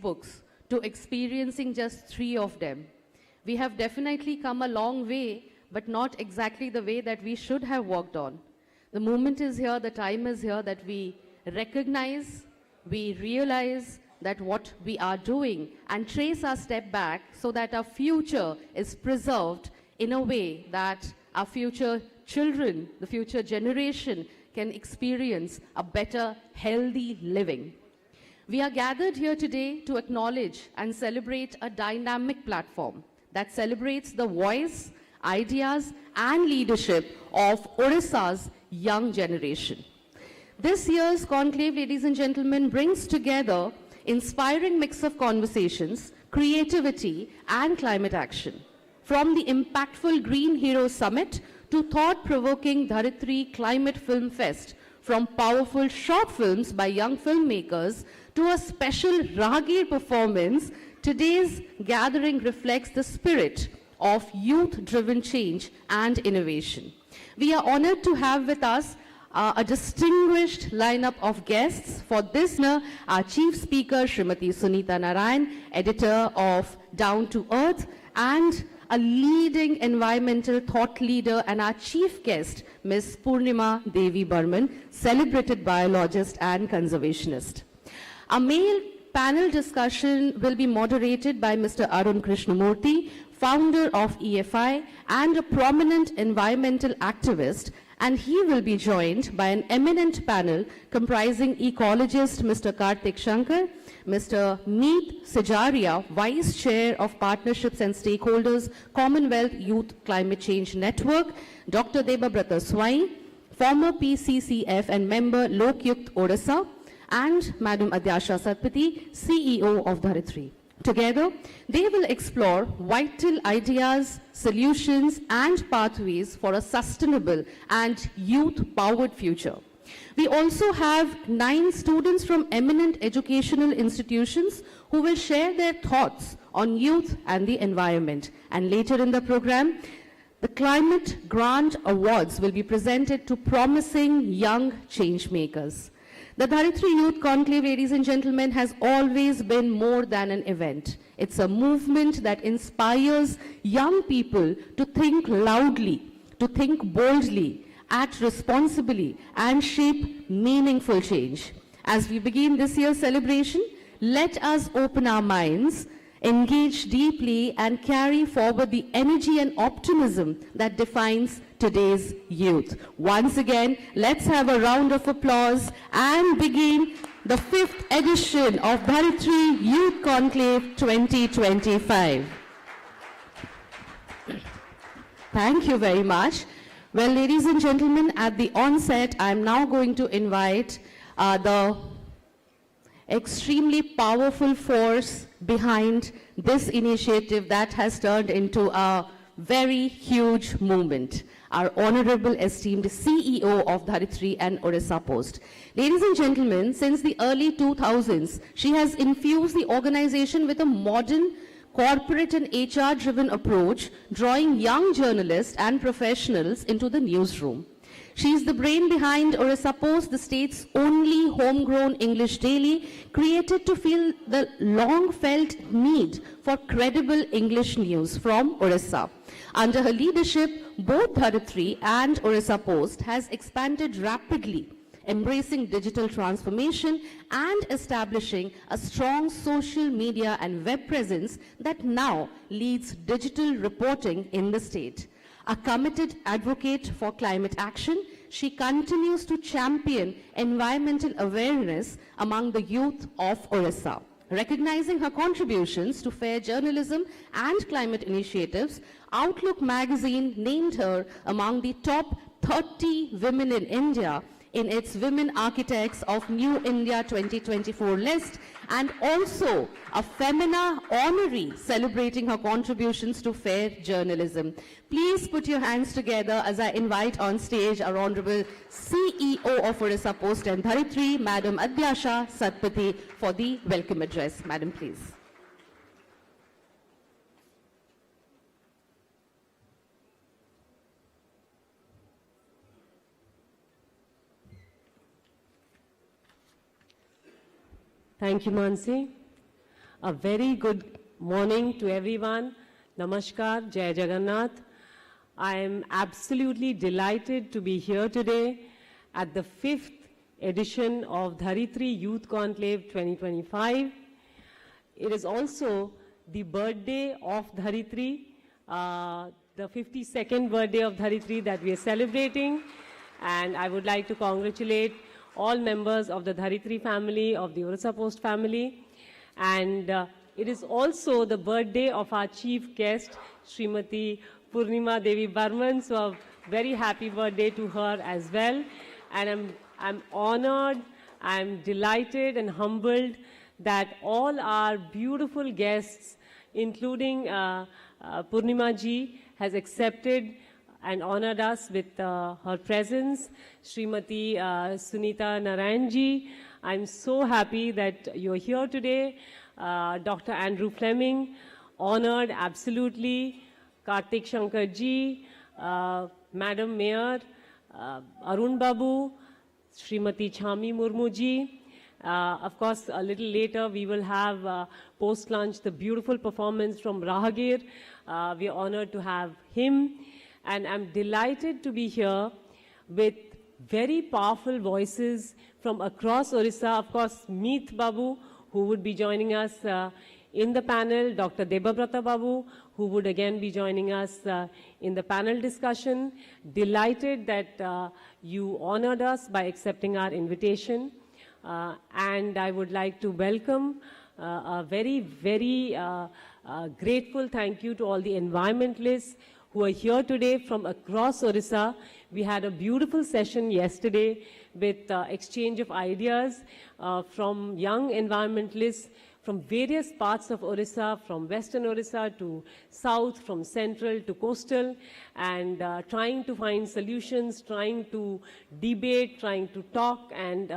textbooks to experiencing just 3 of them. We have definitely come a long way, but not exactly the way that we should have walked on. The moment is here, the time is here that we recognize, we realize that what we are doing and trace our step back so that our future is preserved in a way that our future children, the future generation can experience a better, healthy living. We are gathered here today to acknowledge and celebrate a dynamic platform that celebrates the voice, ideas, and leadership of Odisha's young generation. This year's conclave, ladies and gentlemen, brings together inspiring mix of conversations, creativity, and climate action. From the impactful Green Hero Summit to thought-provoking Dharitri Climate Film Fest, from powerful short films by young filmmakers to a special Ragir performance, today's gathering reflects the spirit of youth-driven change and innovation. We are honored to have with us a distinguished lineup of guests. For this, our chief speaker, Srimati Sunita Narayan, editor of Down to Earth, and a leading environmental thought leader, and our chief guest, Ms. Purnima Devi Burman, celebrated biologist and conservationist. Our main panel discussion will be moderated by Mr. Arun Krishnamurthy, founder of EFI and a prominent environmental activist, and he will be joined by an eminent panel comprising ecologist Mr. Karthik Shankar, Mr. Meet Sejaria, Vice Chair of Partnerships and Stakeholders, Commonwealth Youth Climate Change Network, Dr. Debabrata Swai, former PCCF and member Lok Yukt Odisha, and Madam Adyasha Satpathy, CEO of Dharitri. Together, they will explore vital ideas, solutions, and pathways for a sustainable and youth-powered future. We also have 9 students from eminent educational institutions who will share their thoughts on youth and the environment. And later in the program, the Climate Grant Awards will be presented to promising young change makers. The Dharitri Youth Conclave, ladies and gentlemen, has always been more than an event. It's a movement that inspires young people to think loudly, to think boldly, act responsibly, and shape meaningful change. As we begin this year's celebration, let us open our minds, engage deeply, and carry forward the energy and optimism that defines today's youth. Once again, let's have a round of applause and begin the 5th edition of Dharitri Youth Conclave 2025. Thank you very much. Well, ladies and gentlemen, at the onset, I'm now going to invite the extremely powerful force behind this initiative that has turned into a very huge movement, our honorable esteemed CEO of Dharitri and Orissapost. Ladies and gentlemen, since the early 2000s, she has infused the organization with a modern, corporate and HR-driven approach, drawing young journalists and professionals into the newsroom. She is the brain behind Orissapost, the state's only homegrown English daily, created to fill the long-felt need for credible English news from Orissa. Under her leadership, both Dharitri and Orissapost has expanded rapidly, embracing digital transformation and establishing a strong social media and web presence that now leads digital reporting in the state. A committed advocate for climate action, she continues to champion environmental awareness among the youth of Orissa. Recognizing her contributions to fair journalism and climate initiatives, Outlook magazine named her among the top 30 women in India in its Women Architects of New India 2024 list, and also a Femina honoree celebrating her contributions to fair journalism. Please put your hands together as I invite on stage our Honorable CEO of Orissapost and Dharitri, Madam Adyasha Satpathy, for the welcome address. Madam, please. Thank you, Mansi. A very good morning to everyone. Namaskar, Jai Jagannath. I am absolutely delighted to be here today at the 5th edition of Dharitri Youth Conclave 2025. It is also the birthday of Dharitri, the 52nd birthday of Dharitri that we are celebrating. And I would like to congratulate all members of the Dharitri family, of the Orissapost family. And it is also the birthday of our chief guest, Srimati Purnima Devi Barman. So a very happy birthday to her as well. And I'm honored, I'm delighted and humbled that all our beautiful guests, including Purnima ji, has accepted and honored us with her presence. Srimati Sunita Narayanji, I'm so happy that you're here today. Dr. Andrew Fleming, honored absolutely. Kartik Shankar ji, Madam Mayor, Arun Babu, Srimati Chami Murmu ji. Of course, a little later we will have post-lunch the beautiful performance from Rahagir. We are honored to have him. And I'm delighted to be here with very powerful voices from across Odisha. Of course, Meet Babu, who would be joining us in the panel, Dr. Debabrata Babu, who would again be joining us in the panel discussion. Delighted that you honored us by accepting our invitation. And I would like to welcome a very, very grateful thank you to all the environmentalists who are here today from across Odisha. We had a beautiful session yesterday with exchange of ideas from young environmentalists from various parts of Odisha, from western Odisha to south, from central to coastal, and trying to find solutions, trying to debate, trying to talk, and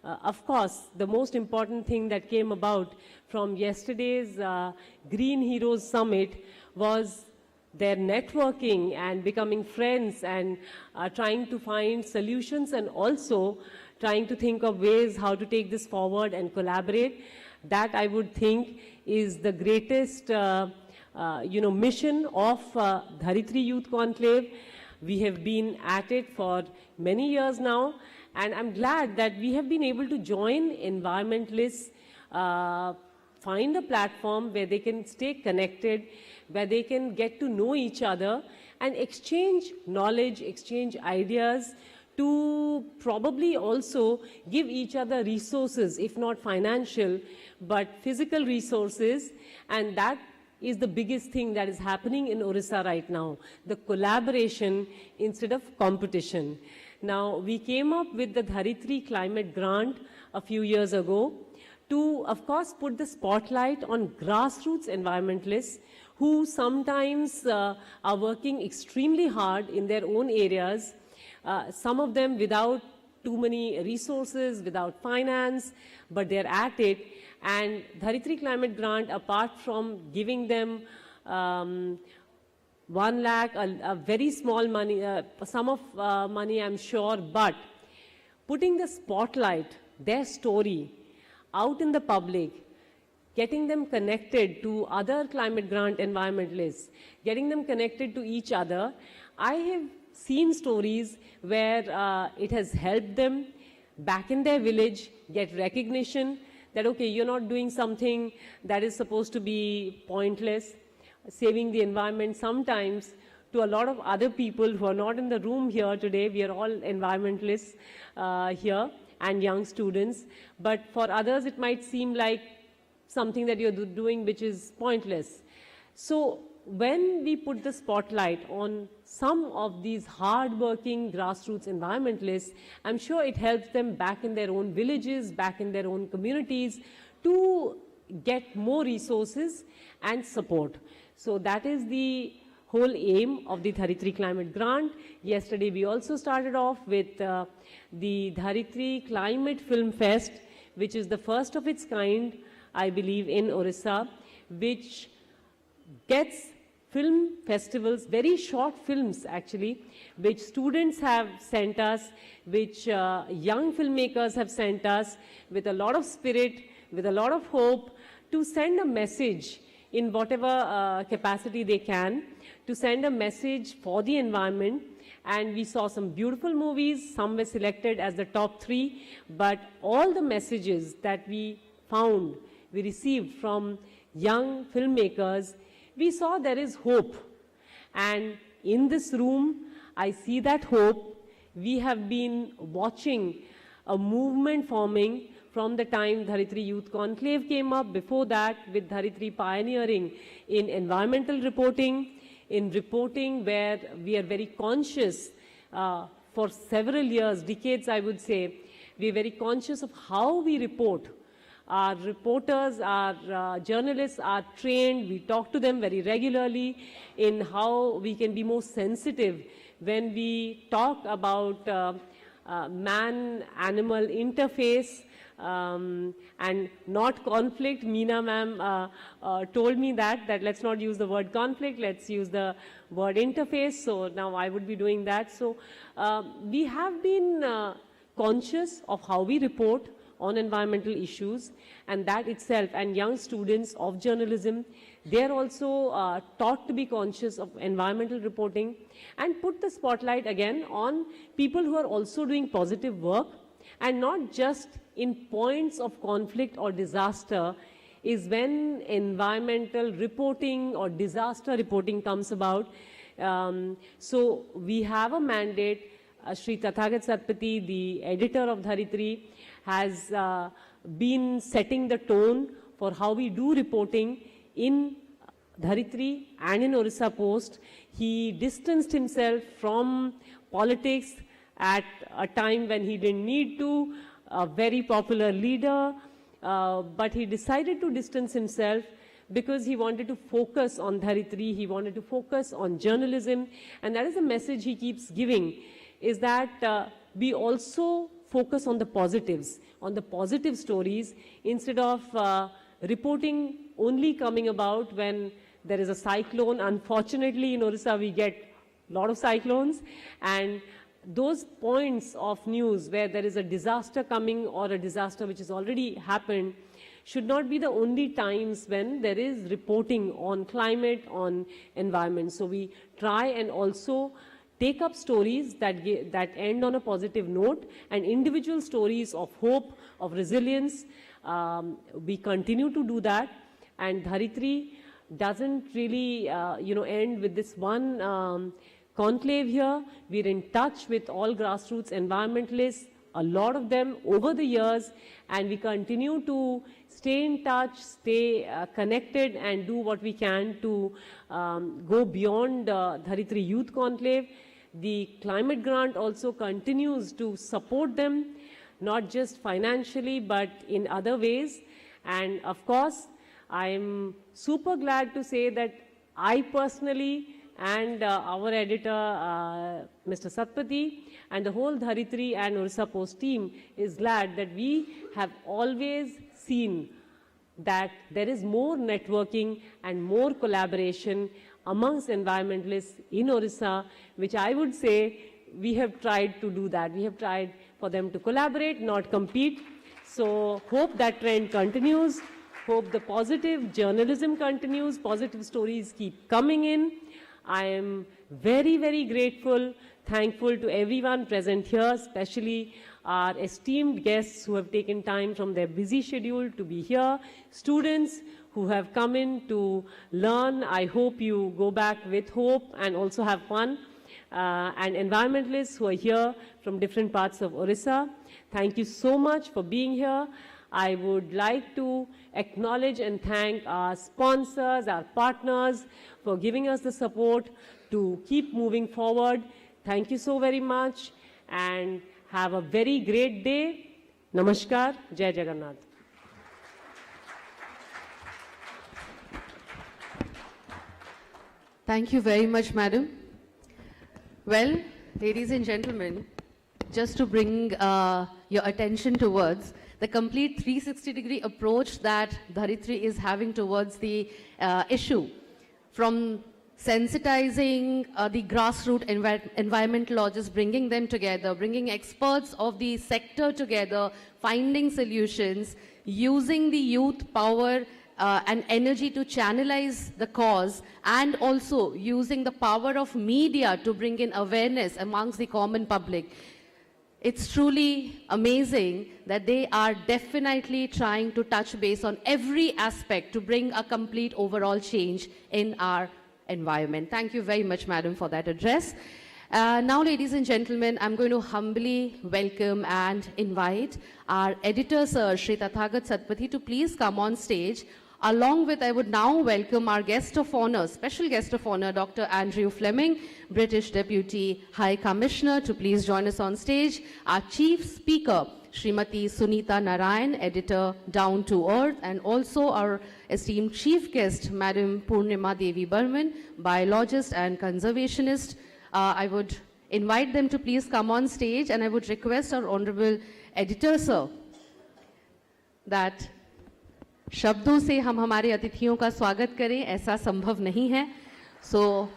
of course, the most important thing that came about from yesterday's Green Heroes Summit was their networking and becoming friends and trying to find solutions and also trying to think of ways how to take this forward and collaborate. That I would think is the greatest mission of Dharitri Youth Conclave. We have been at it for many years now, and I'm glad that we have been able to join environmentalists, find a platform where they can stay connected, where they can get to know each other and exchange knowledge, exchange ideas, to probably also give each other resources, if not financial, but physical resources. And that is the biggest thing that is happening in Odisha right now, the collaboration instead of competition. Now, we came up with the Dharitri Climate Grant a few years ago to, of course, put the spotlight on grassroots environmentalists who sometimes are working extremely hard in their own areas, some of them without too many resources, without finance, but they're at it. And Dharitri Climate Grant, apart from giving them 1 lakh, a very small money, sum of money, I'm sure, but putting the spotlight, their story, out in the public, getting them connected to other climate grant environmentalists, getting them connected to each other. I have seen stories where it has helped them back in their village get recognition that, okay, you're not doing something that is supposed to be pointless, saving the environment. Sometimes to a lot of other people who are not in the room here today, we are all environmentalists here and young students, but for others it might seem like something that you're doing which is pointless. So when we put the spotlight on some of these hard-working grassroots environmentalists, I'm sure it helps them back in their own villages, back in their own communities to get more resources and support. So that is the whole aim of the Dharitri Climate Grant. Yesterday we also started off with the Dharitri Climate Film Fest, which is the first of its kind, I believe, in Orissa, which gets film festivals, very short films actually, which students have sent us, which young filmmakers have sent us with a lot of spirit, with a lot of hope, to send a message in whatever capacity they can, to send a message for the environment. And we saw some beautiful movies, some were selected as the top 3, but all the messages that we found, we received from young filmmakers, we saw there is hope. And in this room, I see that hope. We have been watching a movement forming from the time Dharitri Youth Conclave came up, before that with Dharitri pioneering in environmental reporting, in reporting where we are very conscious for several years, decades I would say, we are very conscious of how we report. Our reporters, our journalists are trained, we talk to them very regularly in how we can be more sensitive when we talk about man-animal interface and not conflict. Meena ma'am told me that let's not use the word conflict, let's use the word interface. So now I would be doing that. So we have been conscious of how we report on environmental issues, and that itself, and young students of journalism, they are also taught to be conscious of environmental reporting and put the spotlight again on people who are also doing positive work, and not just in points of conflict or disaster is when environmental reporting or disaster reporting comes about. So we have a mandate. Shri Tathagat Satpathy, the editor of Dharitri, has been setting the tone for how we do reporting in Dharitri and in Orissapost. He distanced himself from politics at a time when he didn't need to, a very popular leader, but he decided to distance himself because he wanted to focus on Dharitri, he wanted to focus on journalism, and that is the message he keeps giving, is that we also focus on the positives, on the positive stories, instead of reporting only coming about when there is a cyclone. Unfortunately, in Odisha, we get a lot of cyclones, and those points of news where there is a disaster coming or a disaster which has already happened should not be the only times when there is reporting on climate, on environment. So we try and also take up stories that end on a positive note, and individual stories of hope, of resilience. We continue to do that, and Dharitri doesn't really end with this one conclave here. We're in touch with all grassroots environmentalists, a lot of them over the years, and we continue to stay in touch, stay connected, and do what we can to go beyond Dharitri Youth Conclave. The climate grant also continues to support them, not just financially, but in other ways. And of course, I'm super glad to say that I personally and our editor, Mr. Satpathy, and the whole Dharitri and Orissapost team is glad that we have always seen that there is more networking and more collaboration amongst environmentalists in Odisha, which I would say we have tried to do that. We have tried for them to collaborate, not compete. So hope that trend continues. Hope the positive journalism continues, positive stories keep coming in. I am very, very grateful, thankful to everyone present here, especially our esteemed guests who have taken time from their busy schedule to be here, students who have come in to learn. I hope you go back with hope and also have fun, and environmentalists who are here from different parts of Odisha. Thank you so much for being here. I would like to acknowledge and thank our sponsors, our partners for giving us the support to keep moving forward. Thank you so very much, and have a very great day. Namaskar. Jai Jagannath. Thank you very much, madam. Well, ladies and gentlemen, just to bring your attention towards the complete 360-degree approach that Dharitri is having towards the issue, from sensitizing the grassroots environmentologists, bringing them together, bringing experts of the sector together, finding solutions, using the youth power and energy to channelize the cause, and also using the power of media to bring in awareness amongst the common public. It's truly amazing that they are definitely trying to touch base on every aspect to bring a complete overall change in our environment. Thank you very much, Madam, for that address. Now, ladies and gentlemen, I'm going to humbly welcome and invite our editor, Sir Shri Tathagat Satpathy, to please come on stage. Along with, I would now welcome our guest of honor, special guest of honor, Dr. Andrew Fleming, British Deputy High Commissioner, to please join us on stage. Our Chief Speaker, Srimati Sunita Narayan, Editor Down to Earth, and also our esteemed Chief Guest, Madam Purnima Devi Burman, Biologist and Conservationist. I would invite them to please come on stage, and I would request our Honorable Editor, Sir, that शब्दों से हम हमारे अतिथियों का स्वागत करें, ऐसा संभव नहीं है. So,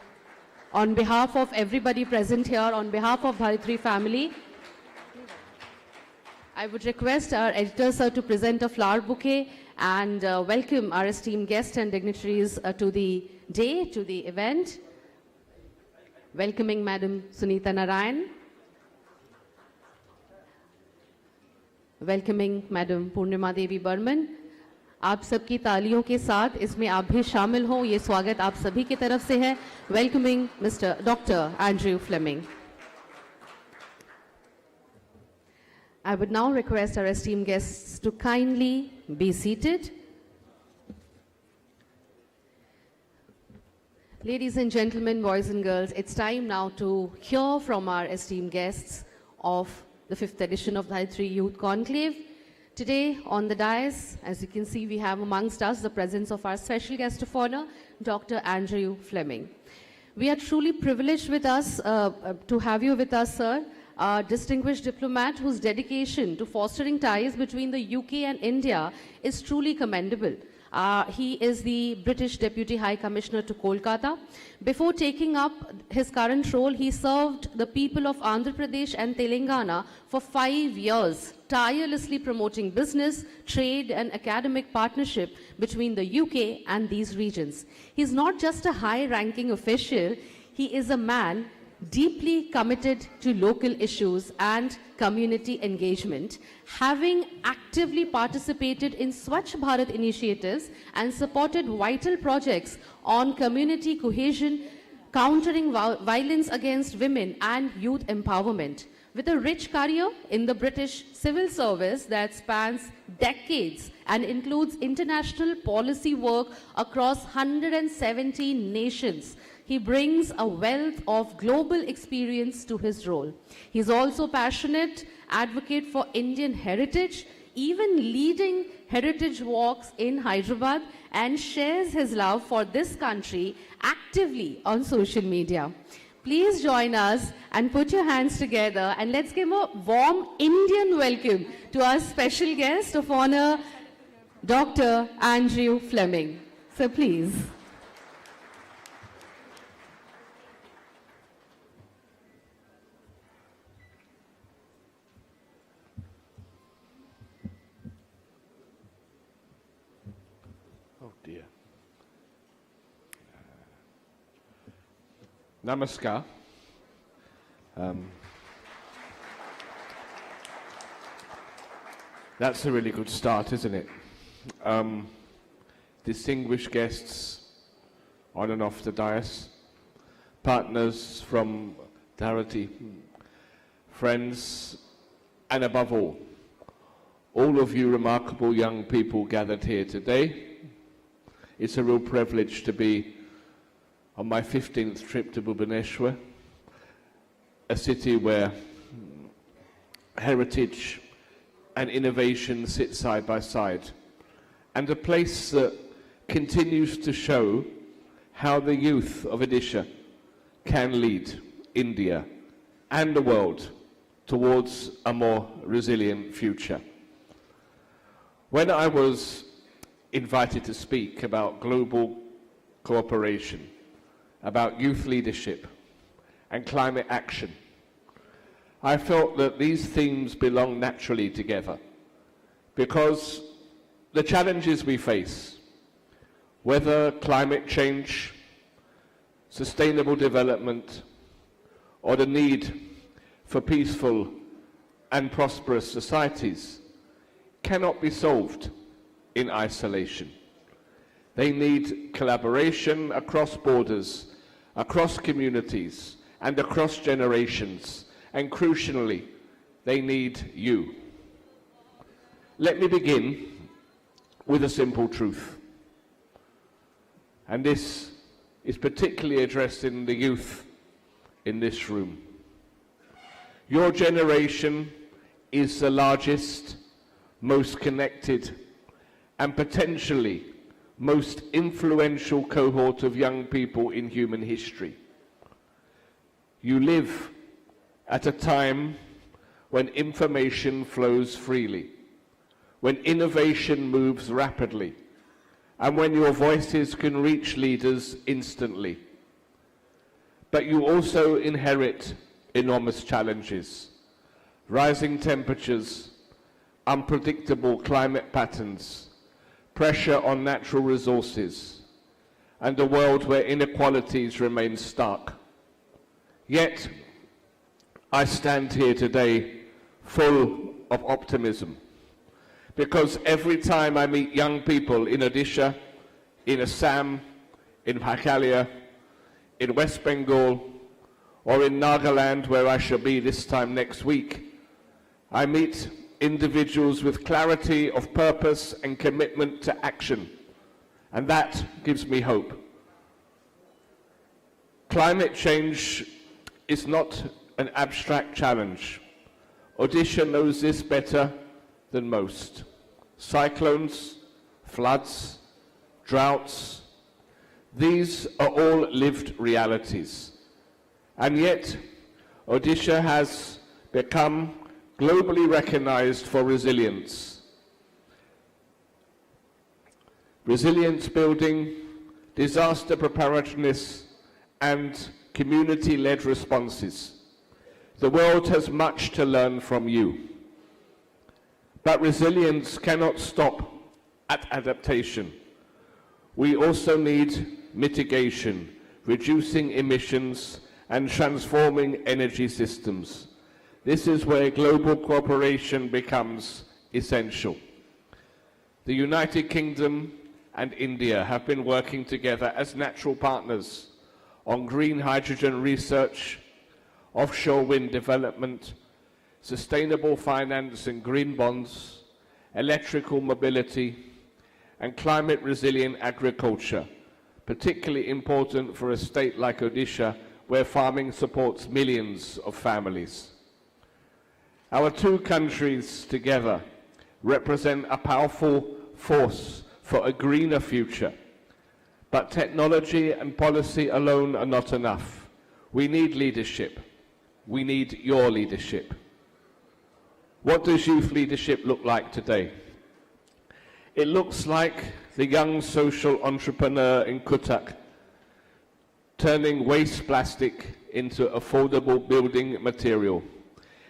on behalf of everybody present here, on behalf of Dharitri family, I would request our editor, sir, to present a flower bouquet and welcome our esteemed guests and dignitaries to the day, to the event. Welcoming Madam Sunita Narayan. Welcoming Madam Purnima Devi Burman. आप सबकी तालियों के साथ इसमें आप भी शामिल हों, ये स्वागत आप सभी की तरफ से है. Welcoming Mr. Dr. Andrew Fleming. I would now request our esteemed guests to kindly be seated. Ladies and gentlemen, boys and girls, it's time now to hear from our esteemed guests of the 5th edition of Dharitri Youth Conclave. Today on the dais, as you can see, we have amongst us the presence of our special guest of honor, Dr. Andrew Fleming. We are truly privileged with us to have you with us, sir, a distinguished diplomat whose dedication to fostering ties between the UK and India is truly commendable. He is the British Deputy High Commissioner to Kolkata. Before taking up his current role, he served the people of Andhra Pradesh and Telangana for 5 years, tirelessly promoting business, trade and academic partnership between the UK and these regions. He's not just a high-ranking official, he is a man deeply committed to local issues and community engagement, having actively participated in Swachh Bharat initiatives and supported vital projects on community cohesion, countering violence against women and youth empowerment. With a rich career in the British civil service that spans decades and includes international policy work across 117 nations, he brings a wealth of global experience to his role. He's also passionate advocate for Indian heritage, even leading heritage walks in Hyderabad, and shares his love for this country actively on social media. Please join us and put your hands together and let's give a warm Indian welcome to our special guest of honor, Dr. Andrew Fleming. So please. Oh dear. Namaskar. That's a really good start, isn't it? Distinguished guests on and off the dais, partners from Dharitri, friends, and above all of you remarkable young people gathered here today. It's a real privilege to be on my 15th trip to Bhubaneswar, a city where heritage and innovation sit side by side, and a place that continues to show how the youth of Odisha can lead India and the world towards a more resilient future. When I was invited to speak about global cooperation, about youth leadership and climate action, I felt that these themes belong naturally together because the challenges we face whether climate change, sustainable development, or the need for peaceful and prosperous societies, cannot be solved in isolation. They need collaboration across borders, across communities, and across generations, and crucially, they need you. Let me begin with a simple truth, and this is particularly addressing the youth in this room. Your generation is the largest, most connected, and potentially most influential cohort of young people in human history. You live at a time when information flows freely, when innovation moves rapidly, and when your voices can reach leaders instantly. But you also inherit enormous challenges: rising temperatures, unpredictable climate patterns, pressure on natural resources, and a world where inequalities remain stark. Yet, I stand here today full of optimism, because every time I meet young people in Odisha, in Assam, in Meghalaya, in West Bengal, or in Nagaland, where I shall be this time next week, I meet individuals with clarity of purpose and commitment to action, and that gives me hope. Climate change is not an abstract challenge. Odisha knows this better than most. Cyclones, floods, droughts, these are all lived realities. And yet, Odisha has become globally recognized for resilience. Resilience building, disaster preparedness, and community-led responses. The world has much to learn from you. But resilience cannot stop at adaptation. We also need mitigation, reducing emissions, and transforming energy systems. This is where global cooperation becomes essential. The United Kingdom and India have been working together as natural partners on green hydrogen research, offshore wind development, sustainable finance and green bonds, electrical mobility, and climate-resilient agriculture, particularly important for a state like Odisha, where farming supports millions of families. Our two countries together represent a powerful force for a greener future. But technology and policy alone are not enough. We need leadership. We need your leadership. What does youth leadership look like today? It looks like the young social entrepreneur in Cuttack turning waste plastic into affordable building material.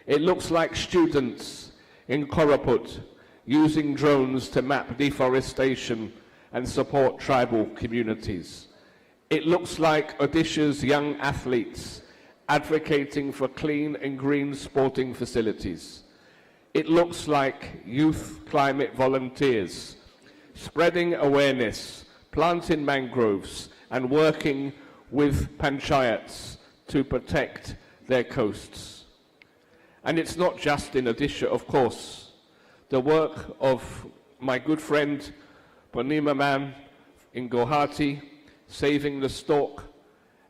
It looks like students in Koraput using drones to map deforestation and support tribal communities. It looks like Odisha's young athletes advocating for clean and green sporting facilities. It looks like youth climate volunteers spreading awareness, planting mangroves, and working with panchayats to protect their coasts. And it's not just in Odisha, of course. The work of my good friend Purnima ma'am in Guwahati, saving the stork,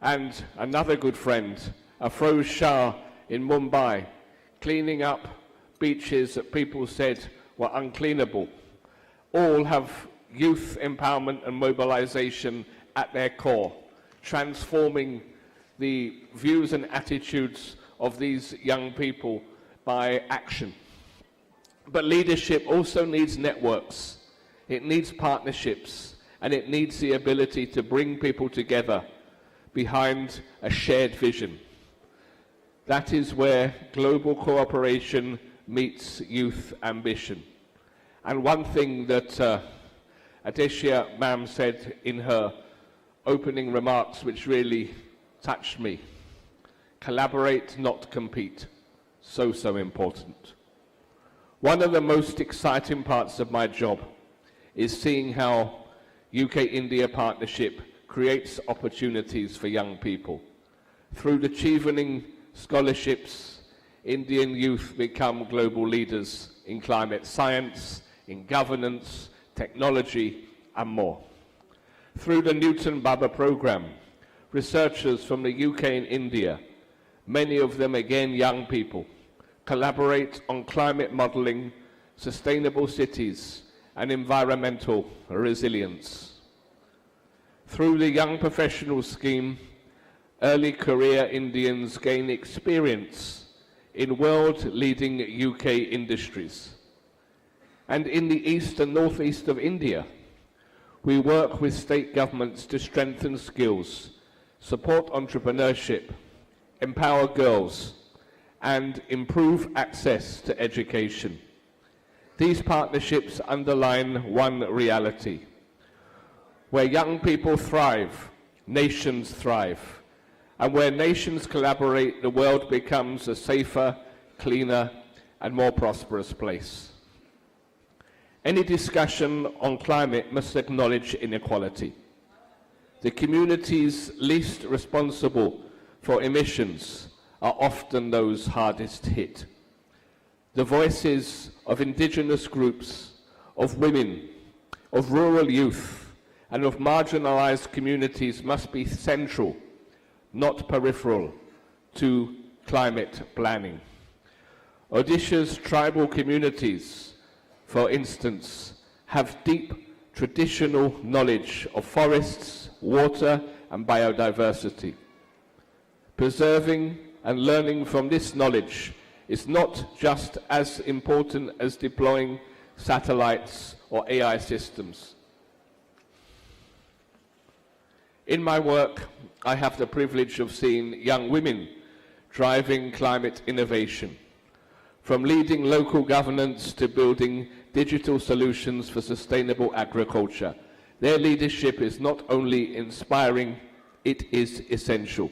and another good friend, Afroz Shah in Mumbai, cleaning up beaches that people said were uncleanable, all have youth empowerment and mobilization at their core, transforming the views and attitudes of these young people by action. But leadership also needs networks, it needs partnerships, and it needs the ability to bring people together behind a shared vision. That is where global cooperation meets youth ambition. And one thing that Adesha ma'am said in her opening remarks, which really touched me. Collaborate, not compete. So important. One of the most exciting parts of my job is seeing how UK-India partnership creates opportunities for young people. Through the Chevening scholarships, Indian youth become global leaders in climate science, in governance, technology, and more. Through the Newton Baba program, researchers from the UK and India, many of them again young people, collaborate on climate modelling, sustainable cities, and environmental resilience. Through the Young Professionals Scheme, early career Indians gain experience in world-leading UK industries. And in the east and northeast of India, we work with state governments to strengthen skills, support entrepreneurship, empower girls, and improve access to education. These partnerships underline one reality. Where young people thrive, nations thrive. And where nations collaborate, the world becomes a safer, cleaner, and more prosperous place. Any discussion on climate must acknowledge inequality. The communities least responsible for emissions are often those hardest hit. The voices of indigenous groups, of women, of rural youth, and of marginalized communities must be central, not peripheral, to climate planning. Odisha's tribal communities, for instance, have deep traditional knowledge of forests, water, and biodiversity. Preserving and learning from this knowledge is not just as important as deploying satellites or AI systems. In my work, I have the privilege of seeing young women driving climate innovation, from leading local governance to building digital solutions for sustainable agriculture. Their leadership is not only inspiring, it is essential.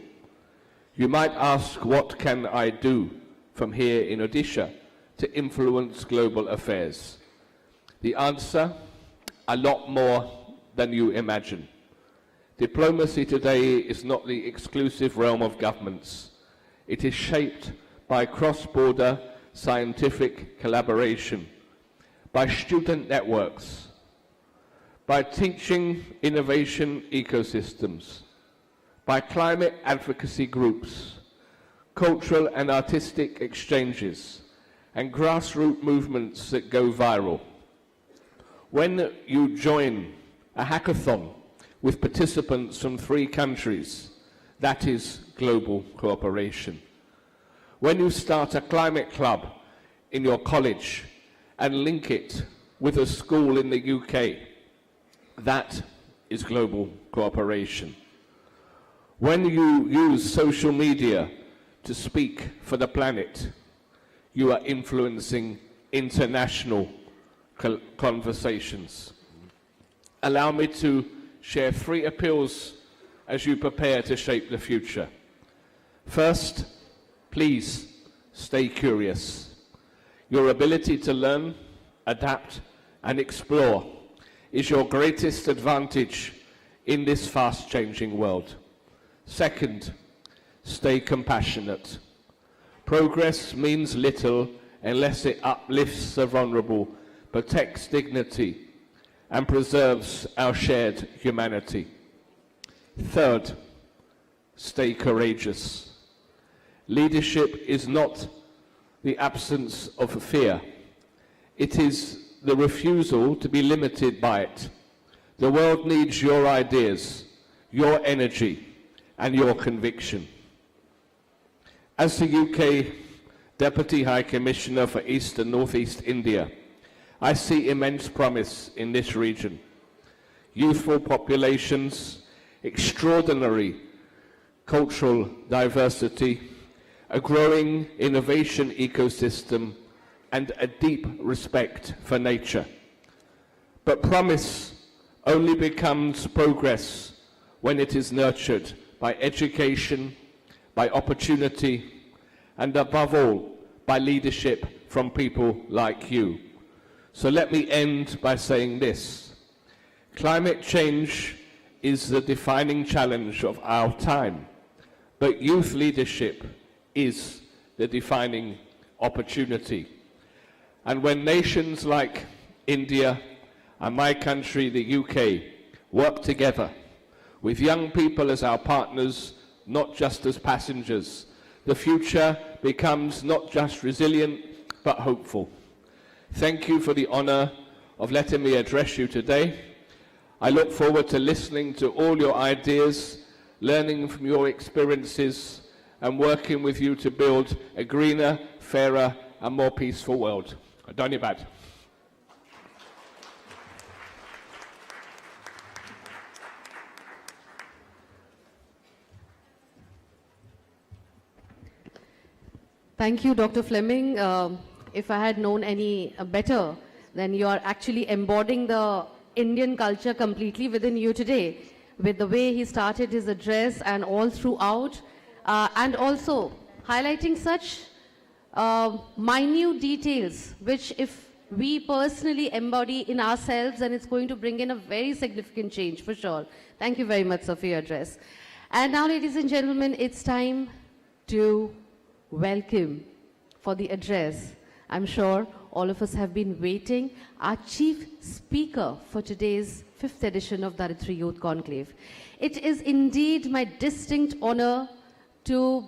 You might ask, what can I do from here in Odisha to influence global affairs? The answer, a lot more than you imagine. Diplomacy today is not the exclusive realm of governments. It is shaped by cross-border scientific collaboration, by student networks, by teaching innovation ecosystems, by climate advocacy groups, cultural and artistic exchanges, and grassroots movements that go viral. When you join a hackathon with participants from 3 countries, that is global cooperation. When you start a climate club in your college and link it with a school in the UK, that is global cooperation. When you use social media to speak for the planet, you are influencing international conversations. Allow me to share 3 appeals as you prepare to shape the future. First, please stay curious. Your ability to learn, adapt, and explore is your greatest advantage in this fast-changing world. Second, stay compassionate. Progress means little unless it uplifts the vulnerable, protects dignity, and preserves our shared humanity. Third, stay courageous. Leadership is not the absence of fear. It is the refusal to be limited by it. The world needs your ideas, your energy, and your conviction. As the UK Deputy High Commissioner for East and North East India, I see immense promise in this region. Youthful populations, extraordinary cultural diversity, a growing innovation ecosystem, and a deep respect for nature. But promise only becomes progress when it is nurtured by education, by opportunity, and above all, by leadership from people like you. So let me end by saying this. Climate change is the defining challenge of our time, but youth leadership is the defining opportunity. And when nations like India and my country, the UK, work together with young people as our partners, not just as passengers, the future becomes not just resilient, but hopeful. Thank you for the honor of letting me address you today. I look forward to listening to all your ideas, learning from your experiences, and working with you to build a greener, fairer, and more peaceful world. Dhanyabad. Thank you, Dr. Fleming. If I had known any better, then you are actually embodying the Indian culture completely within you today, with the way he started his address and all throughout, and also highlighting such minute details, which if we personally embody in ourselves, then it's going to bring in a very significant change for sure. Thank you very much, sir, for your address. And now, ladies and gentlemen, it's time to welcome for the address. I'm sure all of us have been waiting. Our chief speaker for today's 5th edition of Dharitri Youth Conclave. It is indeed my distinct honor to,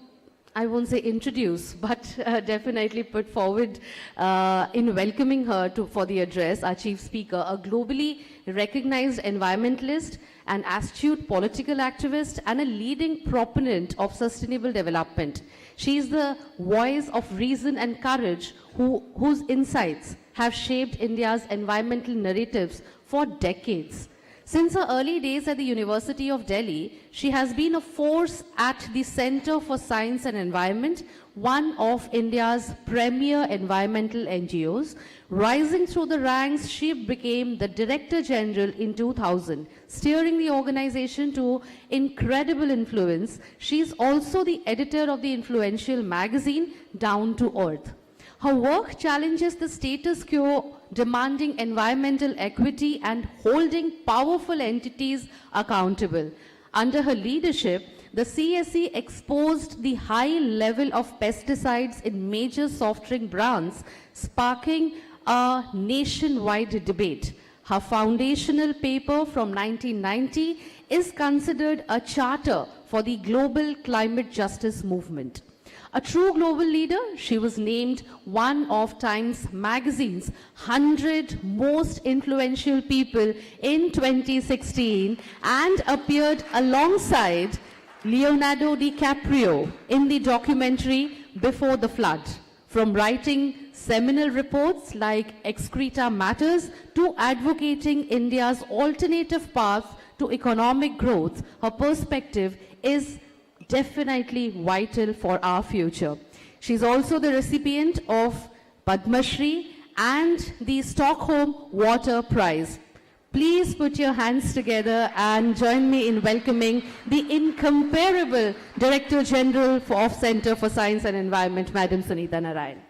I won't say introduce, but definitely put forward in welcoming her for the address, our chief speaker, a globally recognized environmentalist, an astute political activist, and a leading proponent of sustainable development. She is the voice of reason and courage whose insights have shaped India's environmental narratives for decades. Since her early days at the University of Delhi, she has been a force at the Center for Science and Environment, one of India's premier environmental NGOs. Rising through the ranks, she became the Director General in 2000, steering the organization to incredible influence. She is also the editor of the influential magazine Down to Earth. Her work challenges the status quo, demanding environmental equity and holding powerful entities accountable. Under her leadership, the CSE exposed the high level of pesticides in major soft drink brands, sparking a nationwide debate. Her foundational paper from 1990 is considered a charter for the global climate justice movement. A true global leader, she was named one of Times Magazine's 100 most influential people in 2016 and appeared alongside Leonardo DiCaprio in the documentary Before the Flood. From writing seminal reports like Excreta Matters to advocating India's alternative path to economic growth, her perspective is definitely vital for our future. She's also the recipient of Padma Shri and the Stockholm Water Prize. Please put your hands together and join me in welcoming the incomparable Director General of Center for Science and Environment, Madam Sunita Narayan.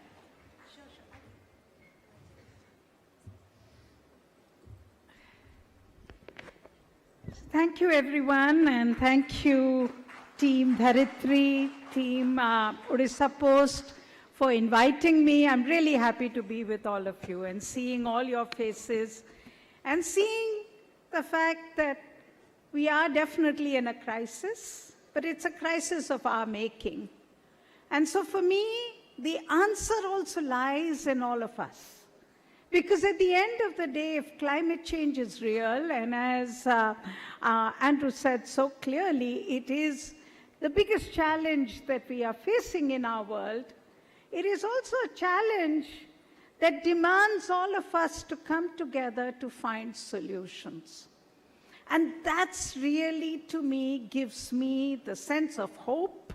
Thank you, everyone, and thank you, Team Dharitri, Team Orissapost, for inviting me. I'm really happy to be with all of you and seeing all your faces and seeing the fact that we are definitely in a crisis, but it's a crisis of our making. And so for me, the answer also lies in all of us. Because at the end of the day, if climate change is real, and as Andrew said so clearly, it is the biggest challenge that we are facing in our world, it is also a challenge that demands all of us to come together to find solutions. And that's really, to me, gives me the sense of hope,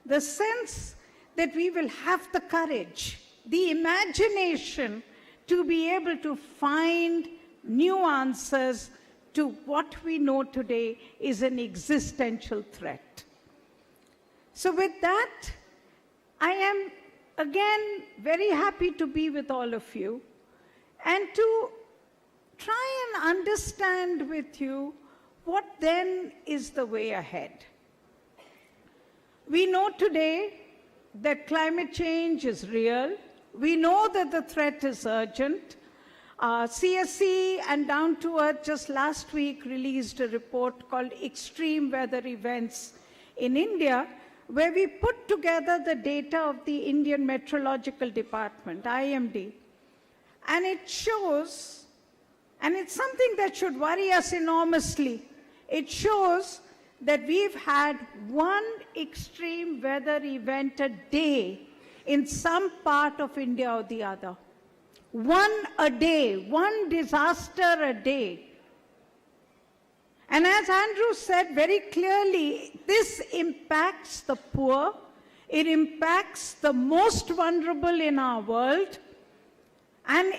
the sense that we will have the courage, the imagination to be able to find new answers to what we know today is an existential threat. So with that, I am again very happy to be with all of you and to try and understand with you what then is the way ahead. We know today that climate change is real. We know that the threat is urgent. CSE and Down to Earth just last week released a report called Extreme Weather Events in India, where we put together the data of the Indian Meteorological Department, IMD. And it shows, and it's something that should worry us enormously, it shows that we've had one extreme weather event a day in some part of India or the other. One a day, one disaster a day. And as Andrew said very clearly, this impacts the poor, it impacts the most vulnerable in our world, and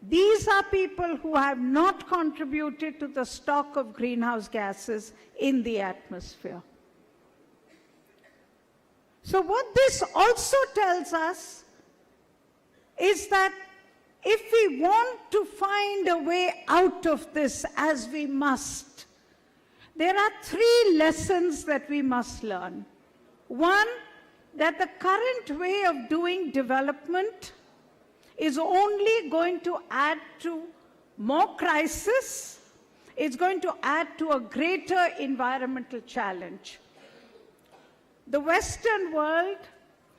these are people who have not contributed to the stock of greenhouse gases in the atmosphere. So what this also tells us is that if we want to find a way out of this, as we must, there are three lessons that we must learn. One, that the current way of doing development is only going to add to more crisis. It's going to add to a greater environmental challenge. The Western world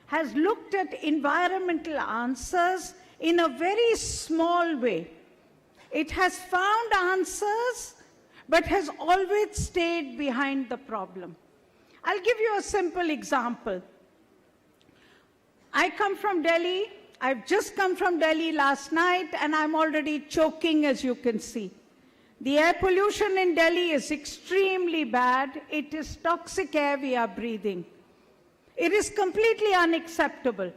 has looked at environmental answers in a very small way. It has found answers, but has always stayed behind the problem. I'll give you a simple example. I come from Delhi. I've just come from Delhi last night, and I'm already choking, as you can see. The air pollution in Delhi is extremely bad. It is toxic air we are breathing. It is completely unacceptable,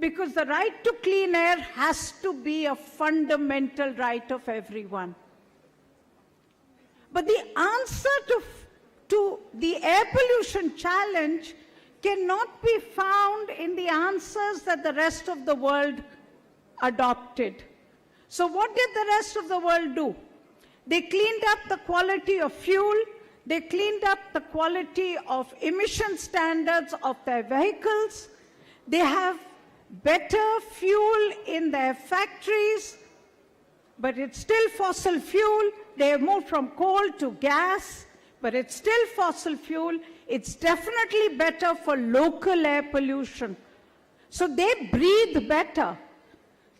because the right to clean air has to be a fundamental right of everyone. But the answer to the air pollution challenge cannot be found in the answers that the rest of the world adopted. So what did the rest of the world do? They cleaned up the quality of fuel, they cleaned up the quality of emission standards of their vehicles, they have better fuel in their factories, but it's still fossil fuel. They have moved from coal to gas, but it's still fossil fuel. It's definitely better for local air pollution. So they breathe better.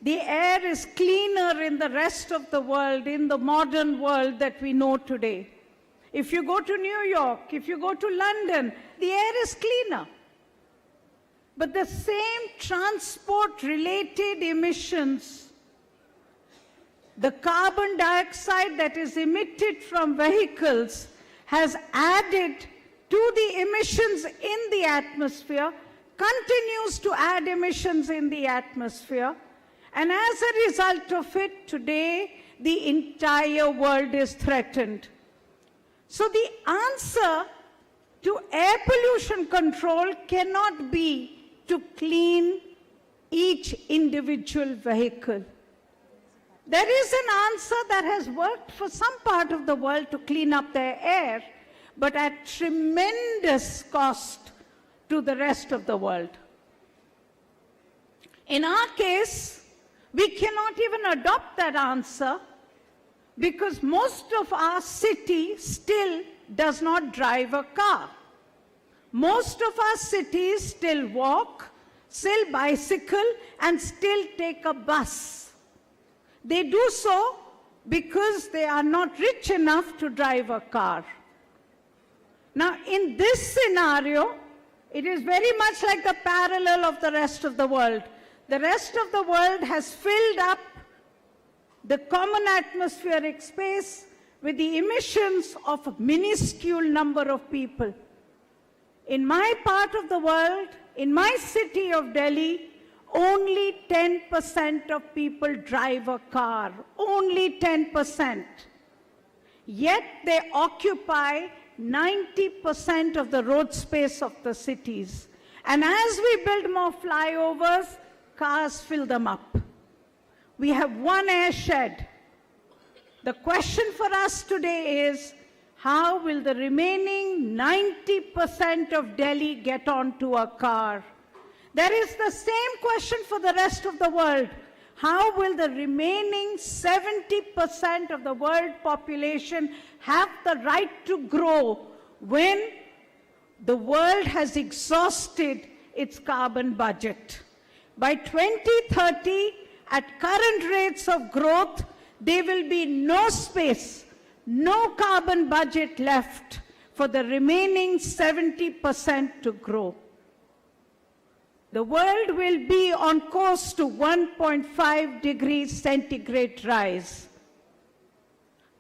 The air is cleaner in the rest of the world, in the modern world that we know today. If you go to New York, if you go to London, the air is cleaner. But the same transport-related emissions, the carbon dioxide that is emitted from vehicles has added to the emissions in the atmosphere, continues to add emissions in the atmosphere, and as a result of it, today, the entire world is threatened. So the answer to air pollution control cannot be to clean each individual vehicle. There is an answer that has worked for some part of the world to clean up their air, but at tremendous cost to the rest of the world. In our case, we cannot even adopt that answer because most of our city still does not drive a car. Most of our cities still walk, still bicycle, and still take a bus. They do so because they are not rich enough to drive a car. Now, in this scenario, it is very much like the parallel of the rest of the world. The rest of the world has filled up the common atmospheric space with the emissions of a minuscule number of people. In my part of the world, in my city of Delhi, only 10% of people drive a car, only 10%. yet they occupy 90% of the road space of the cities. And as we build more flyovers, cars fill them up. We have one airshed. The question for us today is, how will the remaining 90% of Delhi get onto a car? There is the same question for the rest of the world. How will the remaining 70% of the world population have the right to grow when the world has exhausted its carbon budget? By 2030, at current rates of growth, there will be no space, no carbon budget left for the remaining 70% to grow. The world will be on course to 1.5 degrees centigrade rise.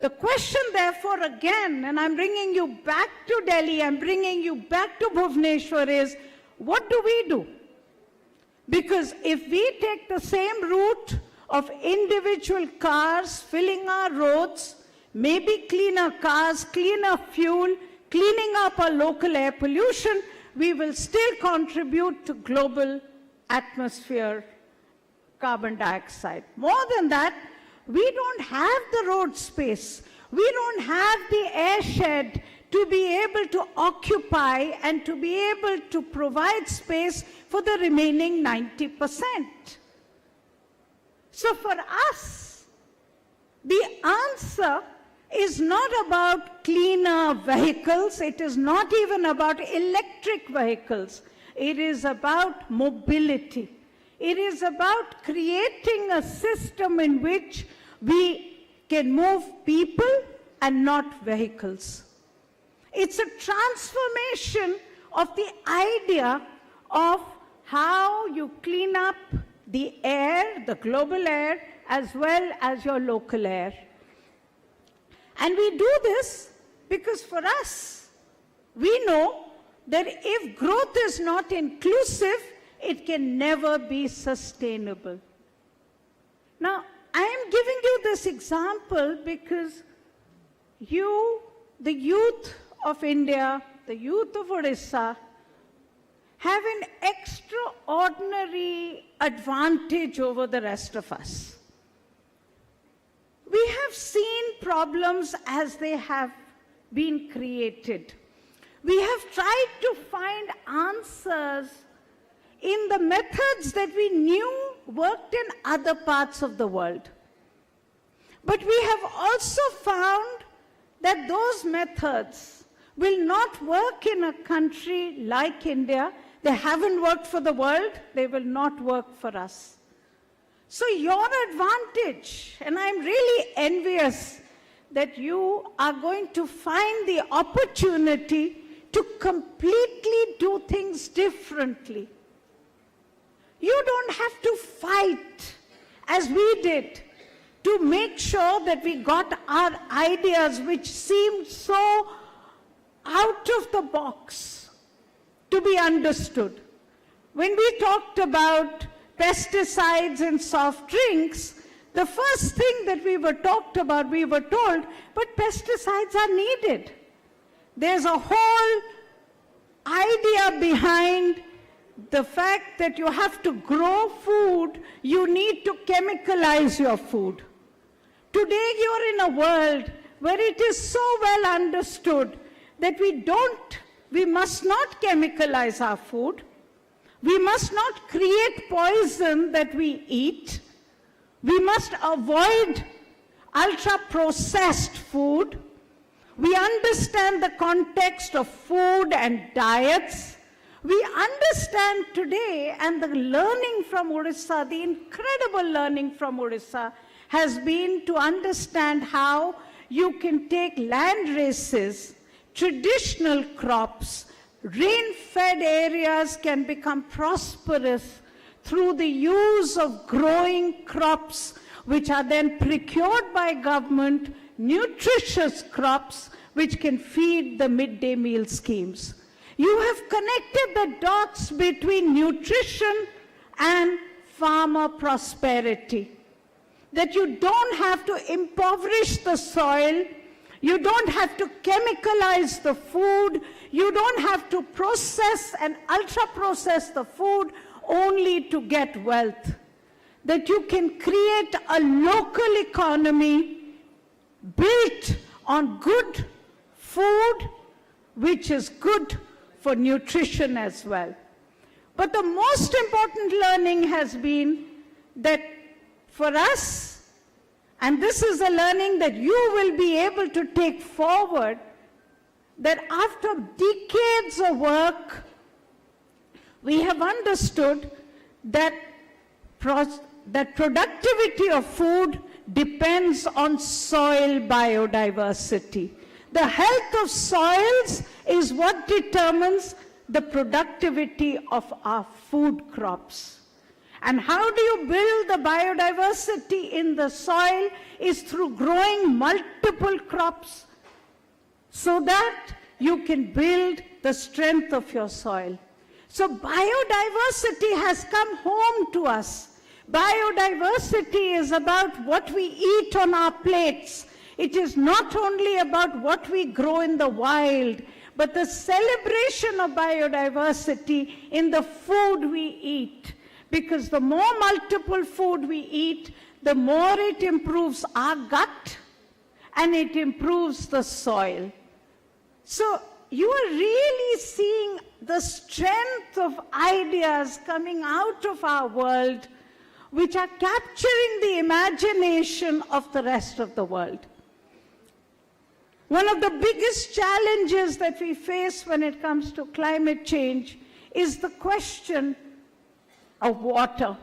The question, therefore, again, and I'm bringing you back to Delhi, I'm bringing you back to Bhubaneswar, is what do we do? Because if we take the same route of individual cars filling our roads, maybe cleaner cars, cleaner fuel, cleaning up our local air pollution, we will still contribute to global atmosphere carbon dioxide. More than that, we don't have the road space. We don't have the airshed to be able to occupy and to be able to provide space for the remaining 90%. So for us, the answer is not about cleaner vehicles. It is not even about electric vehicles. It is about mobility. It is about creating a system in which we can move people and not vehicles. It's a transformation of the idea of how you clean up the air, the global air, as well as your local air. And we do this because for us, we know that if growth is not inclusive, it can never be sustainable. Now, I am giving you this example because you, the youth of India, the youth of Odisha, have an extraordinary advantage over the rest of us. We have seen problems as they have been created. We have tried to find answers in the methods that we knew worked in other parts of the world. But we have also found that those methods will not work in a country like India. They haven't worked for the world, they will not work for us. So your advantage, and I'm really envious that you are going to find the opportunity to completely do things differently. You don't have to fight as we did to make sure that we got our ideas, which seemed so out of the box, to be understood. When we talked about pesticides in soft drinks, the first thing that we were told, but pesticides are needed. There's a whole idea behind the fact that you have to grow food, you need to chemicalize your food. Today you're in a world where it is so well understood that we must not chemicalize our food. We must not create poison that we eat. We must avoid ultra-processed food. We understand the context of food and diets. We understand today, and the learning from Odisha, the incredible learning from Odisha, has been to understand how you can take land races, traditional crops, rain-fed areas can become prosperous through the use of growing crops, which are then procured by government, nutritious crops, which can feed the midday meal schemes. You have connected the dots between nutrition and farmer prosperity. That you don't have to impoverish the soil, You don't have to chemicalize the food. You don't have to process and ultra-process the food only to get wealth. That you can create a local economy built on good food, which is good for nutrition as well. But the most important learning has been that for us, and this is a learning that you will be able to take forward, that after decades of work, we have understood that productivity of food depends on soil biodiversity. The health of soils is what determines the productivity of our food crops. And how do you build the biodiversity in the soil is through growing multiple crops so that you can build the strength of your soil. So biodiversity has come home to us. Biodiversity is about what we eat on our plates. It is not only about what we grow in the wild, but the celebration of biodiversity in the food we eat. Because the more multiple food we eat, the more it improves our gut and it improves the soil. So you are really seeing the strength of ideas coming out of our world, which are capturing the imagination of the rest of the world. One of the biggest challenges that we face when it comes to climate change is the question of water.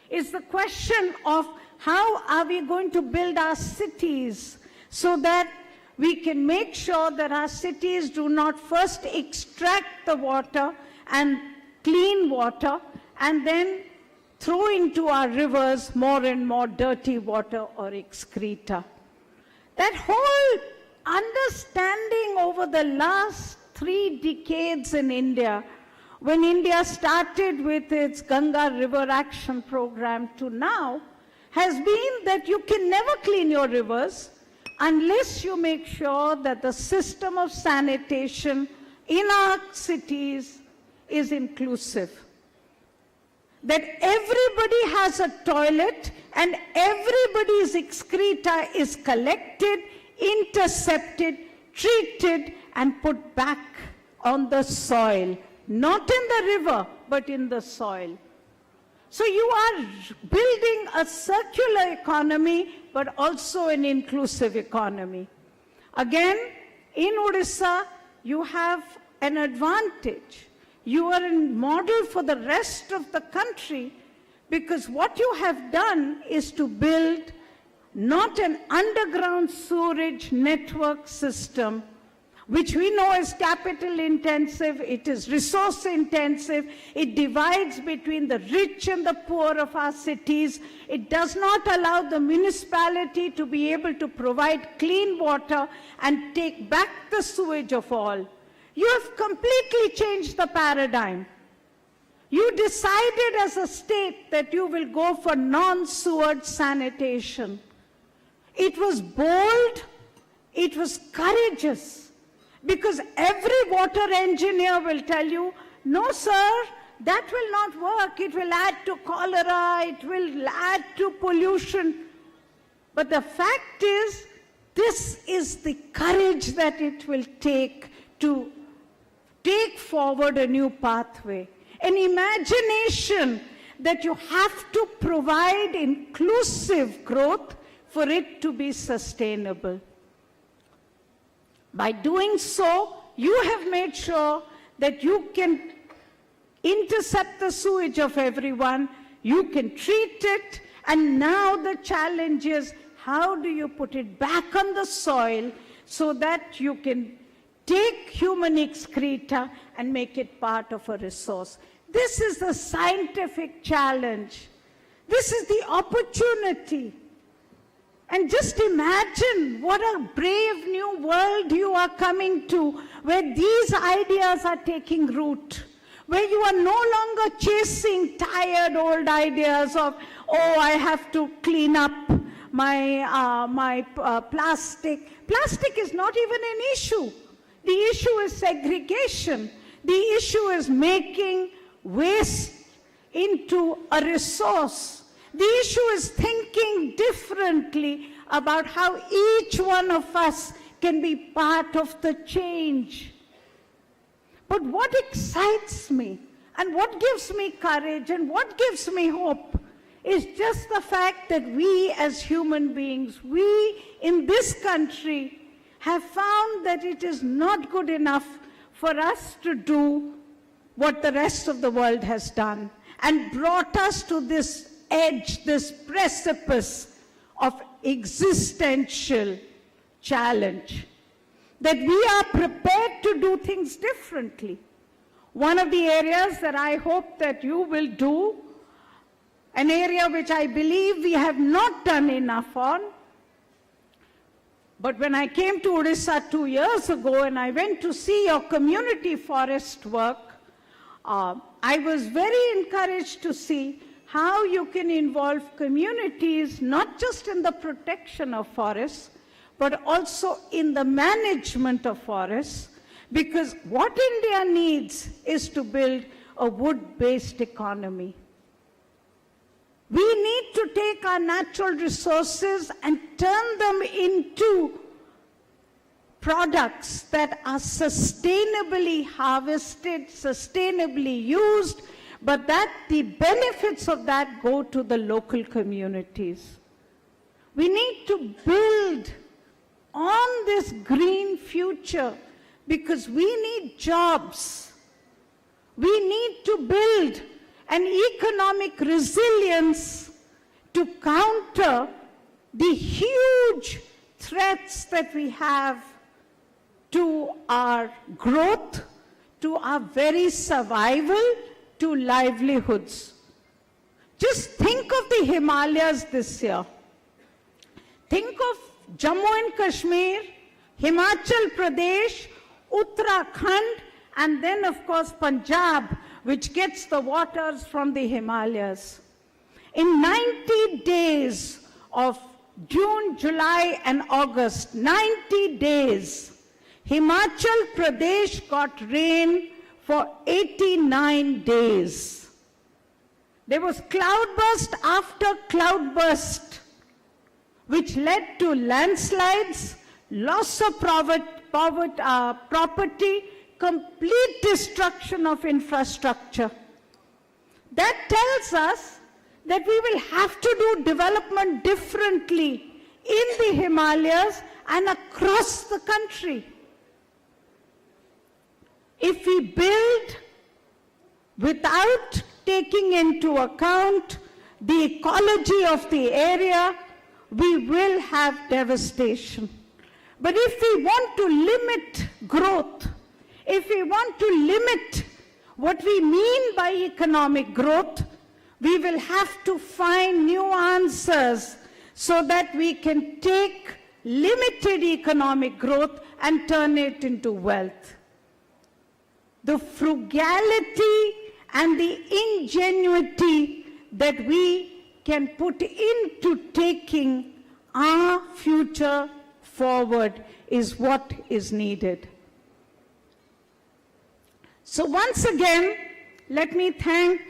It's the question of how are we going to build our cities so that we can make sure that our cities do not first extract the water and clean water and then throw into our rivers more and more dirty water or excreta. That whole understanding over the last 3 decades in India, when India started with its Ganga River Action Program to now, has been that you can never clean your rivers unless you make sure that the system of sanitation in our cities is inclusive. That everybody has a toilet and everybody's excreta is collected, intercepted, treated, and put back on the soil. Not in the river, but in the soil. So you are building a circular economy, but also an inclusive economy. Again, in Odisha, you have an advantage. You are a model for the rest of the country because what you have done is to build not an underground sewerage network system, which we know is capital intensive, it is resource intensive, it divides between the rich and the poor of our cities, it does not allow the municipality to be able to provide clean water and take back the sewage of all. You have completely changed the paradigm. You decided as a state that you will go for non-sewered sanitation. It was bold, it was courageous. Because every water engineer will tell you, no sir, that will not work. It will add to cholera, it will add to pollution. But the fact is, this is the courage that it will take to take forward a new pathway. An imagination that you have to provide inclusive growth for it to be sustainable. By doing so, you have made sure that you can intercept the sewage of everyone, you can treat it, and now the challenge is how do you put it back on the soil so that you can take human excreta and make it part of a resource. This is the scientific challenge. This is the opportunity. And just imagine what a brave new world you are coming to, where these ideas are taking root, where you are no longer chasing tired old ideas of, oh, I have to clean up plastic. Plastic is not even an issue. The issue is segregation. The issue is making waste into a resource. The issue is thinking differently about how each one of us can be part of the change. But what excites me and what gives me courage and what gives me hope is just the fact that we as human beings, we in this country have found that it is not good enough for us to do what the rest of the world has done and brought us to this edge, this precipice of existential challenge. That we are prepared to do things differently. One of the areas that I hope that you will do, an area which I believe we have not done enough on, but when I came to Odisha 2 years ago and I went to see your community forest work, I was very encouraged to see how you can involve communities not just in the protection of forests, but also in the management of forests, because what India needs is to build a wood-based economy. We need to take our natural resources and turn them into products that are sustainably harvested, sustainably used, but that the benefits of that go to the local communities. We need to build on this green future because we need jobs. We need to build an economic resilience to counter the huge threats that we have to our growth, to our very survival, to livelihoods. Just think of the Himalayas this year. Think of Jammu and Kashmir, Himachal Pradesh, Uttarakhand, and then of course Punjab, which gets the waters from the Himalayas. In 90 days of June, July, and August, 90 days, Himachal Pradesh got rain for 89 days. There was cloudburst after cloudburst, which led to landslides, loss of property, complete destruction of infrastructure. That tells us that we will have to do development differently in the Himalayas and across the country. If we build without taking into account the ecology of the area, we will have devastation. But if we want to limit growth, if we want to limit what we mean by economic growth, we will have to find new answers so that we can take limited economic growth and turn it into wealth. The frugality and the ingenuity that we can put into taking our future forward is what is needed. So once again, let me thank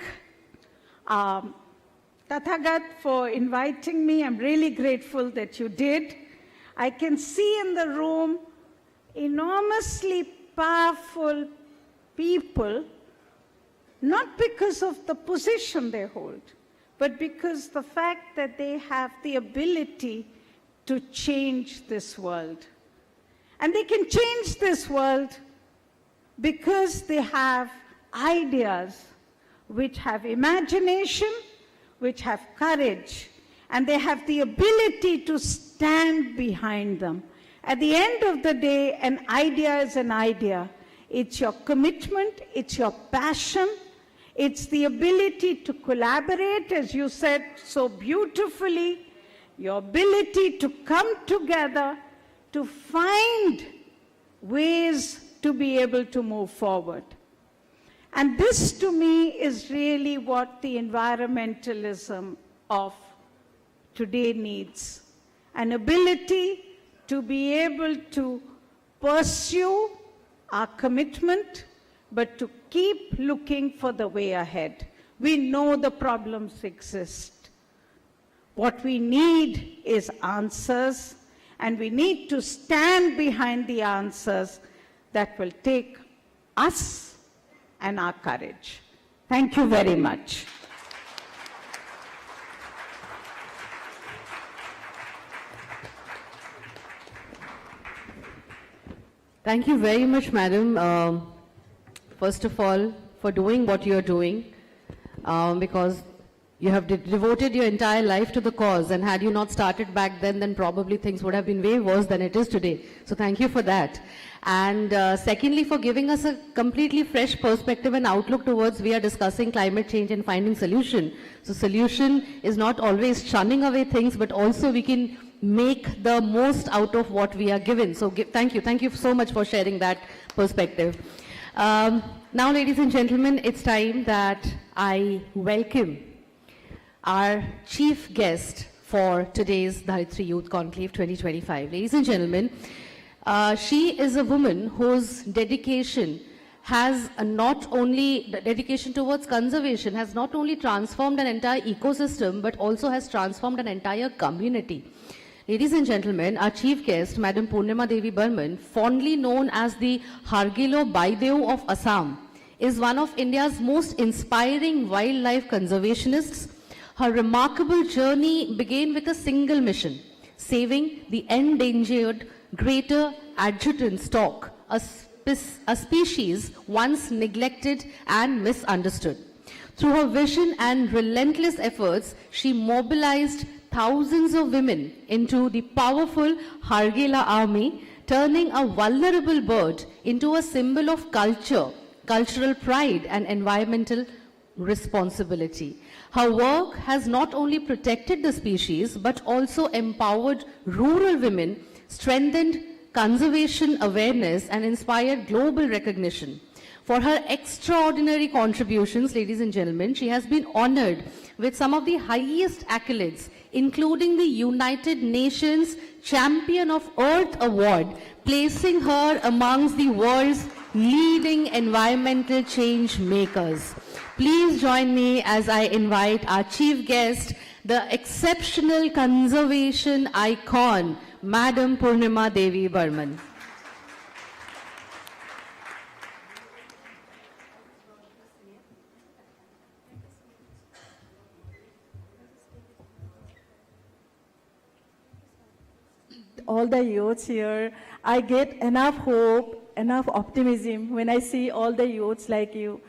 Tathagat for inviting me. I'm really grateful that you did. I can see in the room enormously powerful people, not because of the position they hold, but because the fact that they have the ability to change this world. And they can change this world because they have ideas which have imagination, which have courage, and they have the ability to stand behind them. At the end of the day, an idea is an idea. It's your commitment, it's your passion, it's the ability to collaborate, as you said so beautifully, your ability to come together to find ways to be able to move forward. And this to me is really what the environmentalism of today needs. an ability to be able to pursue our commitment, but to keep looking for the way ahead. We know the problems exist. What we need is answers, and we need to stand behind the answers that will take us and our courage. Thank you very much. Thank you very much, madam. First of all, for doing what you are doing, because you have devoted your entire life to the cause, and had you not started back then probably things would have been way worse than it is today. So thank you for that. And secondly, for giving us a completely fresh perspective and outlook towards we are discussing climate change and finding solution. So solution is not always shunning away things, but also we can make the most out of what we are given. So thank you so much for sharing that perspective. Now, ladies and gentlemen, it's time that I welcome our chief guest for today's Dharitri Youth Conclave 2025. Ladies and gentlemen, she is a woman whose dedication has not only, dedication towards conservation has not only transformed an entire ecosystem, but also has transformed an entire community. Ladies and gentlemen, our chief guest, Madam Purnima Devi Burman, fondly known as the Hargilo Baideu of Assam, is one of India's most inspiring wildlife conservationists. Her remarkable journey began with a single mission: saving the endangered greater adjutant stork, a species once neglected and misunderstood. Through her vision and relentless efforts, she mobilized thousands of women into the powerful Hargila army, turning a vulnerable bird into a symbol of culture, cultural pride, and environmental responsibility. Her work has not only protected the species, but also empowered rural women, strengthened conservation awareness, and inspired global recognition. For her extraordinary contributions, ladies and gentlemen, she has been honored with some of the highest accolades, including the United Nations Champion of Earth Award, placing her amongst the world's leading environmental change makers. Please join me as I invite our chief guest, the exceptional conservation icon, Madam Purnima Devi Burman. All the youths here, I get enough hope, enough optimism when I see all the youths like you.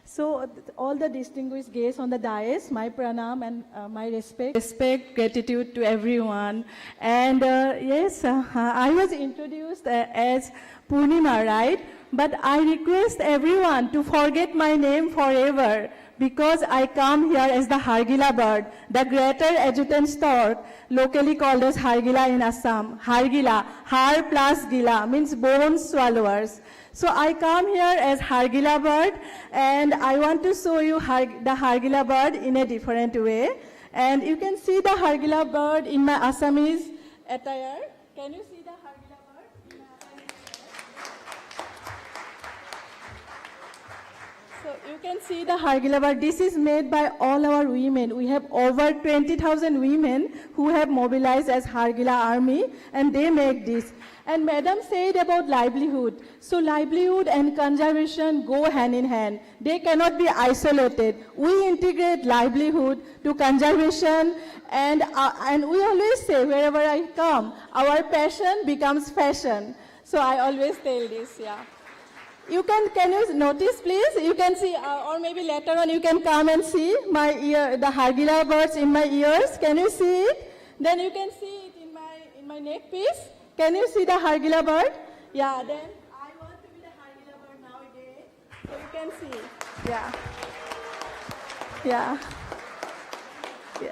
So all the distinguished guests on the dais, my pranam and my respect. Respect, gratitude to everyone. And yes, I was introduced as Purnima, right? But I request everyone to forget my name forever, because I come here as the Hargila bird, the greater adjutant stork, locally called as Hargila in Assam. Hargila, Har plus Gila, means bone swallowers. So I come here as Hargila bird, and I want to show you the Hargila bird in a different way. And you can see the Hargila bird in my Assamese attire. Can you see the Hargila bird in my Assamese attire? So you can see the Hargila bird. This is made by all our women. We have over 20,000 women who have mobilized as Hargila army, and they make this. And Madam said about livelihood. So livelihood and conservation go hand in hand. They cannot be isolated. We integrate livelihood to conservation, and we always say, wherever I come, our passion becomes fashion. So I always tell this, yeah. Can you notice, please? You can see, or maybe later on you can come and see my ear, the Hargila birds in my ears. Can you see it? Then you can see it in my neck piece. Can you see the Hargila bird? Yeah, then I want to be the Hargila bird nowadays. So you can see. Yeah. Yeah. Yeah.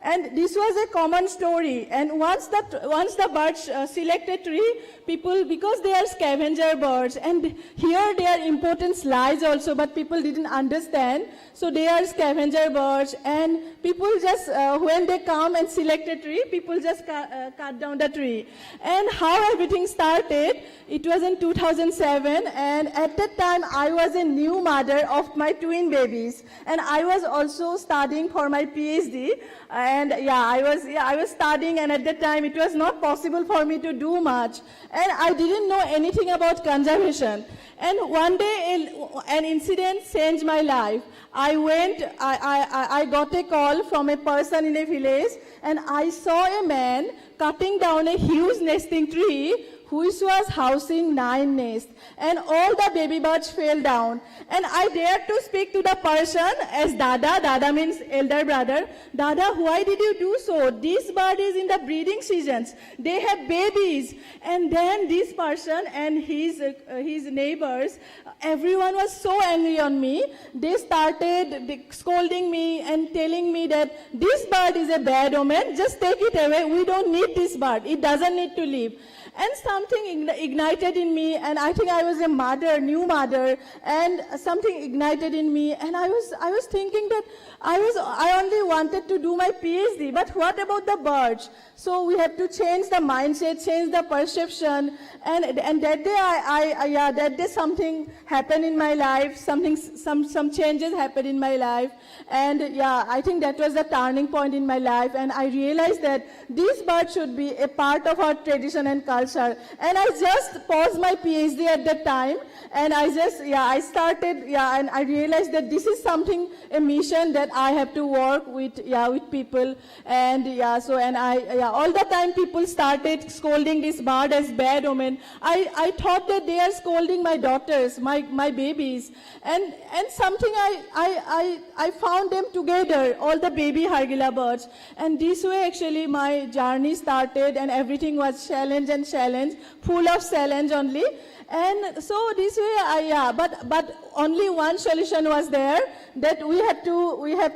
And this was a common story. And once the birds selected tree, people, because they are scavenger birds, and here their importance lies also, but people didn't understand. So they are scavenger birds, and people just, when they come and select a tree, people just cut down the tree. And how everything started, it was in 2007, and at that time I was a new mother of my twin babies, and I was also studying for my PhD. And I was studying, and at that time it was not possible for me to do much, and I didn't know anything about conservation. And one day an incident changed my life. I got a call from a person in a village, and I saw a man cutting down a huge nesting tree which was housing 9 nests, and all the baby birds fell down. And I dared to speak to the person as Dada. Dada means elder brother. Dada, why did you do so? This bird is in the breeding seasons. They have babies. And then this person and his neighbors, everyone was so angry on me. They started scolding me and telling me that this bird is a bad omen. Just take it away. We don't need this bird. It doesn't need to live. And something ignited in me, and I think I was a mother, new mother, and something ignited in me, and I was thinking that I only wanted to do my PhD, but what about the birds? So we have to change the mindset, change the perception, and that day that day something happened in my life, some changes happened in my life, and I think that was the turning point in my life, and I realized that these birds should be a part of our tradition and culture. And I just paused my PhD at that time, and I started, and I realized that this is something, a mission that I have to work with people, and all the time people started scolding this bird as bad omen. I thought that they are scolding my daughters, my babies, and something I found them together, all the baby Hargila birds, and this way actually my journey started, and everything was challenge, full of challenge only. And so this way, but only one solution was there, that we have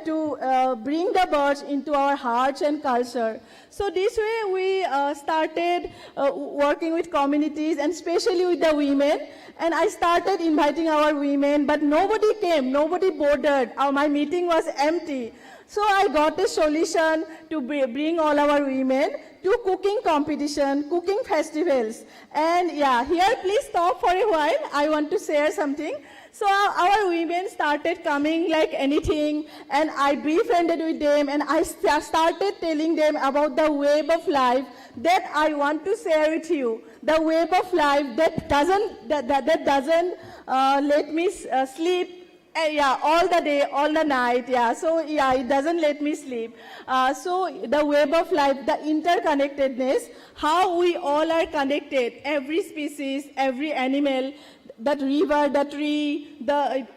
to bring the birds into our hearts and culture. So this way we started working with communities, and especially with the women. And I started inviting our women, but nobody came, nobody bothered. My meeting was empty. So I got a solution to bring all our women to cooking competition, cooking festivals. And here please stop for a while. I want to share something. So our women started coming like anything, and I befriended with them, and I started telling them about the web of life that I want to share with you. The web of life that doesn't let me sleep. All the day, all the night, So, it doesn't let me sleep. So, the web of life, the interconnectedness, how we all are connected, every species, every animal, that river, the tree,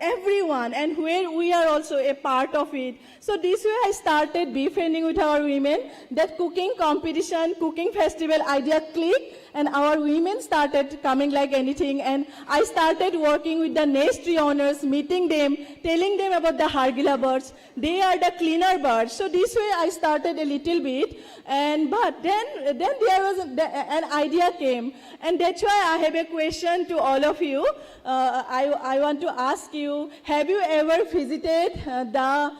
everyone, and where we are also a part of it. So this way I started befriending with our women, that cooking competition, cooking festival idea clicked, and our women started coming like anything, and I started working with the nest tree owners, meeting them, telling them about the Hargila birds. They are the cleaner birds. So this way I started a little bit, but then there was an idea came, and that's why I have a question to all of you. I want to ask you, have you ever visited the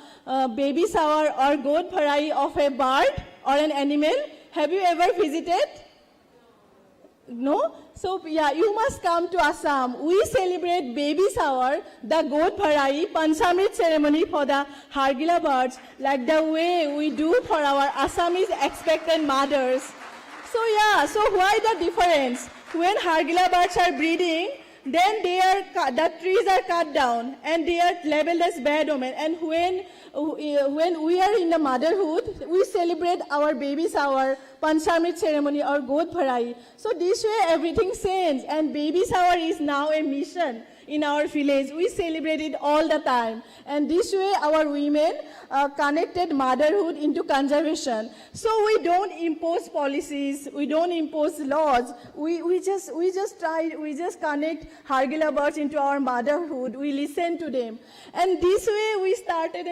baby shower or god bharai of a bird or an animal? Have you ever visited? No? So, you must come to Assam. We celebrate baby shower, the god bharai, Panchamrit ceremony for the Hargila birds, like the way we do for our Assamese expectant mothers. So, so why the difference? When Hargila birds are breeding, then the trees are cut down, and they are labeled as bad omen. And when we are in the motherhood, we celebrate our baby shower, Panchamrit ceremony or god bharai. So this way everything changed, and baby shower is now a mission. in our village. We celebrate it all the time. And this way our women connected motherhood into conservation. So we don't impose policies, we don't impose laws. We just connect Hargila birds into our motherhood. We listen to them. And this way we started,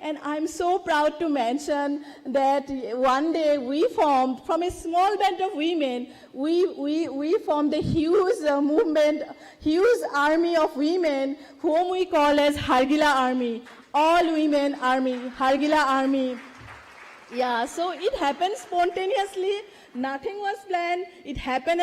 and I'm so proud to mention that one day we formed, from a small band of women, we formed a huge movement, huge army of women whom we call as Hargila Army. All women army, Hargila Army. Yeah, so it happened spontaneously. Nothing was planned. It happened.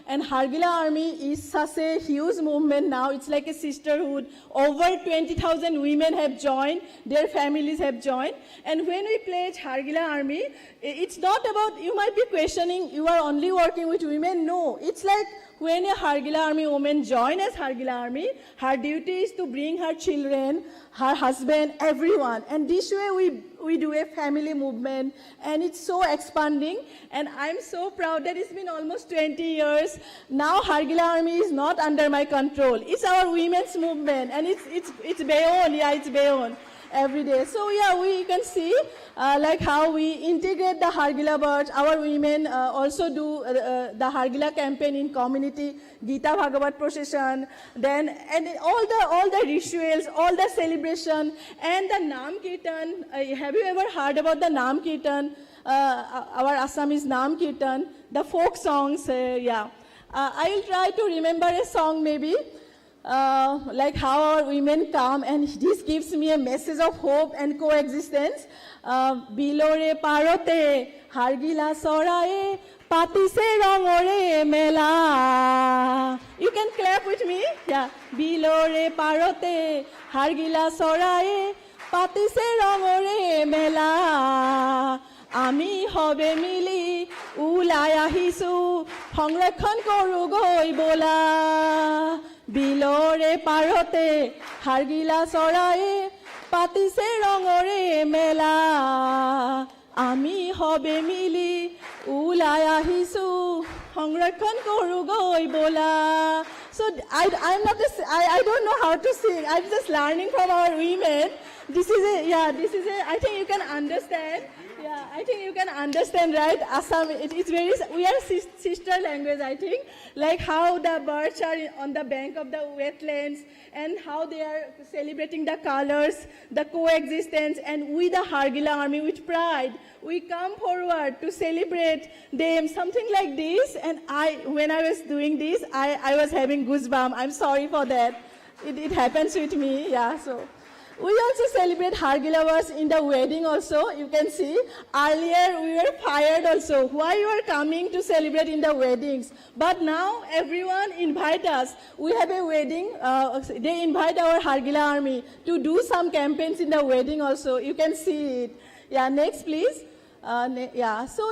And Hargila Army is such a huge movement now. It's like a sisterhood. Over 20,000 women have joined. Their families have joined. And when we pledge Hargila Army, it's not about, you might be questioning, you are only working with women. No, it's like when a Hargila Army woman joins as Hargila Army, her duty is to bring her children, her husband, everyone. And this way we do a family movement, and it's so expanding. And I'm so proud that it's been almost 20 years. Now Hargila Army is not under my control. It's our women's movement, and it's Bayon, yeah, it's Bayon. Every day. So yeah, we can see like how we integrate the Hargila birds. Our women also do the Hargila campaign in community, Gita Bhagavat procession, then and all the rituals, all the celebration, and the Nam Kirtan. Have you ever heard about the Nam Kirtan? Our Assamese Nam Kirtan, the folk songs. Yeah, I will try to remember a song maybe. Like how our women come, and this gives me a message of hope and coexistence. Bilore parote, Hargila sorae, patise rangore mela. You can clap with me. Yeah. Bilore parote, Hargila sorae, patise rangore mela. Ami hobe mili, ulaya hisu, সংৰক্ষণ কৰো গৈ bola. Bilore parote, Hargila sorae, patise rangore mela. Ami hobe mili, ulai ahisu, সংৰক্ষণ কৰো গৈ bola. So I don't know how to sing. I'm just learning from our women. This is I think you can understand. Yeah, I think you can understand, right? Assam, we are sister language, I think. Like how the birds are on the bank of the wetlands, and how they are celebrating the colors, the coexistence, and we the Hargila Army with pride, we come forward to celebrate them, something like this. And when I was doing this, I was having goosebumps. I'm sorry for that. It happens with me, yeah, so. We also celebrate Hargila birds in the wedding also. You can see earlier we were fired also. Why you are coming to celebrate in the weddings? But now everyone invite us. We have a wedding. They invite our Hargila Army to do some campaigns in the wedding also. You can see it. Yeah, next please. So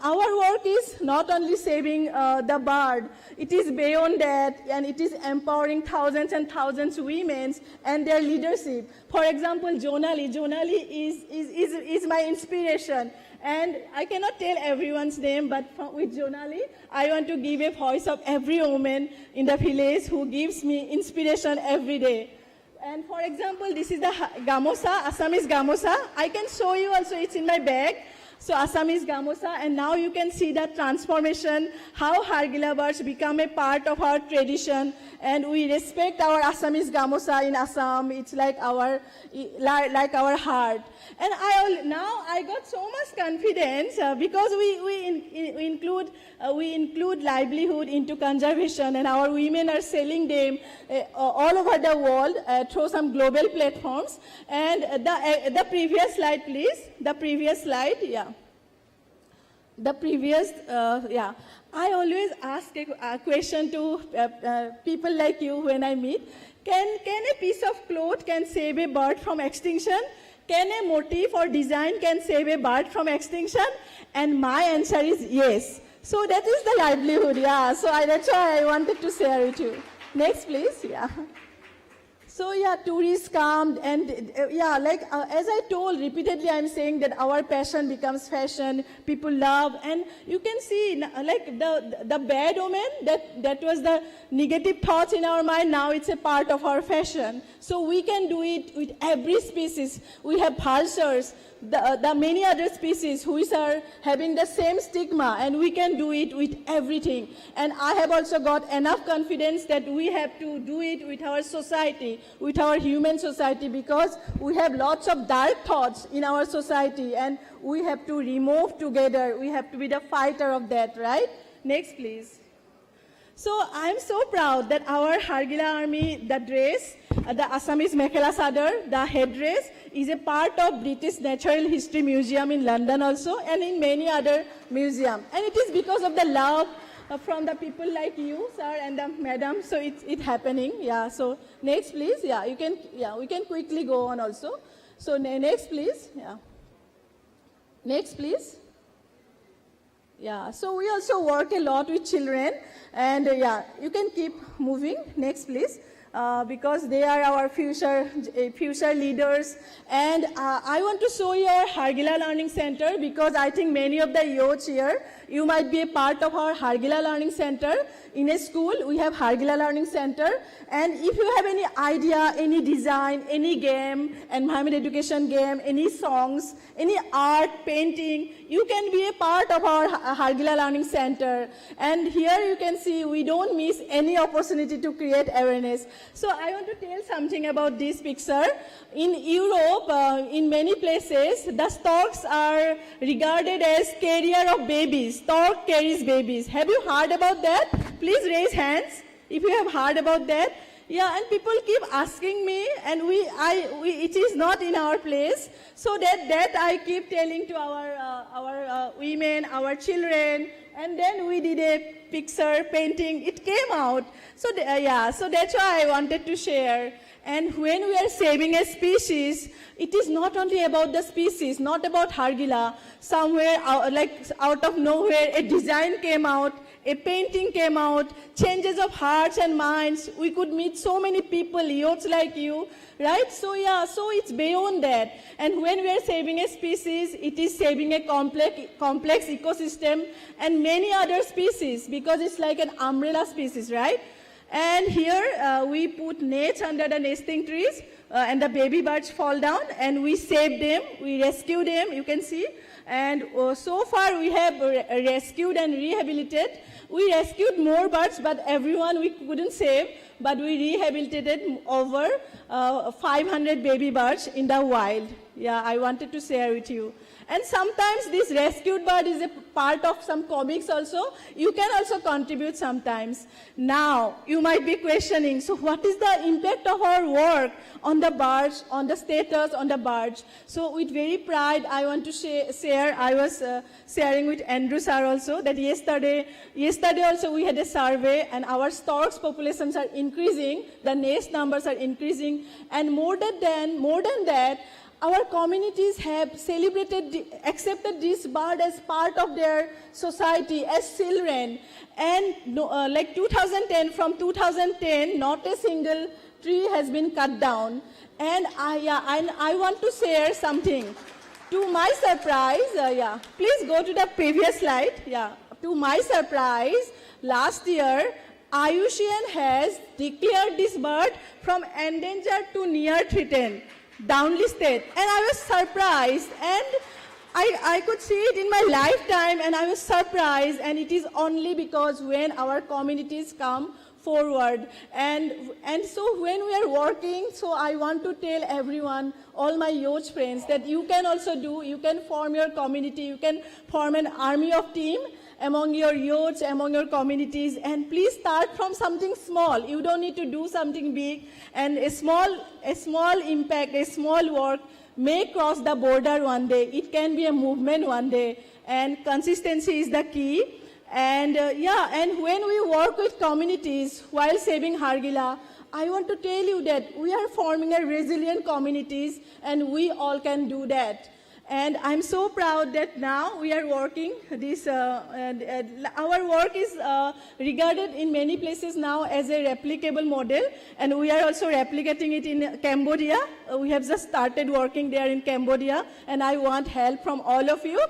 our work is not only saving the bird, it is beyond that, and it is empowering thousands and thousands of women and their leadership. For example, Jonali is my inspiration. And I cannot tell everyone's name, but with Jonali, I want to give a voice of every woman in the village who gives me inspiration every day. And for example, this is the gamosa, Assamese gamosa. I can show you also, it's in my bag. So Assamese gamosa, and now you can see the transformation, how Hargila birds become a part of our tradition, and we respect our Assamese gamosa in Assam. It's like our heart. And now I got so much confidence because we include livelihood into conservation, and our women are selling them all over the world through some global platforms. And the previous slide, please. The previous slide, yeah. The previous, yeah. I always ask a question to people like you when I meet. Can a piece of cloth can save a bird from extinction? Can a motif or design can save a bird from extinction? And my answer is yes. So that is the livelihood, yeah. So that's why I wanted to share with you. Next, please, yeah. So yeah, tourists come and as I told repeatedly, I'm saying that our passion becomes fashion, people love, and you can see like the bad omen, that was the negative thoughts in our mind, now it's a part of our fashion. So we can do it with every species. We have pulsars, the many other species which are having the same stigma, and we can do it with everything. And I have also got enough confidence that we have to do it with our society, with our human society, because we have lots of dark thoughts in our society, and we have to remove together. We have to be the fighter of that, right? Next, please. So I'm so proud that our Hargila army, the dress, the Assamese Mekhela Sadar, the headdress, is a part of British Natural History Museum in London also, and in many other museums. And it is because of the love from the people like you, sir, and the madam, so it's happening. Yeah, so next please. Yeah, we can quickly go on also. So next please. Yeah. Next please. Yeah, so we also work a lot with children, and you can keep moving. Next, please, because they are our future leaders. And I want to show you our Hargila Learning Center, because I think many of the youths here, you might be a part of our Hargila Learning Center. In a school, we have Hargila Learning Center, and if you have any idea, any design, any game, environment education game, any songs, any art, painting, you can be a part of our Hargila Learning Center. And here you can see we don't miss any opportunity to create awareness. So I want to tell something about this picture. In Europe, in many places, the storks are regarded as carrier of babies. Stork carries babies. Have you heard about that? Please raise hands if you have heard about that. Yeah, and people keep asking me, and it is not in our place. So that I keep telling to our women, our children, and then we did a picture painting. It came out. So so that's why I wanted to share. And when we are saving a species, it is not only about the species, not about Hargila. Somewhere, out of nowhere, a design came out, a painting came out, changes of hearts and minds. We could meet so many people, youths like you, right? So so it's beyond that. And when we are saving a species, it is saving a complex ecosystem and many other species, because it's like an umbrella species, right? And here we put nets under the nesting trees, and the baby birds fall down, and we save them, we rescue them, you can see. And so far we have rescued and rehabilitated. We rescued more birds, but everyone we couldn't save, but we rehabilitated over 500 baby birds in the wild. Yeah, I wanted to share with you. And sometimes this rescued bird is a part of some comics also. You can also contribute sometimes. Now, you might be questioning, so what is the impact of our work on the birds, on the status, on the birds? So with very pride, I want to share, I was sharing with Andrew sir also, that yesterday also we had a survey, and our storks populations are increasing, the nest numbers are increasing, and more than that, our communities have accepted this bird as part of their society, as children. And like 2010, from 2010, not a single tree has been cut down. And I want to share something. To my surprise, please go to the previous slide. To my surprise, last year, IUCN has declared this bird from endangered to near threatened, downlisted, and I was surprised, and I could see it in my lifetime, and I was surprised, and it is only because when our communities come forward, and so when we are working, so I want to tell everyone, all my youth friends, that you can also you can form your community, you can form an army of team among your youths, among your communities, and please start from something small. You don't need to do something big, and a small impact, a small work may cross the border one day. It can be a movement one day, and consistency is the key. And and when we work with communities while saving Hargila, I want to tell you that we are forming a resilient communities, and we all can do that. And I'm so proud that now we are working this, our work is regarded in many places now as a replicable model, and we are also replicating it in Cambodia. We have just started working there in Cambodia, and I want help from all of you.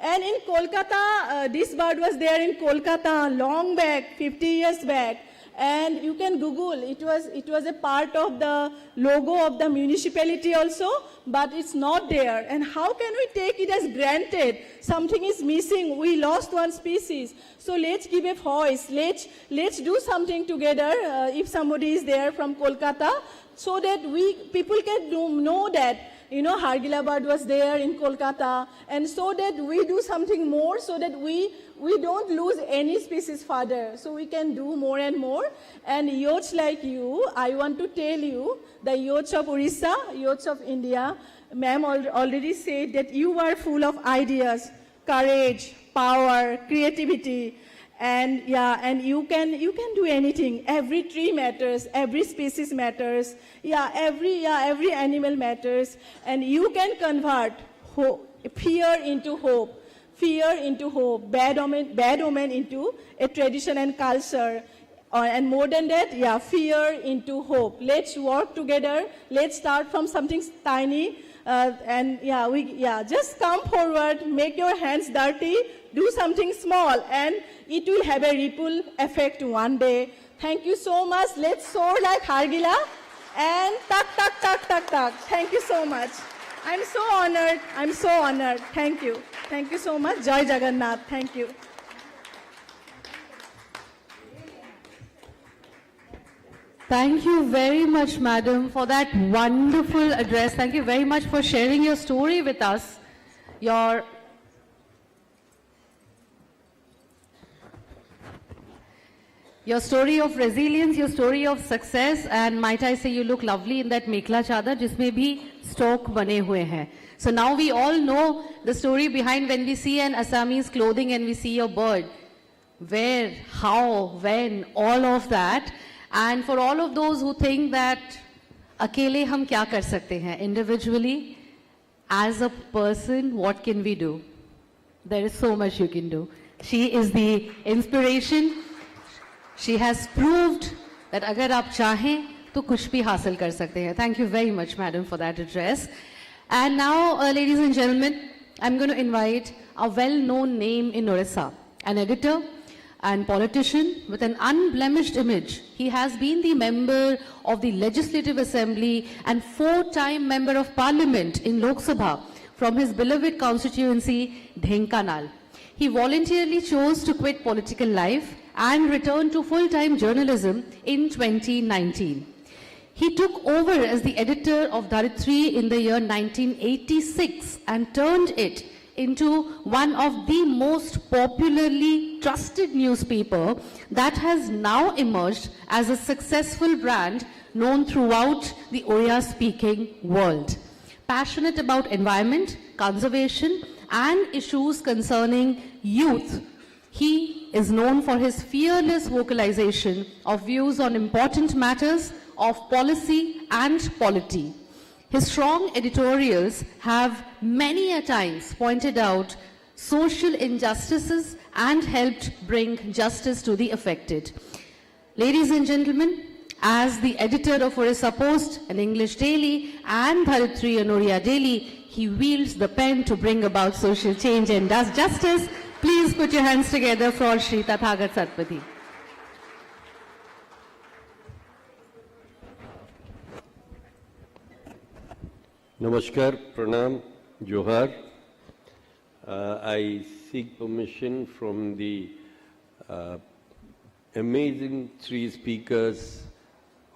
And in Kolkata, this bird was there in Kolkata long back, 50 years back. And you can Google, it was a part of the logo of the municipality also, but it's not there. And how can we take it as granted? Something is missing, we lost one species. So let's give a voice, let's do something together, if somebody is there from Kolkata, so that people can know that, you know, Hargila bird was there in Kolkata, and so that we do something more, so that we don't lose any species further. So we can do more and more. And youths like you, I want to tell you, the youths of Orissa, youths of India, ma'am already said that you are full of ideas, courage, power, creativity. And yeah, and you can do anything. Every tree matters, every species matters. Yeah, every animal matters. And you can convert fear into hope, bad omen into a tradition and culture. And more than that, yeah, fear into hope. Let's work together. Let's start from something tiny. And just come forward, make your hands dirty, do something small, and it will have a ripple effect one day. Thank you so much. Let's soar like Hargila and tak, tak, tak, tak, tak. Thank you so much. I'm so honored. Thank you. Thank you so much. Jai Jagannath. Thank you. Thank you very much, madam, for that wonderful address. Thank you very much for sharing your story with us. Your story of resilience, your story of success, and might I say you look lovely in that mekla chadar, jisme bhi stalk bane hue hain. So now we all know the story behind when we see an Assamese clothing and we see your bird. Where, how, when, all of that. And for all of those who think that akele hum kya kar sakte hain, individually, as a person, what can we do? There is so much you can do. She is the inspiration. She has proved that agar aap chahein, to kuch bhi hasil kar sakte hain. Thank you very much, madam, for that address. And now, ladies and gentlemen, I'm going to invite a well-known name in Orissa, an editor and politician with an unblemished image. He has been the member of the Legislative Assembly and 4-time member of Parliament in Lok Sabha from his beloved constituency, Dhenkanal. He voluntarily chose to quit political life and return to full-time journalism in 2019. He took over as the editor of Dharitri in the year 1986 and turned it into one of the most popularly trusted newspaper that has now emerged as a successful brand known throughout the Oriya-speaking world. Passionate about environment, conservation, and issues concerning youth, he is known for his fearless vocalization of views on important matters of policy and polity. His strong editorials have many a times pointed out social injustices and helped bring justice to the affected. Ladies and gentlemen, as the editor of Orissapost, an English daily, and Dharitri, an Oriya daily, he wields the pen to bring about social change and does justice. Please put your hands together for Shri Tathagat Satpathy. Namaskar, Pranam, Johar. I seek permission from the amazing 3 speakers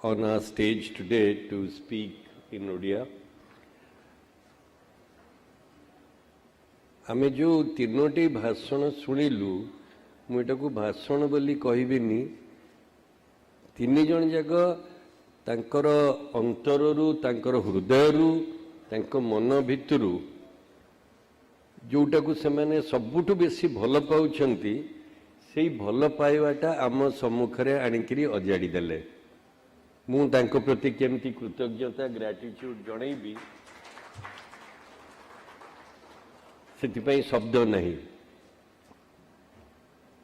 on our stage today to speak in Odia. आमे जो 3टी भाषण शुणिलु मुझे भाषण बोली कहबिनी 3 जन जाक तांकर अंतररू तांकर हृदयरू तांको मन भितरू जोटा को सेमाने सबुठु बेसी भल पाउछंती सेही भल पाइबाटा आम सम्मुखरे आनिकरी अजाड़ी देले मु तांको प्रति केमती कृतज्ञता ग्रेटिट्यूड जणैबी ସେଥିପାଇଁ ଶବ୍ଦ ନାହିଁ।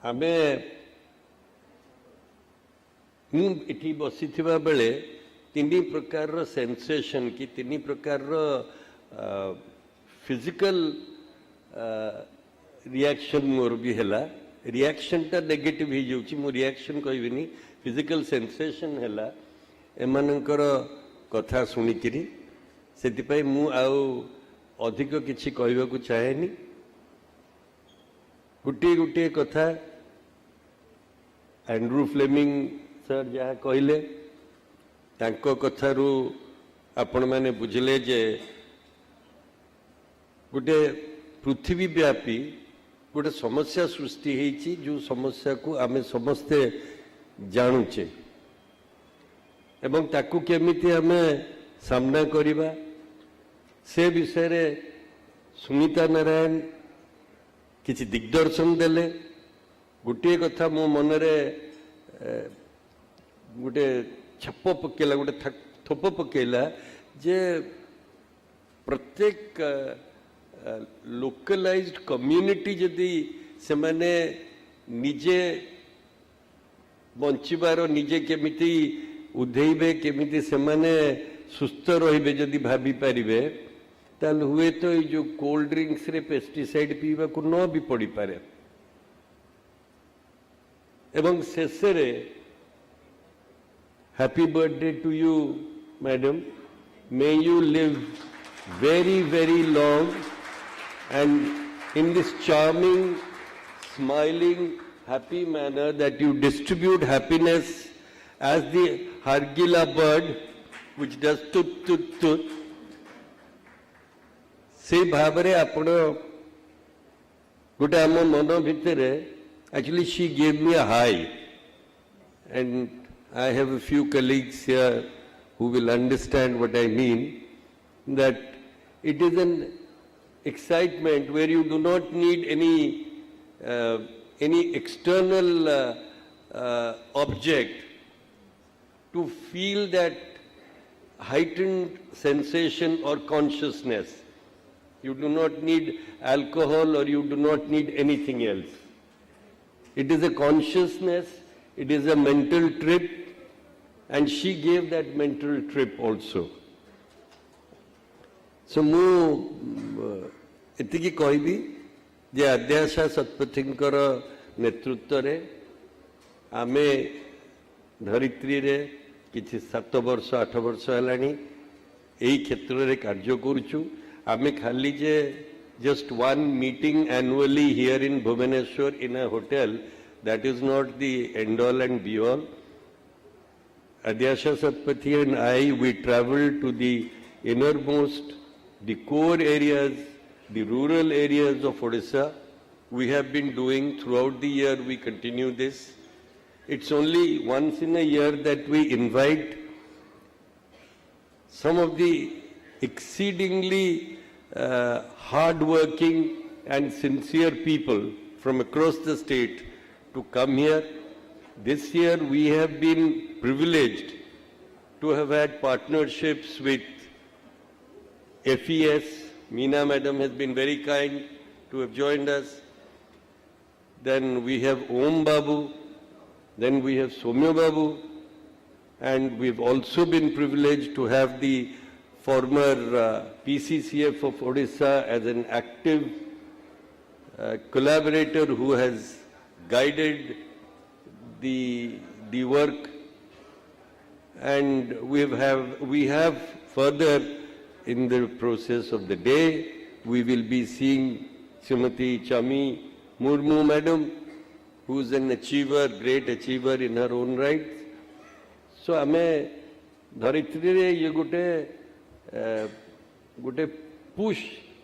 ଆମେ ମୁଁ ଏଠି ବସିଥିବା ବେଳେ ତିନି ପ୍ରକାରର ସେନ୍ସେସନ୍ କି ତିନି ପ୍ରକାରର ଫିଜିକାଲ रिएक्शन मोर भी हैला। रिएक्शन टा नेगेटिव ही जाउची, मो रिएक्शन कहबिनी, फिजिकल सेंसेशन हैला एमानकर कथा सुनिकिरी। सेतिपई मु आउ अधिक किछि कहबा को चाहेनी। गुटे गुटे कथा एंड्रू फ्लेमिंग सर जहाँ कहले तांको कथारू आपण माने बुझले जे गोटे पृथ्वी व्यापी गोटे समस्या सृष्टि होती जो समस्या को आमे समस्ते जानुचे एवं ताकू केमिति आमे सामना करिबा से विषय रे सुनीता नारायण किछि दिग्दर्शन देले। गोटे कथा मो मनरे गोटे छाप पकेला, गोटे थोप पकेला जे प्रत्येक लोकलाइज्ड कम्युनिटी जदि से माने निजे बंचिबार निजे केमिति उधेइबे केमिति से माने सुस्थ रहिबे जदि भाबी पारिबे ताल हुए तो जो कोल्ड ड्रिंक्स रे पेस्टिसाइड पीबा को न भी पड़ी पारे। एवं शेष रे happy birthday to you madam, may you live very very long and in this charming, smiling, happy manner that you distribute happiness as the Hargila bird which does tut tut tut. से भावरे आपण गोटे आम मन भितर actually she gave me a high and I have a few colleagues here who will understand what I mean, that it is an excitement where you do not need any external object to feel that heightened sensation or consciousness. You do not need alcohol or you do not need anything else. It is a consciousness, it is a mental trip, and she gave that mental trip also. So मु एतिकी कहबी जे अध्याशा शतपथींकर नेतृत्व रे आमे धरित्री रे किछि 7 वर्ष 8 वर्ष हलानी एही क्षेत्र रे कार्य करूछु। आमे खाली जे just one meeting annually here in Bhubaneswar in a hotel, that is not the end all and be all. Adhyasha Satpathy and I, we traveled to the innermost, the core areas, the rural areas of Odisha. We have been doing throughout the year, we continue this. It's only once in a year that we invite some of the exceedingly hard-working and sincere people from across the state to come here. This year we have been privileged to have had partnerships with FES. Meena madam has been very kind to have joined us. Then we have Om Babu. Then we have Somya Babu. And we've also been privileged to have the former PCCF of Odisha as an active collaborator who has guided the work. And we have further in the process of the day, we will be seeing Srimati Chami Murmu madam, who is an achiever, great achiever in her own right. So ame Dharitri re ye गोटे push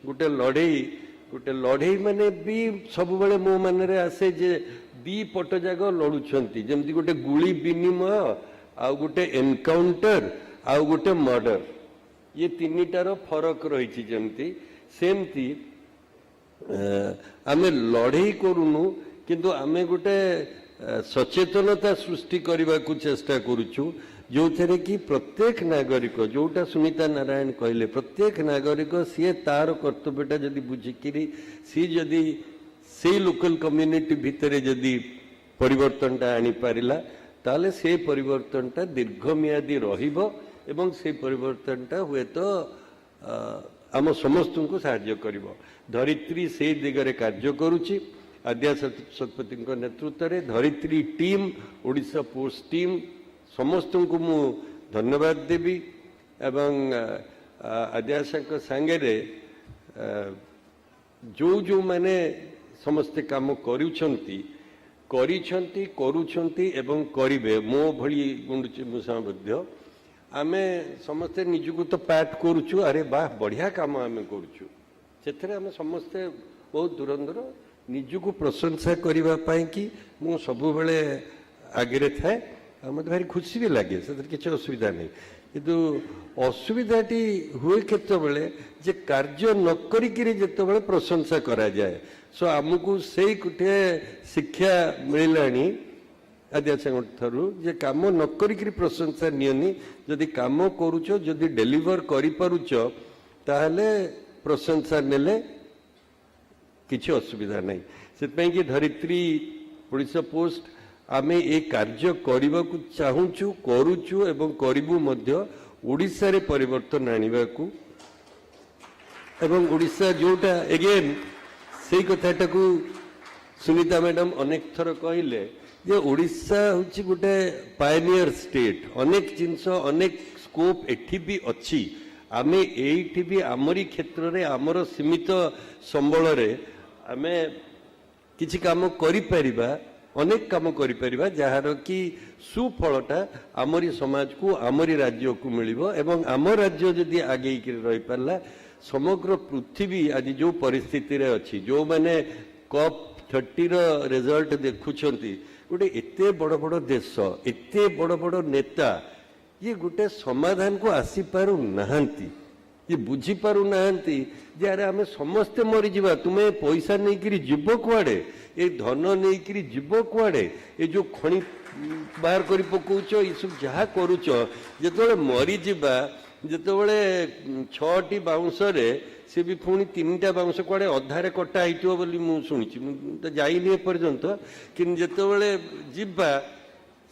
गोटे लड़े माने भी सब बड़े मो मन रे आसे जे दी पट जाग लड़ुछंती जेमती गोटे गुली विनिमय आ गोटे एनकाउंटर आ गोटे मर्डर ये तीनिटार फरक रही जेमती सेमती आमे लड़े करूनु किंतु आमे गोटे सचेतनता सृष्टि करने को चेष्टा करुचु जो थे कि प्रत्येक नागरिक जोटा सुनीता नारायण कहले प्रत्येक नागरिक सी तार कर्तव्यटा जदि बुझिकी सी जदि से लोकल कम्युनिटी भितर जदि परिवर्तनटा आनी पारिला ताले से परिवर्तनटा दीर्घमियादी रहिबो एवं से परिवर्तनटा हुए तो आम समस्त को साहाय्य करिवो। धरित्री से दिगरे कार्य करुची आद्या शतपति नेतृत्व में धरित्री टीम ओडिशा पोस्ट टीम समस्त को मु धन्यवाद देवी एवं आद्याशा सांगे जो जो माने समस्ते काम करुछंती एवं करिवे मो भली गुंडुची मुसा मध्य आमे समस्ते निजको तो पैट करुछु अरे वाह बढ़िया काम आमे करुछु सेथरे आमे समस्ते बहुत दुरंदर निजको प्रशंसा करबा पई कि मु सब बेले आगे थाए मत भारी खुशी भी लगे से किसी असुविधा नहीं किंतु असुविधाटी हुए केतबेले जे कार्य न करिकिरी जेतबेले प्रशंसा करा जाए सो आमको से गोटे शिक्षा मिलानी आद्याशा ठारू जे काम न करिकिरी प्रशंसा नियनी जदि काम करूछ जदि डेलीवर करि पारुछ ताहले प्रशंसा नेले किसी असुविधा नहीं से कि धरित्री ओडिशा पोस्ट आमे ए कार्य करने को चाहूचु करुचु एवं करिबु मध्य ओडिशा रे परिवर्तन आनिबा को एवं ओडिशा जोटा एगेन से कथाटा को सुनीता मैडम अनेक थर कहले जे ओडिशा होची गोटे पायनियर स्टेट अनेक जिनस अनेक स्कोप एठी भी अच्छी आमे एठी भी आमरी क्षेत्र रे आमर सीमित संबल रे आमे किछि काम करि परिबा अनेक काम करि परिबा जहार कि सुफलटा आमरी समाज को आमरी राज्य को मिलिबो एवं आम राज्य जदि आगे रही पारला समग्र पृथ्वी आज जो परिस्थिति रे अछि जो माने कप 30 रिजल्ट देखुछंती गोटे एते बड़ बड़ देश एते बड़ बड़ नेता ये गोटे समाधान को आसी पारु नाहंती ये बुझी पारु नाहंती जे अरे आमे समस्ते मरी जिबा तुमे पैसा नहीं करी जीव कुआडे ए धन नहीं करी जीव कुआडे ए जो खणी बाहर करी पकोच ये सब जहा करूच जेतबेले मरी जिबा जेतबेले 6टी बाउंस रे से भी पुणी 3टा बाउंस कुआडे अधारे कटा आइतो बोली मु सुनिछि तो जाइनी पर्यंत कि जेतबेले जिबा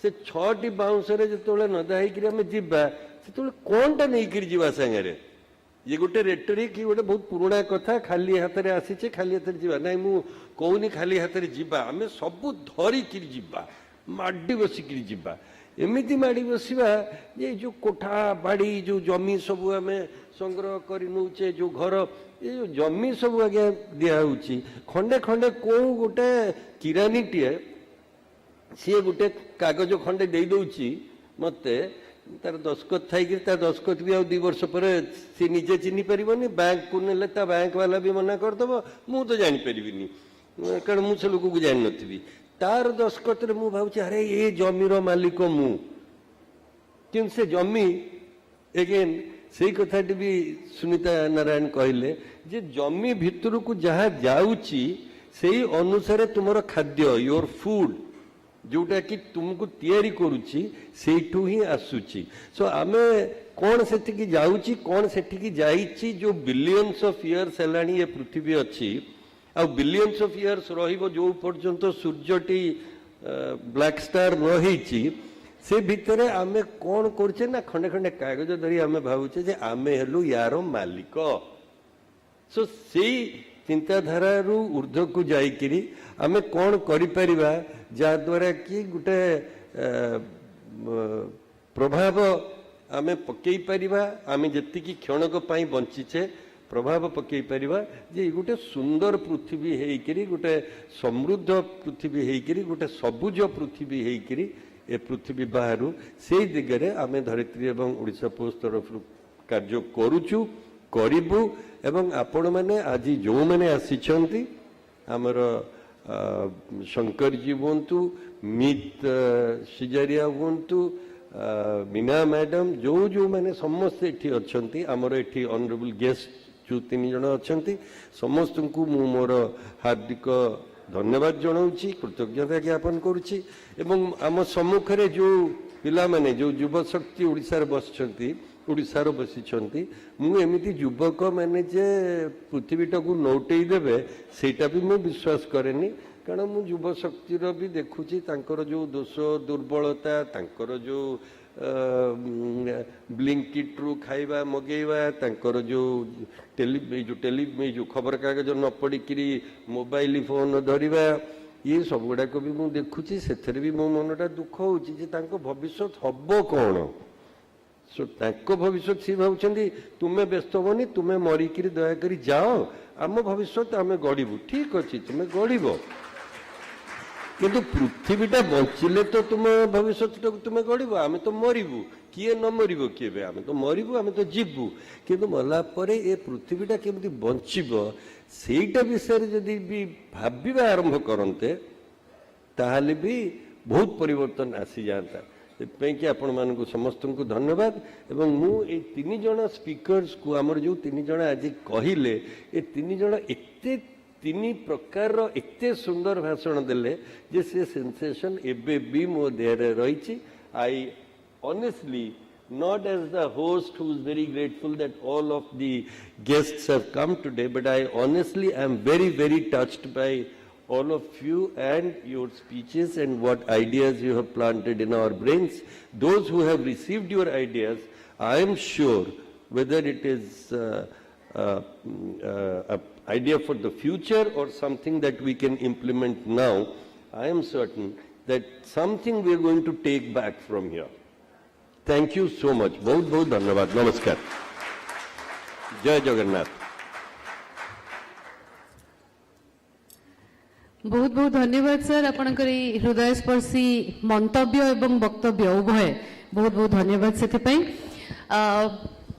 से 6टी बाउंस रे जेतबेले नदा हेकरी आमे जिबा सेतबेले कोनटा नहीं करी जिबा संगे ये गोटे रेटोरिक कि गोटे बहुत पुराना कथा खाली हाथ में आसीचे खाली हाथ में जीवा ना मु कहूनी खाली हाथ में जीवा आम सब धरिकी जीवा माड़ी बसिक जीवा एमती माड़ी बसवा ये जो कोठा बाड़ी जो जमी सब आम संग्रह कर नौचे जो घर ये जो जमी सब आगे दिखाऊँगी खंडे खंडे कौ गोटे किरानी टीए सी गोटे कागज खंडे दे दौची मते तार दस्खत थी तार दस्खत भी 2 वर्ष पर सी निजे चिन्ह पारनी बैंक को नेले बैंक वाला भी मना करदेव मु तो जापर कारण मुझे लोक को जान नी तार दस्खत मु भावुँ अरे ये जमीर मालिक मु कि से जमी एगेन से कथा भी सुनीता नारायण कहले जे जमी भितर को जहाँ जाऊँगी से अनुसार तुम खाद्य योर फूड जोटा कि तुमको तैयारी करुच्ची सेठू ही आसुची सो आमे कौन से जाऊँगी कौन से जाइची जो बिलियंस ऑफ इयर्स है पृथ्वी अच्छी आ बिलियंस ऑफ इयर्स रहिबो जो पर्यंत सूर्यटी ब्लैक स्टार रही से भितर आमे कौन करछे ना खंडे खंडे कागज धरी आमे भावुचे जे आमे हेलु यार मालिक सो से चिंताधारा ऊर्ध्व को जाइकिरी आमे कौन करिपरिबा जहाद्वारा कि गोटे प्रभाव आमे पकई परिबा आमे जतिकी क्षणक पई बंचीचे प्रभाव पकई परिबा जे गोटे सुंदर पृथ्वी हेइकिरी गोटे समृद्ध पृथ्वी हेइकिरी गोटे सबुज पृथ्वी हेइकिरी ए पृथ्वी बाहरु से दिगरे आमे धरित्री एवं ओडिशा पोस्ट तरफ कार्य करूचु करिबु एवं आपण माने आज जो माने आसीछंती हमर शंकर जी हूँ मित सिजारिया हूँ मीना मैडम जो जो मैंने समस्त ये अच्छा आमर ये ऑनरेबल गेस्ट जो 3 जन अच्छा समस्त को मु मोर हार्दिक धन्यवाद जनाऊँगी कृतज्ञता ज्ञापन करुच्ची एवं आम सम्मुखें जो ପିଲାମାନେ ଯେଉଁ ଯୁବଶକ୍ତି ଓଡ଼ିଶାରେ ବସିଛନ୍ତି ଓଡ଼ିଶାର ବସିଛନ୍ତି ମୁଁ ଏମିତି ଯୁବକ ମାନେ ଯେ ପୃଥିବୀଟାକୁ ନଉଟେଇ ଦେବେ ସେଇଟା ବି ମୁଁ ବିଶ୍ୱାସ କରେନି କାରଣ ମୁଁ ଯୁବଶକ୍ତିର ବି ଦେଖୁଛି ତାଙ୍କର ଯେଉଁ ଦୋଷ ଦୁର୍ବଳତା ତାଙ୍କର ଯେଉଁ ବ୍ଲିଙ୍କିଟ୍ରୁ ଖାଇବା ମଗେଇବା ତାଙ୍କର ଯେଉଁ ଯେଉଁ ଖବରକାଗଜ ନ ପଢ଼ିକିରି ମୋବାଇଲ ଫୋନ୍ ଧରିବା ଇଏ ସବୁଗୁଡ଼ାକ ବି ମୁଁ ଦେଖୁଛି ସେଥିରେ ବି ମୋ ମନଟା ଦୁଃଖ ହେଉଛି ଯେ ତାଙ୍କ ଭବିଷ୍ୟତ ହବ କ'ଣ ତାଙ୍କ ଭବିଷ୍ୟତ ସିଏ ଭାବୁଛନ୍ତି ତୁମେ ବ୍ୟସ୍ତ ହୁଅନି ତୁମେ ମରିକିରି ଦୟାକରି ଯାଅ ଆମ ଭବିଷ୍ୟତ ଆମେ ଗଢ଼ିବୁ ଠିକ୍ ଅଛି ତୁମେ ଗଢ଼ିବ କିନ୍ତୁ ପୃଥିବୀଟା ବଞ୍ଚିଲେ ତ ତୁମ ଭବିଷ୍ୟତଟାକୁ ତୁମେ ଗଢ଼ିବ ଆମେ ତ ମରିବୁ କିଏ ନ ମରିବ କେବେ ଆମେ ତ ମରିବୁ ଆମେ ତ ଯିବୁ କିନ୍ତୁ ମଲା ପରେ ଏ ପୃଥିବୀଟା କେମିତି ବଞ୍ଚିବ ସେଇଟା ବିଷୟରେ ଯଦି ବି ଭାବିବା ଆରମ୍ଭ କରନ୍ତେ ତାହେଲେ ବି ବହୁତ ପରିବର୍ତ୍ତନ ଆସିଯାଆନ୍ତା ସେଥିପାଇଁ କି ଆପଣମାନଙ୍କୁ ସମସ୍ତଙ୍କୁ ଧନ୍ୟବାଦ ଏବଂ ମୁଁ ଏଇ 3 ଜଣ ସ୍ପିକର୍ସକୁ ଆମର ଯେଉଁ 3 ଜଣ ଆଜି କହିଲେ ଏ 3 ଜଣ ଏତେ 3 ପ୍ରକାରର ଏତେ ସୁନ୍ଦର ଭାଷଣ ଦେଲେ ଯେ ସେ ସେନ୍ସେସନ୍ ଏବେ ବି ମୋ ଦେହରେ ରହିଛି I honestly not as the host who is very grateful that all of the guests have come today but I honestly am very touched by all of you and your speeches and what ideas you have planted in our brains. Those who have received your ideas, I am sure whether it is an idea for the future or something that we can implement now, I am certain that something we are going to take back from here. Thank you so much. बहुत धन्यवाद. नमस्कार. जय जगन्नाथ. बहुत बहुत धन्यवाद sir आपनकर हृदयस्पर्शी मंतव्य एवं वक्तव्य उभय बहुत बहुत धन्यवाद से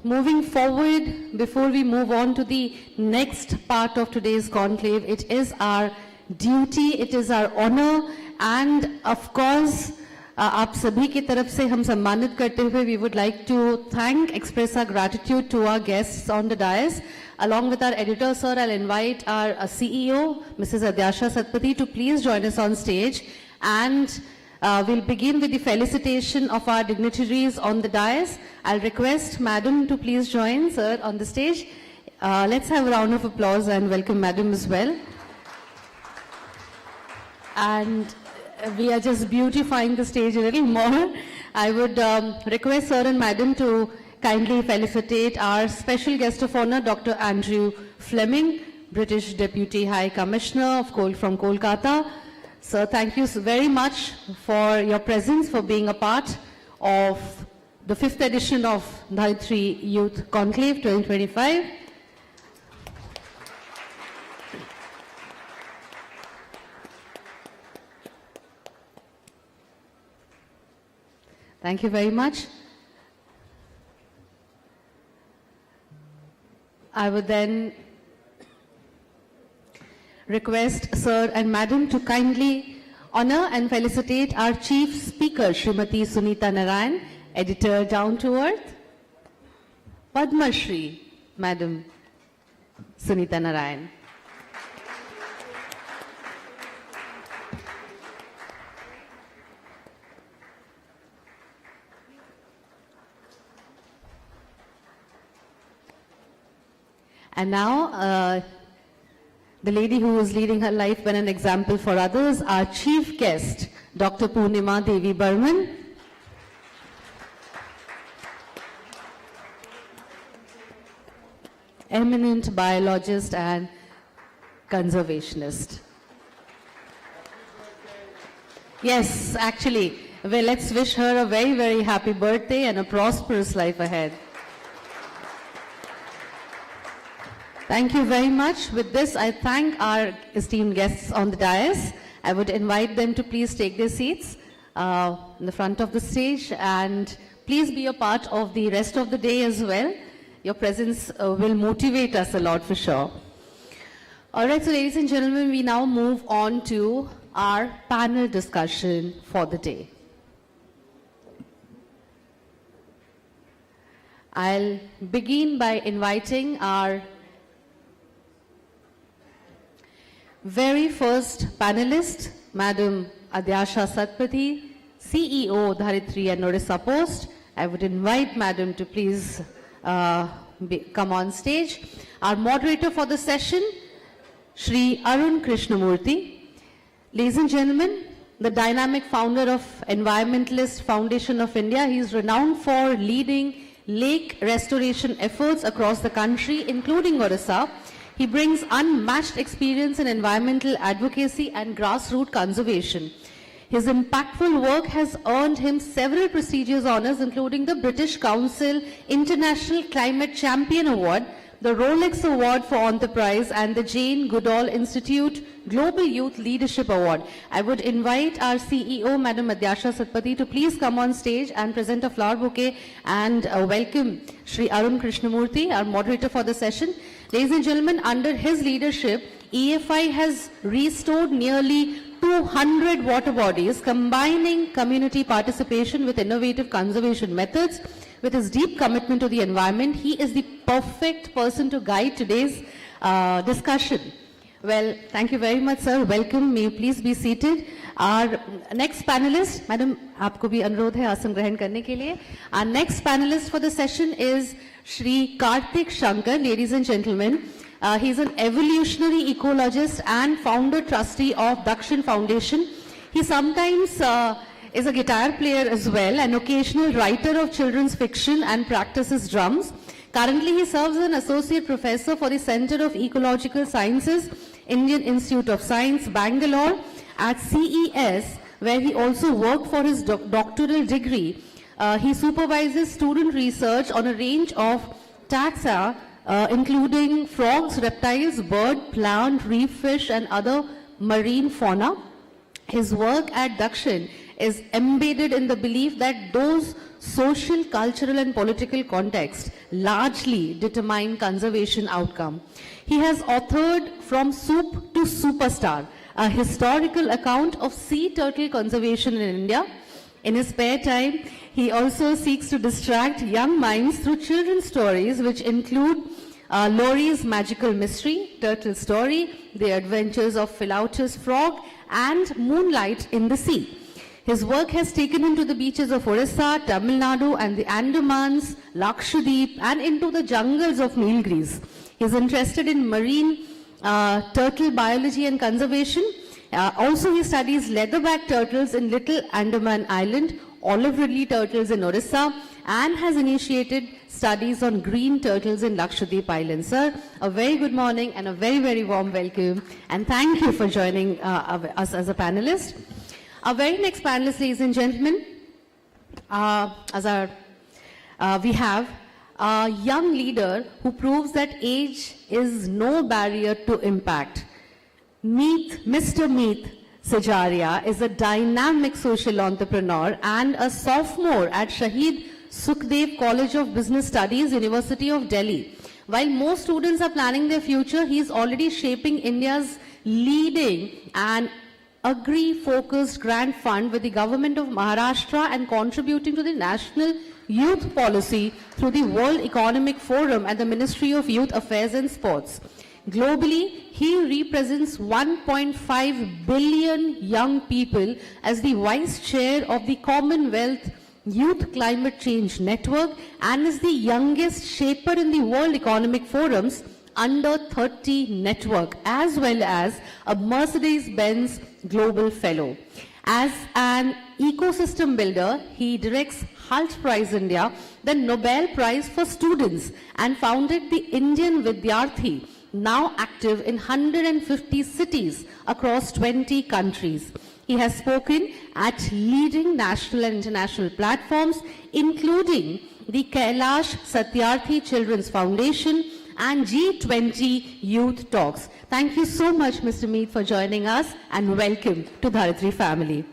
moving forward before we move on to the next part of today's conclave it is our duty it is our honor and of course आप सभी की तरफ से हम सम्मानित करते हुए we would like to express our gratitude to our guests on the dais. Along with our editor, sir, I'll invite our CEO, Mrs. Adyasha Satpathy, to please join us on stage. And we'll begin with the felicitation of our dignitaries on the dais. I'll request Madam to please join, sir, on the stage. Let's have a round of applause and welcome Madam as well. And we are just beautifying the stage a little more. I would request sir and madam to kindly felicitate our special guest of honor, Dr. Andrew Fleming, British Deputy High Commissioner from Kolkata. Sir, thank you very much for your presence, for being a part of the 5th edition of Dharitri Youth Conclave 2025. Thank you very much. I would then request Sir and Madam to kindly honor and felicitate our Chief Speaker, Srimati Sunita Narayan, Editor Down to Earth, Padma Shri, Madam Sunita Narayan. And now, the lady who is leading her life when an example for others, our chief guest, Dr. Purnima Devi Burman. Eminent biologist and conservationist. Yes, actually, well, let's wish her a very happy birthday and a prosperous life ahead. Thank you very much. With this, I thank our esteemed guests on the dais. I would invite them to please take their seats in the front of the stage and please be a part of the rest of the day as well. Your presence will motivate us a lot for sure. All right, so ladies and gentlemen, we now move on to our panel discussion for the day. I'll begin by inviting our very first panelist, Madam Adyasha Satpathy, CEO, Dharitri and Orissapost. I would invite Madam to please come on stage. Our moderator for the session, Shri Arun Krishnamurthy. Ladies and gentlemen, the dynamic founder of Environmentalist Foundation of India. He is renowned for leading lake restoration efforts across the country, including Odisha. He brings unmatched experience in environmental advocacy and grassroots conservation. His impactful work has earned him several prestigious honors, including the British Council International Climate Champion Award, the Rolex Award for Enterprise, and the Jane Goodall Institute Global Youth Leadership Award. I would invite our CEO, Madam Madhyasha Satpathy, to please come on stage and present a flower bouquet and welcome Shri Arun Krishnamurthy, our moderator for the session. Ladies and gentlemen, under his leadership, EFI has restored nearly 200 water bodies, combining community participation with innovative conservation methods. With his deep commitment to the environment, he is the perfect person to guide today's discussion. Well, thank you very much, sir. Welcome. May you please be seated. Our next panelist, Madam, आपको भी अनुरोध है आसन ग्रहण करने के लिए. Our next panelist for the session is Shri Karthik Shankar. Ladies and gentlemen, he's an evolutionary ecologist and founder trustee of Dakshin Foundation. He sometimes is a guitar player as well, an occasional writer of children's fiction, and practices drums. Currently, he serves as an associate professor for the Center of Ecological Sciences, Indian Institute of Science, Bangalore, at CES, where he also worked for his doctoral degree. He supervises student research on a range of taxa, including frogs, reptiles, bird, plant, reef fish, and other marine fauna. His work at Dakshin is embedded in the belief that those social, cultural, and political contexts largely determine conservation outcome. He has authored From Soup to Superstar, a historical account of sea turtle conservation in India. In his spare time, he also seeks to distract young minds through children's stories, which include Laurie's Magical Mystery, Turtle Story, The Adventures of Philautus Frog, and Moonlight in the Sea. His work has taken him to the beaches of Orissa, Tamil Nadu, and the Andamans, Lakshadweep, and into the jungles of Nilgiris. He is interested in marine turtle biology and conservation. Also, he studies leatherback turtles in Little Andaman Island, olive ridley turtles in Orissa, and has initiated studies on green turtles in Lakshadweep Island. Sir, a very good morning and a very, very warm welcome. And thank you for joining us as a panelist. Our very next panelist, ladies and gentlemen, we have a young leader who proves that age is no barrier to impact. Mr. Meet Sajaria is a dynamic social entrepreneur and a sophomore at Shahid Sukhdev College of Business Studies, University of Delhi. While most students are planning their future, he is already shaping India's leading and agri-focused grant fund with the government of Maharashtra and contributing to the national youth policy through the World Economic Forum and the Ministry of Youth Affairs and Sports. Globally, he represents 1.5 billion young people as the Vice Chair of the Commonwealth Youth Climate Change Network and is the youngest shaper in the World Economic Forum's Under 30 network, as well as a Mercedes-Benz Global Fellow. As an ecosystem builder, he directs HALT Prize India, the Nobel Prize for Students, and founded the Indian Vidyarthi, now active in 150 cities across 20 countries. He has spoken at leading national and international platforms, including the Kailash Satyarthi Children's Foundation and G20 Youth Talks. Thank you so much, Mr. Meet, for joining us, and welcome to Dharitri family.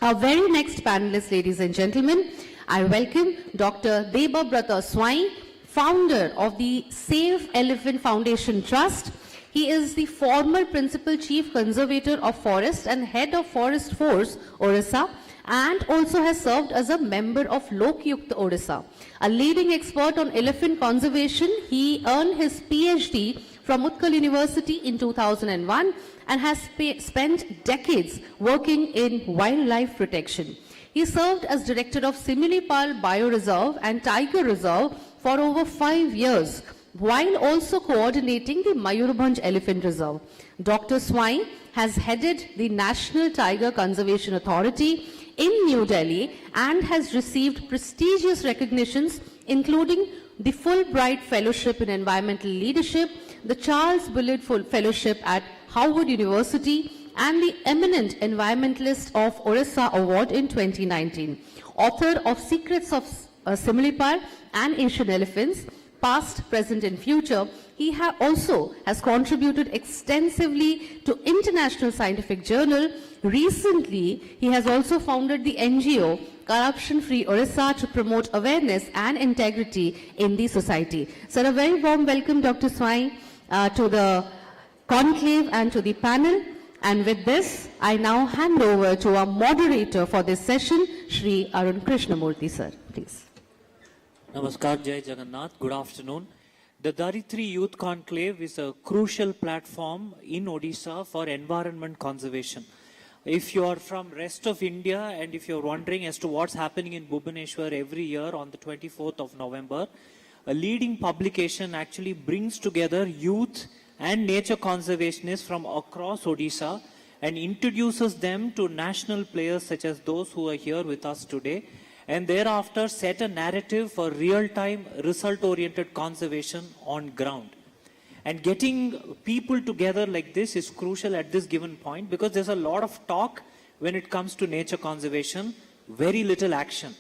Our very next panelist, ladies and gentlemen, I welcome Dr. Debabrata Swai, founder of the Save Elephant Foundation Trust. He is the former Principal Chief Conservator of Forest and Head of Forest Force, Orissa, and also has served as a member of Lokyukta Odisha. A leading expert on elephant conservation, he earned his PhD from Utkal University in 2001 and has spent decades working in wildlife protection. He served as director of Similipal Bioreserve and Tiger Reserve for over 5 years, while also coordinating the Mayurbhanj Elephant Reserve. Dr. Swai has headed the National Tiger Conservation Authority in New Delhi and has received prestigious recognitions including the Fulbright Fellowship in Environmental Leadership, the Charles Bullard Fellowship at Howard University, and the Eminent Environmentalist of Orissa Award in 2019. Author of Secrets of Similipal and Asian Elephants, Past, Present and Future, he also has contributed extensively to International Scientific Journal. Recently, he has also founded the NGO Corruption Free Orissa to promote awareness and integrity in the society. So a very warm welcome, Dr. Swai, to the conclave and to the panel. And with this, I now hand over to our moderator for this session, Shri Arun Krishnamurthy, sir. Please. Namaskar, Jai Jagannath. Good afternoon. The Dharitri Youth Conclave is a crucial platform in Odisha for environment conservation. If you are from rest of India and if you're wondering as to what's happening in Bhubaneswar every year on the 24th of November, a leading publication actually brings together youth and nature conservationists from across Odisha and introduces them to national players such as those who are here with us today, and thereafter set a narrative for real-time result-oriented conservation on ground. And getting people together like this is crucial at this given point because there's a lot of talk when it comes to nature conservation, very little action.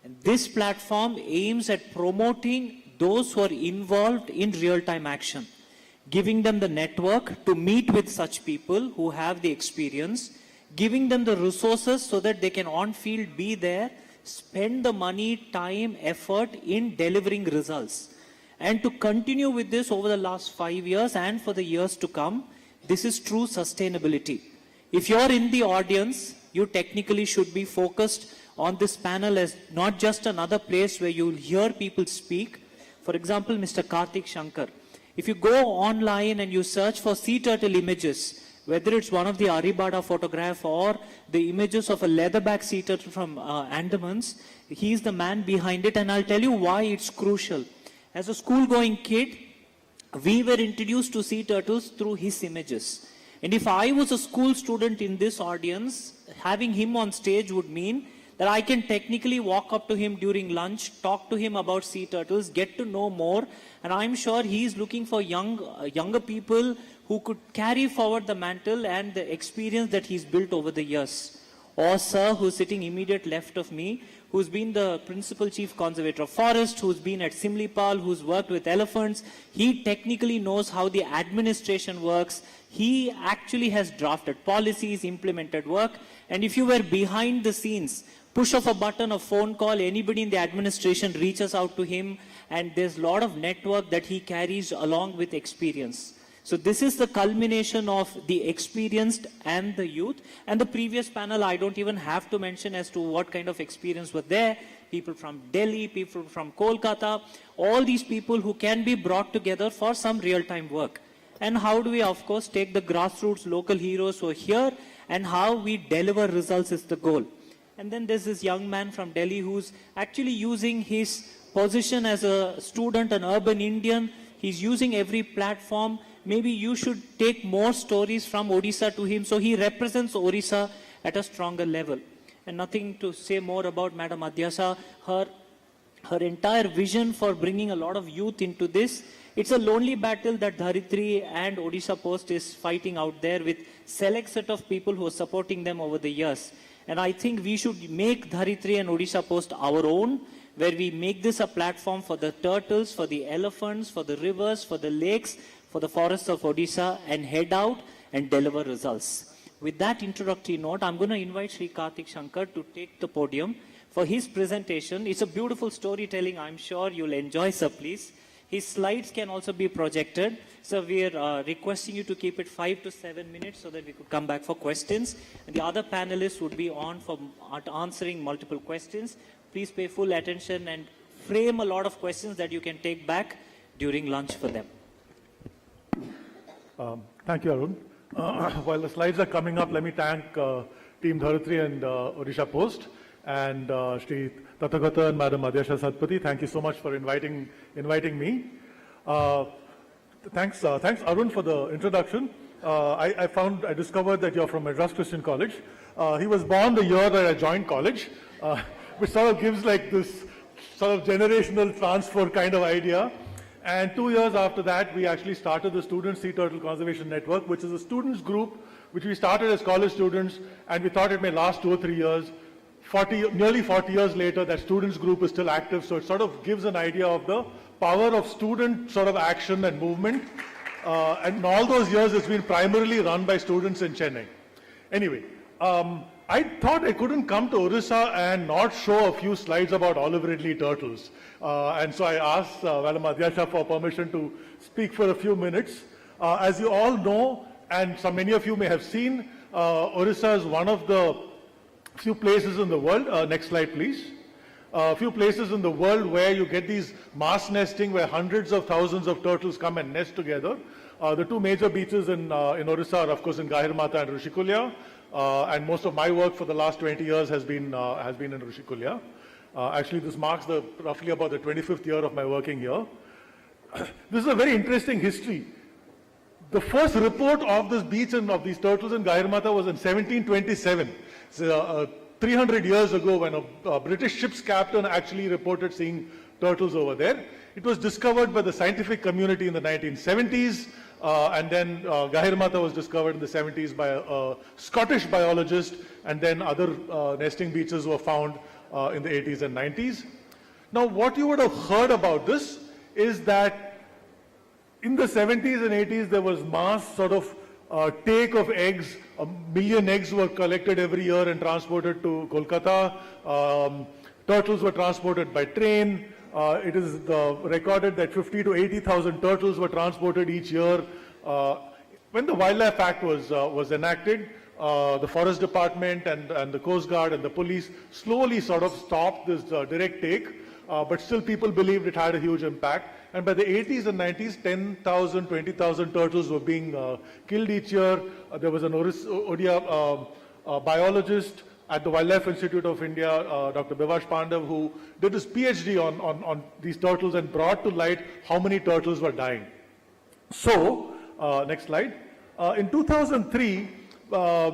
And this platform aims at promoting those who are involved in real-time action, giving them the network to meet with such people who have the experience, giving them the resources so that they can on field be there, spend the money, time, effort in delivering results. And to continue with this over the last 5 years and for the years to come, this is true sustainability. If you're in the audience, you technically should be focused on this panel as not just another place where you'll hear people speak. For example, Mr. Karthik Shankar. If you go online and you search for sea turtle images, whether it's one of the Aribada photograph or the images of a leatherback sea turtle from Andamans, he's the man behind it, and I'll tell you why it's crucial. As a school-going kid, we were introduced to sea turtles through his images. And if I was a school student in this audience, having him on stage would mean that I can technically walk up to him during lunch, talk to him about sea turtles, get to know more, and I'm sure he's looking for younger people who could carry forward the mantle and the experience that he's built over the years. Or sir, who's sitting immediate left of me, who's been the principal chief conservator of forest, who's been at Simlipal, who's worked with elephants. He technically knows how the administration works. He actually has drafted policies, implemented work. And if you were behind the scenes, push of a button, a phone call, anybody in the administration reaches out to him, and there's a lot of network that he carries along with experience. So this is the culmination of the experienced and the youth. And the previous panel, I don't even have to mention as to what kind of experience were there. People from Delhi, people from Kolkata, all these people who can be brought together for some real-time work. And how do we, of course, take the grassroots local heroes who are here, and how we deliver results is the goal. And then there's this young man from Delhi who's actually using his position as a student, an urban Indian. He's using every platform. Maybe you should take more stories from Odisha to him, so he represents Odisha at a stronger level. And nothing to say more about Madam Adhyasa, her entire vision for bringing a lot of youth into this. It's a lonely battle that Dharitri and Orissapost is fighting out there with select set of people who are supporting them over the years. And I think we should make Dharitri and Orissapost our own, where we make this a platform for the turtles, for the elephants, for the rivers, for the lakes, for the forests of Odisha, and head out and deliver results. With that introductory note, I'm going to invite Sri Karthik Shankar to take the podium for his presentation. It's a beautiful storytelling. I'm sure you'll enjoy, sir, please. His slides can also be projected. So we're requesting you to keep it 5 to 7 minutes so that we could come back for questions. And the other panelists would be on for answering multiple questions. Please pay full attention and frame a lot of questions that you can take back during lunch for them. Thank you, Arun. While the slides are coming up, let me thank Team Dharitri and Orissapost and Shri Tathagata and Madam Adyasha Satpathy. Thank you so much for inviting me. Thanks Arun for the introduction. I discovered that you're from Madras Christian College. He was born the year that I joined college, which sort of gives like this sort of generational transfer kind of idea. And 2 years after that, we actually started the Student Sea Turtle Conservation Network, which is a students group which we started as college students, and we thought it may last 2 or 3 years. Nearly 40 years later, that students group is still active, so it sort of gives an idea of the power of student sort of action and movement. And in all those years, it's been primarily run by students in Chennai. Anyway, I thought I couldn't come to Odisha and not show a few slides about olive ridley turtles. And so I asked Madam Adyasha for permission to speak for a few minutes. As you all know, and many of you may have seen, Odisha is one of the few places in the world, next slide please, a few places in the world where you get these mass nesting where hundreds of thousands of turtles come and nest together. The two major beaches in Odisha are of course in Gahirmata and Rushikulya, and most of my work for the last 20 years has been in Rushikulya. Actually this marks roughly about the 25th year of my working here. This is a very interesting history. The first report of this beach and of these turtles in Gahirmata was in 1727. So, 300 years ago when a British ship's captain actually reported seeing turtles over there. It was discovered by the scientific community in the 1970s, and then Gahirmata was discovered in the 70s by a Scottish biologist, and then other nesting beaches were found in the 80s and 90s. Now what you would have heard about this is that in the 70s and 80s, there was mass sort of take of eggs. 1 million eggs were collected every year and transported to Kolkata. Turtles were transported by train. It is recorded that 50 to 80,000 turtles were transported each year. When the Wildlife Act was enacted, the Forest Department and the Coast Guard and the police slowly sort of stopped this direct take, but still people believed it had a huge impact. And by the 80s and 90s, 10,000, 20,000 turtles were being killed each year. There was an Odia biologist at the Wildlife Institute of India, Dr. Bivash Pandav, who did his PhD on these turtles and brought to light how many turtles were dying. So, next slide. In 2003,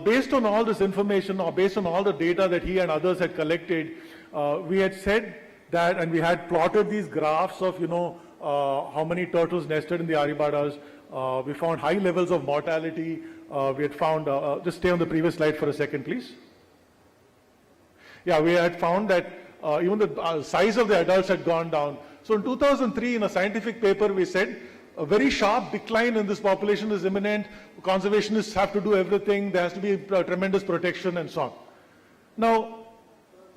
based on all this information, or based on all the data that he and others had collected, we had said that, and we had plotted these graphs of, how many turtles nested in the Aribadas. We found high levels of mortality. We had found, just stay on the previous slide for a second, please. Yeah, we had found that even the size of the adults had gone down. So in 2003, in a scientific paper, we said a very sharp decline in this population is imminent. Conservationists have to do everything. There has to be tremendous protection and so on. Now,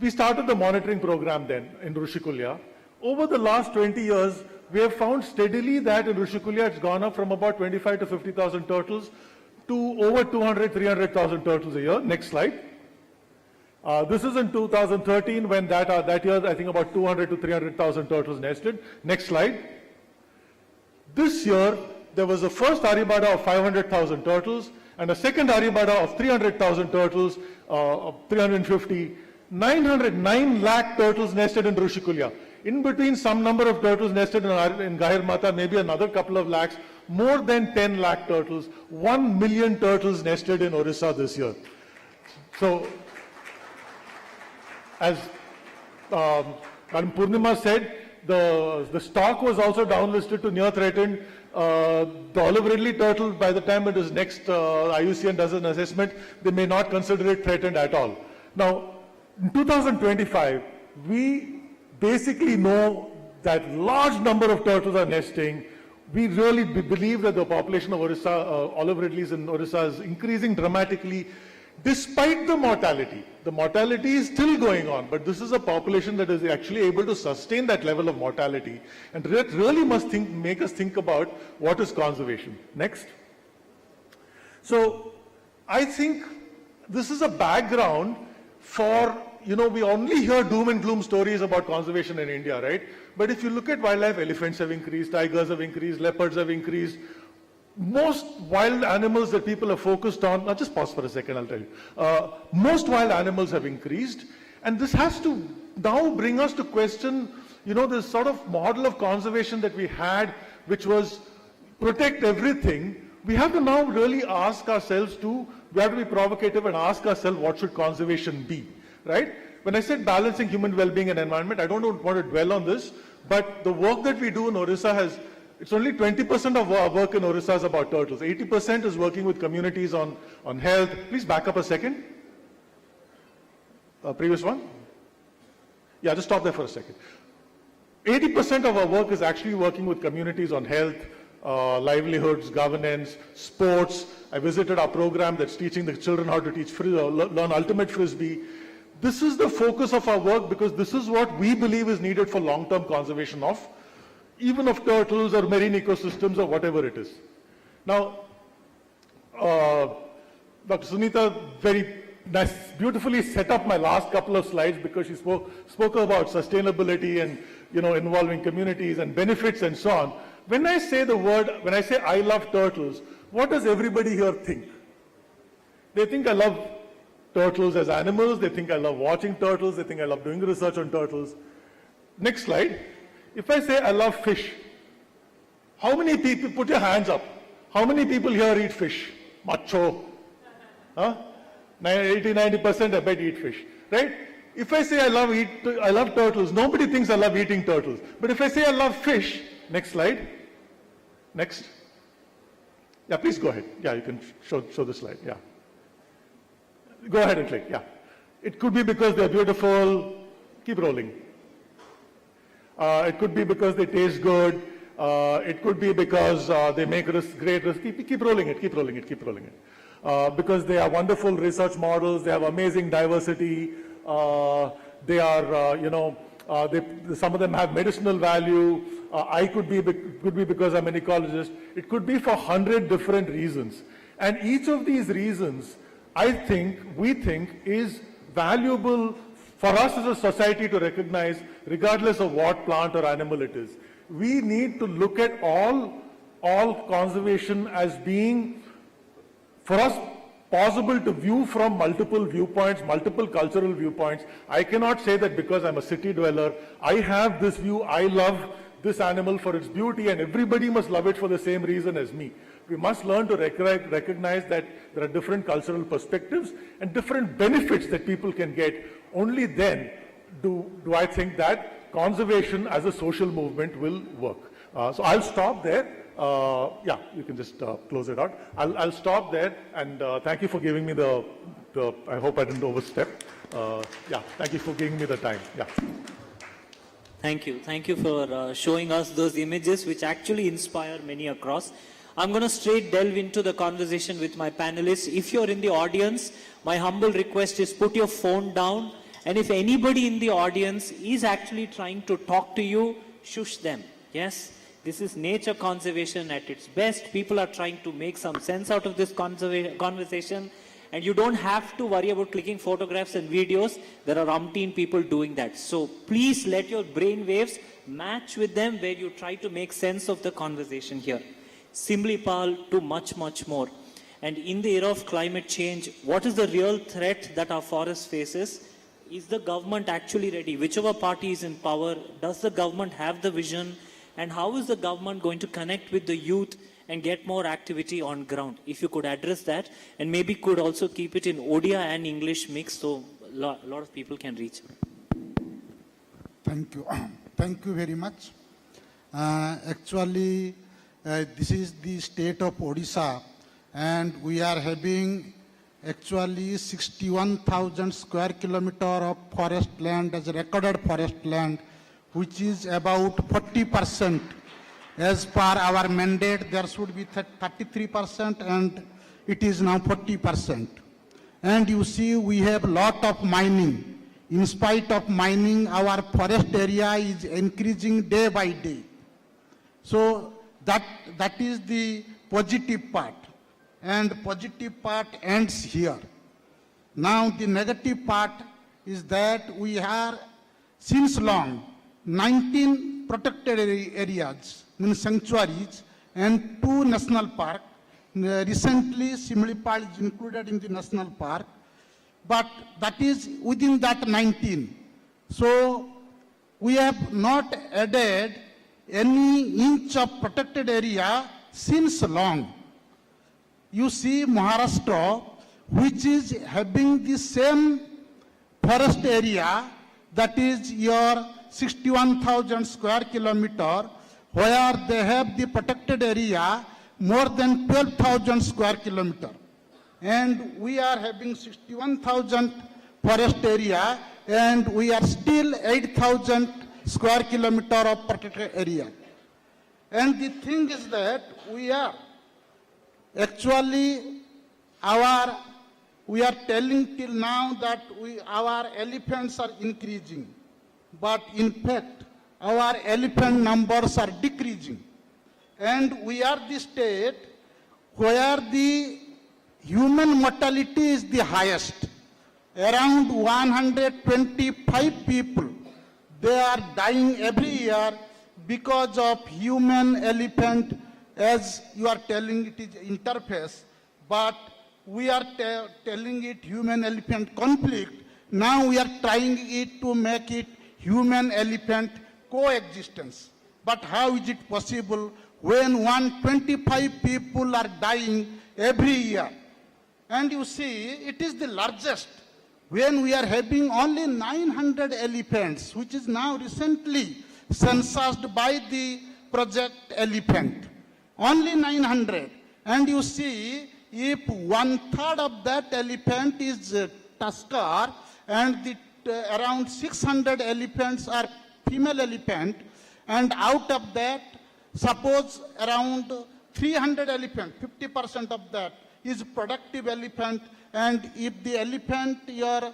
we started the monitoring program then in Rushikulya. Over the last 20 years, we have found steadily that in Rushikulya it's gone up from about 25 to 50,000 turtles to over 200, 300,000 turtles a year. Next slide. This is in 2013 when that year I think about 200 to 300,000 turtles nested. Next slide. This year there was a first Aribada of 500,000 turtles and a second Aribada of 300,000 turtles, 350, 909 lakh turtles nested in Rushikulya. In between, some number of turtles nested in Gahirmata, maybe another couple of lakhs, more than 10 lakh turtles, 1 million turtles nested in Orissa this year. So, as Madam Purnima said, the stock was also downlisted to near threatened. The olive ridley turtle, by the time it is next, IUCN does an assessment, they may not consider it threatened at all. Now, in 2025, we basically know that large number of turtles are nesting. We really believe that the population of Orissa, olive ridleys in Orissa is increasing dramatically despite the mortality. The mortality is still going on, but this is a population that is actually able to sustain that level of mortality. And that really must make us think about what is conservation. Next. So I think this is a background for, we only hear doom and gloom stories about conservation in India, right? But if you look at wildlife, elephants have increased, tigers have increased, leopards have increased. Most wild animals that people are focused on, just pause for a second, I'll tell you. Most wild animals have increased, And this has to now bring us to question, this sort of model of conservation that we had, which was protect everything. We have to now really ask ourselves we have to be provocative and ask ourselves, what should conservation be, right? When I said balancing human well-being and environment, I don't want to dwell on this, but the work that we do in Orissa it's only 20% of our work in Orissa is about turtles. 80% is working with communities on health. Please back up a second. Previous one. Yeah, just stop there for a second. 80% of our work is actually working with communities on health, livelihoods, governance, sports. I visited our program that's teaching the children how to learn ultimate frisbee. This is the focus of our work because this is what we believe is needed for long-term conservation even of turtles or marine ecosystems or whatever it is. Now, Dr. Sunita very beautifully set up my last couple of slides because she spoke about sustainability and involving communities and benefits and so on. When I say I love turtles, what does everybody here think? They think I love turtles as animals, they think I love watching turtles, they think I love doing research on turtles. Next slide. If I say I love fish, how many people, put your hands up, how many people here eat fish? Macho. 80-90% I bet eat fish, right? If I say I love turtles, nobody thinks I love eating turtles. But if I say I love fish, next slide. Next. Yeah, please go ahead. Yeah, you can show the slide. Yeah. Go ahead and click. Yeah. It could be because they're beautiful. Keep rolling. It could be because they taste good. It could be because they make great risk. Keep rolling it. Keep rolling it. Keep rolling it. Because they are wonderful research models. They have amazing diversity. They are, some of them have medicinal value. I could be because I'm an ecologist. It could be for 100 different reasons. And each of these reasons, we think is valuable for us as a society to recognize, regardless of what plant or animal it is. We need to look at all conservation as being, for us, possible to view from multiple viewpoints, multiple cultural viewpoints. I cannot say that because I'm a city dweller, I have this view, I love this animal for its beauty, and everybody must love it for the same reason as me. We must learn to recognize that there are different cultural perspectives and different benefits that people can get. Only then do I think that conservation as a social movement will work. So I'll stop there. Yeah, you can just close it out. I'll stop there, and thank you for giving me the I hope I didn't overstep. Yeah, thank you for giving me the time. Yeah. Thank you. Thank you for showing us those images which actually inspire many across. I'm going to straight delve into the conversation with my panelists. If you're in the audience, my humble request is put your phone down. And if anybody in the audience is actually trying to talk to you, shush them. Yes, this is nature conservation at its best. People are trying to make some sense out of this conversation. And you don't have to worry about clicking photographs and videos. There are umpteen people doing that. So please let your brain waves match with them where you try to make sense of the conversation here. Simlipal to much, much more. And in the era of climate change, what is the real threat that our forest faces? Is the government actually ready? Whichever party is in power, does the government have the vision? And how is the government going to connect with the youth and get more activity on ground? If you could address that, and maybe could also keep it in Odia and English mix so a lot of people can reach. Thank you. Thank you very much. Actually, this is the state of Odisha, and we are having actually 61,000 square kilometer of forest land as recorded forest land, which is about 40%. As per our mandate, there should be 33%, and it is now 40%. And you see, we have a lot of mining. In spite of mining, our forest area is increasing day by day. So that is the positive part. And positive part ends here. Now the negative part is that we are, since long, 19 protected areas, means sanctuaries, and 2 national parks. Recently, Simlipal is included in the national park. but that is within that 19. So we have not added any inch of protected area since long. You see Maharashtra, which is having the same forest area, that is your 61,000 square kilometer, where they have the protected area more than 12,000 square kilometer. And we are having 61,000 forest area, and we are still 8,000 square kilometer of protected area. And the thing is that we are actually we are telling till now that our elephants are increasing, but in fact our elephant numbers are decreasing. And we are the state where the human mortality is the highest. Around 125 people, they are dying every year because of human-elephant, as you are telling it is interface, but we are telling it human-elephant conflict. Now we are trying it to make it human-elephant coexistence. But how is it possible when 125 people are dying every year? And you see, it is the largest. When we are having only 900 elephants, which is now recently censused by the Project Elephant. Only 900. And you see, if 1/3 of that elephant is tusker, and around 600 elephants are female elephant, and out of that, suppose around 300 elephant, 50% of that is productive elephant, and if the elephant, your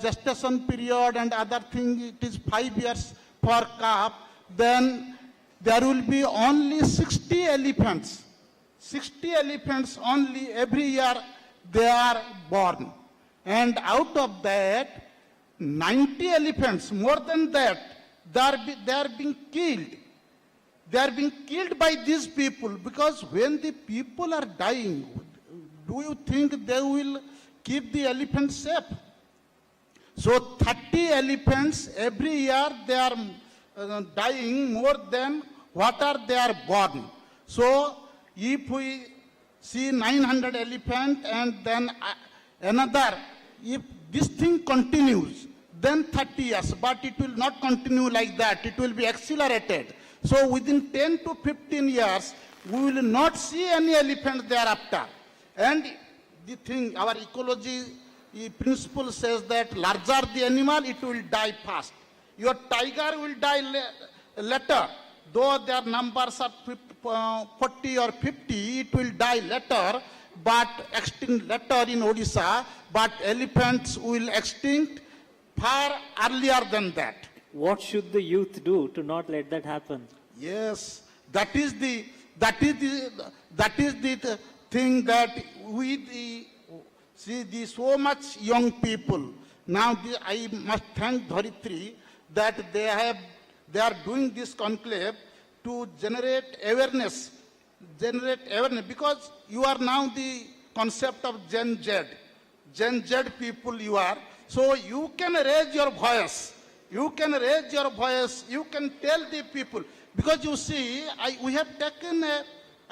gestation period and other thing, it is 5 years for calf, then there will be only 60 elephants. 60 elephants only every year they are born. And out of that, 90 elephants, more than that, they are being killed. They are being killed by these people, because when the people are dying, do you think they will keep the elephants safe? So 30 elephants every year, they are dying more than what are they are born. So if we see 900 elephant and then another, if this thing continues, then 30 years, but it will not continue like that. It will be accelerated. So within 10 to 15 years, we will not see any elephant thereafter. And the thing, our ecology principle says that larger the animal, it will die fast. Your tiger will die later. Though their numbers are 40 or 50, it will die later, but extinct later in Odisha, but elephants will extinct far earlier than that. What should the youth do to not let that happen? Yes, that is the thing that we see so much young people. Now I must thank Dharitri that they are doing this conclave to generate awareness, because you are now the concept of Gen Z people you are. So you can raise your voice. You can raise your voice. You can tell the people. Because you see, I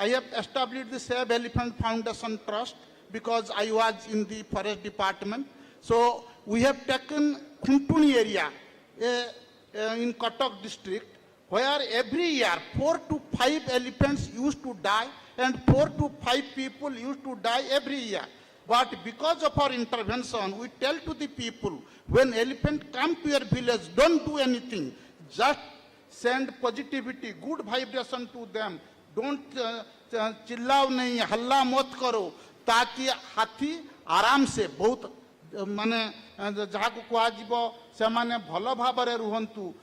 have established the Save Elephant Foundation Trust, because I was in the forest department. So we have taken Khuntuni area in Cuttack district, where every year 4 to 5 elephants used to die, and 4 to 5 people used to die every year. But because of our intervention, we tell to the people, when elephant come to your village, don't do anything. Just send positivity, good vibration to them. Don't चिल्लाओ नहीं, हल्ला मत करो, ताकि हाथी आराम से बहुत माने जहाँ को कुआजिबो से माने भलो Bhavre रुहंतु.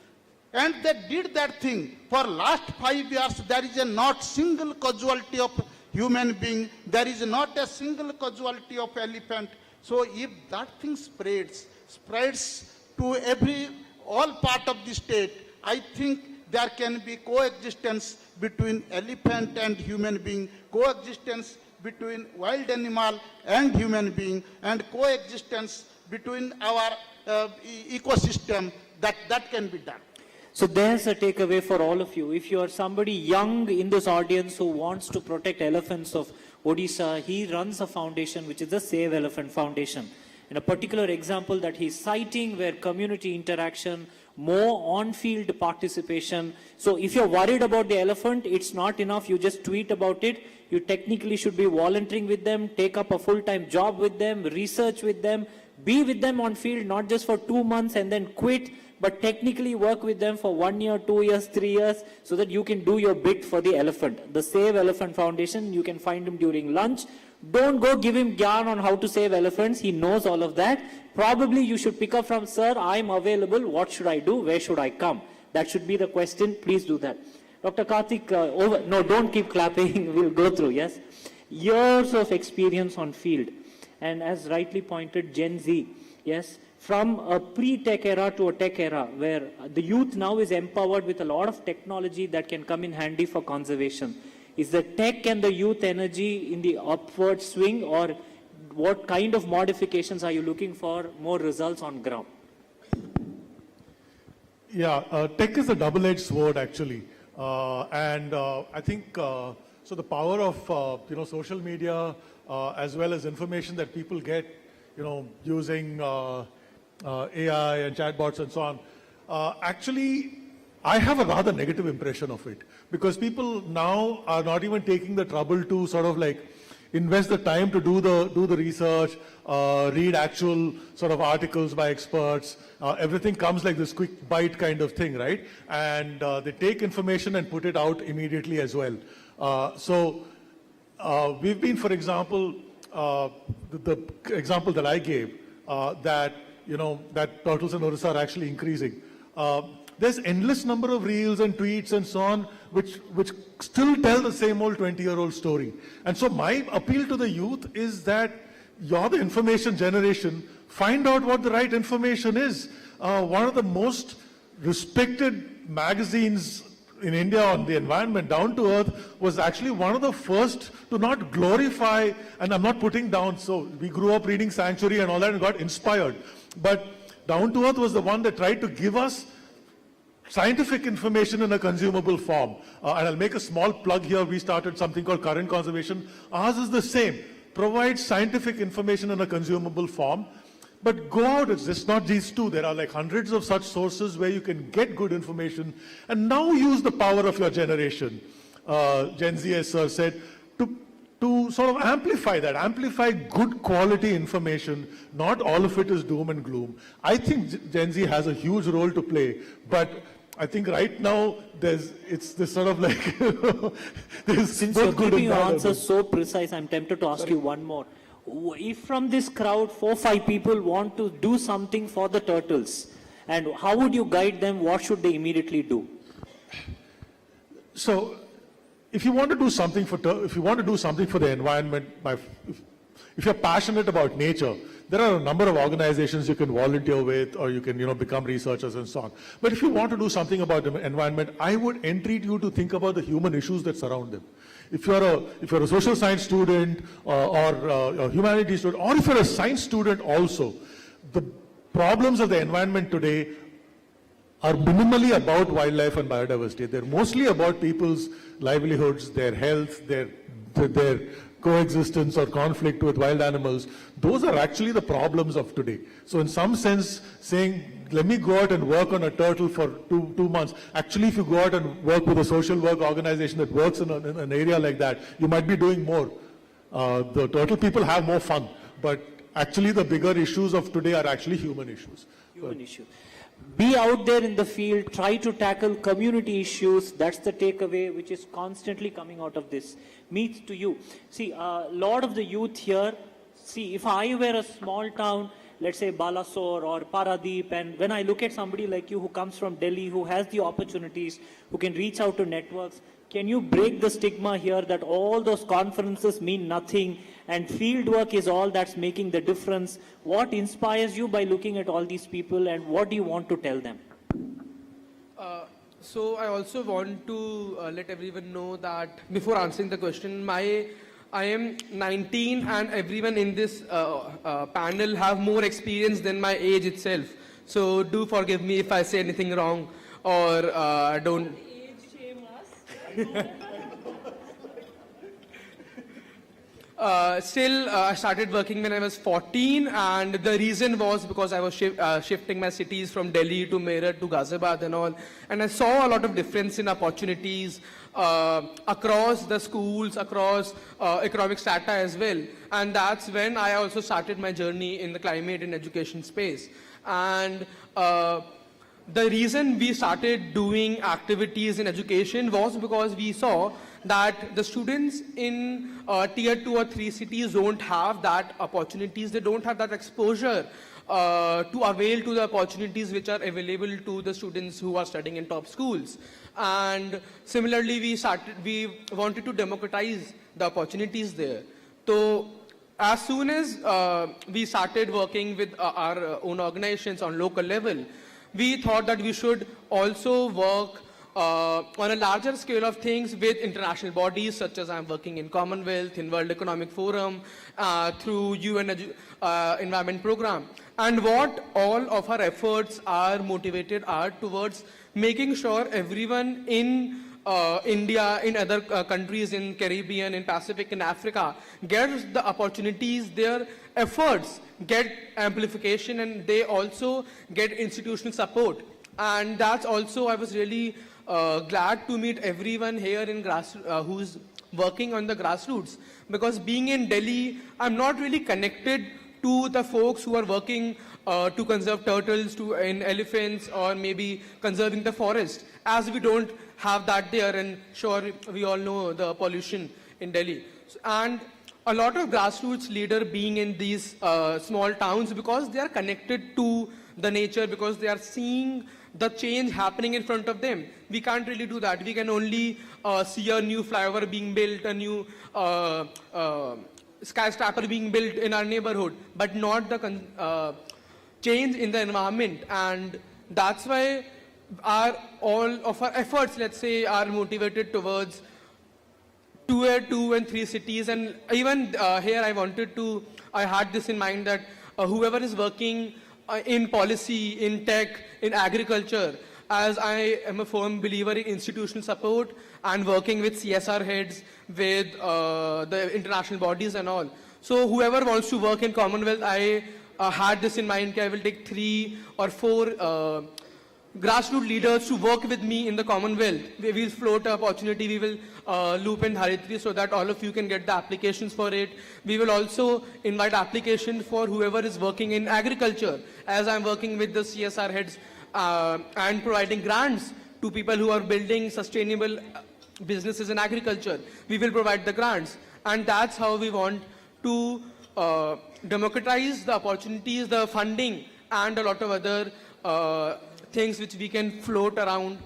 And they did that thing. For last 5 years, there is not single casualty of human being. There is not a single casualty of elephant. So if that thing spreads to all part of the state, I think there can be coexistence between elephant and human being, coexistence between wild animal and human being, and coexistence between our ecosystem, that can be done. So there's a takeaway for all of you. If you are somebody young in this audience who wants to protect elephants of Odisha, he runs a foundation which is the Save Elephant Foundation. And a particular example that he's citing where community interaction, more on-field participation. So if you're worried about the elephant, it's not enough. You just tweet about it. You technically should be volunteering with them, take up a full-time job with them, research with them, be with them on field, not just for 2 months and then quit, but technically work with them for 1 year, 2 years, 3 years, so that you can do your bit for the elephant. The Save Elephant Foundation, you can find him during lunch. Don't go give him gyan on how to save elephants. He knows all of that. Probably you should pick up from, sir, I'm available. What should I do? Where should I come? That should be the question. Please do that. Dr. Karthik, no, don't keep clapping. We'll go through, yes? Years of experience on field. And as rightly pointed, Gen Z, yes? From a pre-tech era to a tech era, where the youth now is empowered with a lot of technology that can come in handy for conservation. Is the tech and the youth energy in the upward swing, or what kind of modifications are you looking for more results on ground? Yeah, tech is a double-edged sword actually. I think, so the power of, social media as well as information that people get, using AI and chatbots and so on. Actually, I have a rather negative impression of it because people now are not even taking the trouble to sort of like invest the time to do the research, read actual sort of articles by experts. Everything comes like this quick bite kind of thing, right? And they take information and put it out immediately as well. We've been, for example, the example that I gave, that turtles in Odisha are actually increasing. There's endless number of reels and tweets and so on, which still tell the same old 20-year-old story. And so my appeal to the youth is that you're the information generation, find out what the right information is. One of the most respected magazines in India on the environment, Down to Earth, was actually one of the first to not glorify, and I'm not putting down, so we grew up reading Sanctuary and all that and got inspired. But Down to Earth was the one that tried to give us scientific information in a consumable form. And I'll make a small plug here. We started something called Current Conservation. Ours is the same. Provide scientific information in a consumable form. But go out, it's just not these two. There are like hundreds of such sources where you can get good information. And now use the power of your generation, Gen Z, as Sir said, to sort of amplify that, amplify good quality information. Not all of it is doom and gloom. I think Gen Z has a huge role to play, but I think right now it's this sort of like Since you're keeping your answers so precise, I'm tempted to ask you one more. If from this crowd 4 or 5 people want to do something for the turtles, and how would you guide them? What should they immediately do? So, if you want to do something for the environment, if you're passionate about nature, there are a number of organizations you can volunteer with, or you can, become researchers and so on. But if you want to do something about the environment, I would entreat you to think about the human issues that surround them. If you're a social science student or a humanities student, or if you're a science student also, the problems of the environment today are minimally about wildlife and biodiversity. They're mostly about people's livelihoods, their health, their coexistence or conflict with wild animals. Those are actually the problems of today. So in some sense, saying, let me go out and work on a turtle for two months. Actually, if you go out and work with a social work organization that works in an area like that, you might be doing more. The turtle people have more fun, but actually the bigger issues of today are actually human issues. Human issues. Be out there in the field, try to tackle community issues. That's the takeaway which is constantly coming out of this. Meet to you. See, a lot of the youth here, see, if I were a small town, let's say Balasore or Paradeep, and when I look at somebody like you who comes from Delhi, who has the opportunities, who can reach out to networks, can you break the stigma here that all those conferences mean nothing and field work is all that's making the difference? What inspires you by looking at all these people, and what do you want to tell them? So I also want to let everyone know that before answering the question, my I am 19 and everyone in this panel have more experience than my age itself. So do forgive me if I say anything wrong or don't. Still, I started working when I was 14, and the reason was because I was shifting my cities from Delhi to Meerut to Ghaziabad and all, and I saw a lot of difference in opportunities across the schools, across economic strata as well, and that's when I also started my journey in the climate and education space. And the reason we started doing activities in education was because we saw that the students in tier 2 or 3 cities don't have that opportunities, they don't have that exposure to avail to the opportunities which are available to the students who are studying in top schools. And similarly, we wanted to democratize the opportunities there. So as soon as we started working with our own organizations on local level, we thought that we should also work on a larger scale of things with international bodies, such as I'm working in Commonwealth, in World Economic Forum, through UN Environment Program. And what all of our efforts are motivated are towards making sure everyone in India, in other countries in Caribbean, in Pacific, in Africa, gets the opportunities, their efforts get amplification, and they also get institutional support. And that's also, I was really glad to meet everyone here in who's working on the grassroots, because being in Delhi, I'm not really connected to the folks who are working to conserve turtles, in elephants, or maybe conserving the forest, as we don't have that there, and sure, we all know the pollution in Delhi. And a lot of grassroots leader being in these small towns, because they are connected to the nature, because they are seeing the change happening in front of them. We can't really do that. We can only see a new flyover being built, a new skyscraper being built in our neighborhood, but not the change in the environment. And that's why all of our efforts, let's say, are motivated towards tier 2 and 3 cities. And even here I had this in mind that whoever is working in policy, in tech, in agriculture, as I am a firm believer in institutional support and working with CSR heads, with the international bodies and all. So whoever wants to work in Commonwealth, I had this in mind that I will take 3 or 4 grassroots leaders to work with me in the Commonwealth. We will float an opportunity, we will loop in Dharitri so that all of you can get the applications for it. We will also invite applications for whoever is working in agriculture, as I'm working with the CSR heads and providing grants to people who are building sustainable businesses in agriculture. We will provide the grants, and that's how we want to democratize the opportunities, the funding, and a lot of other things which we can float around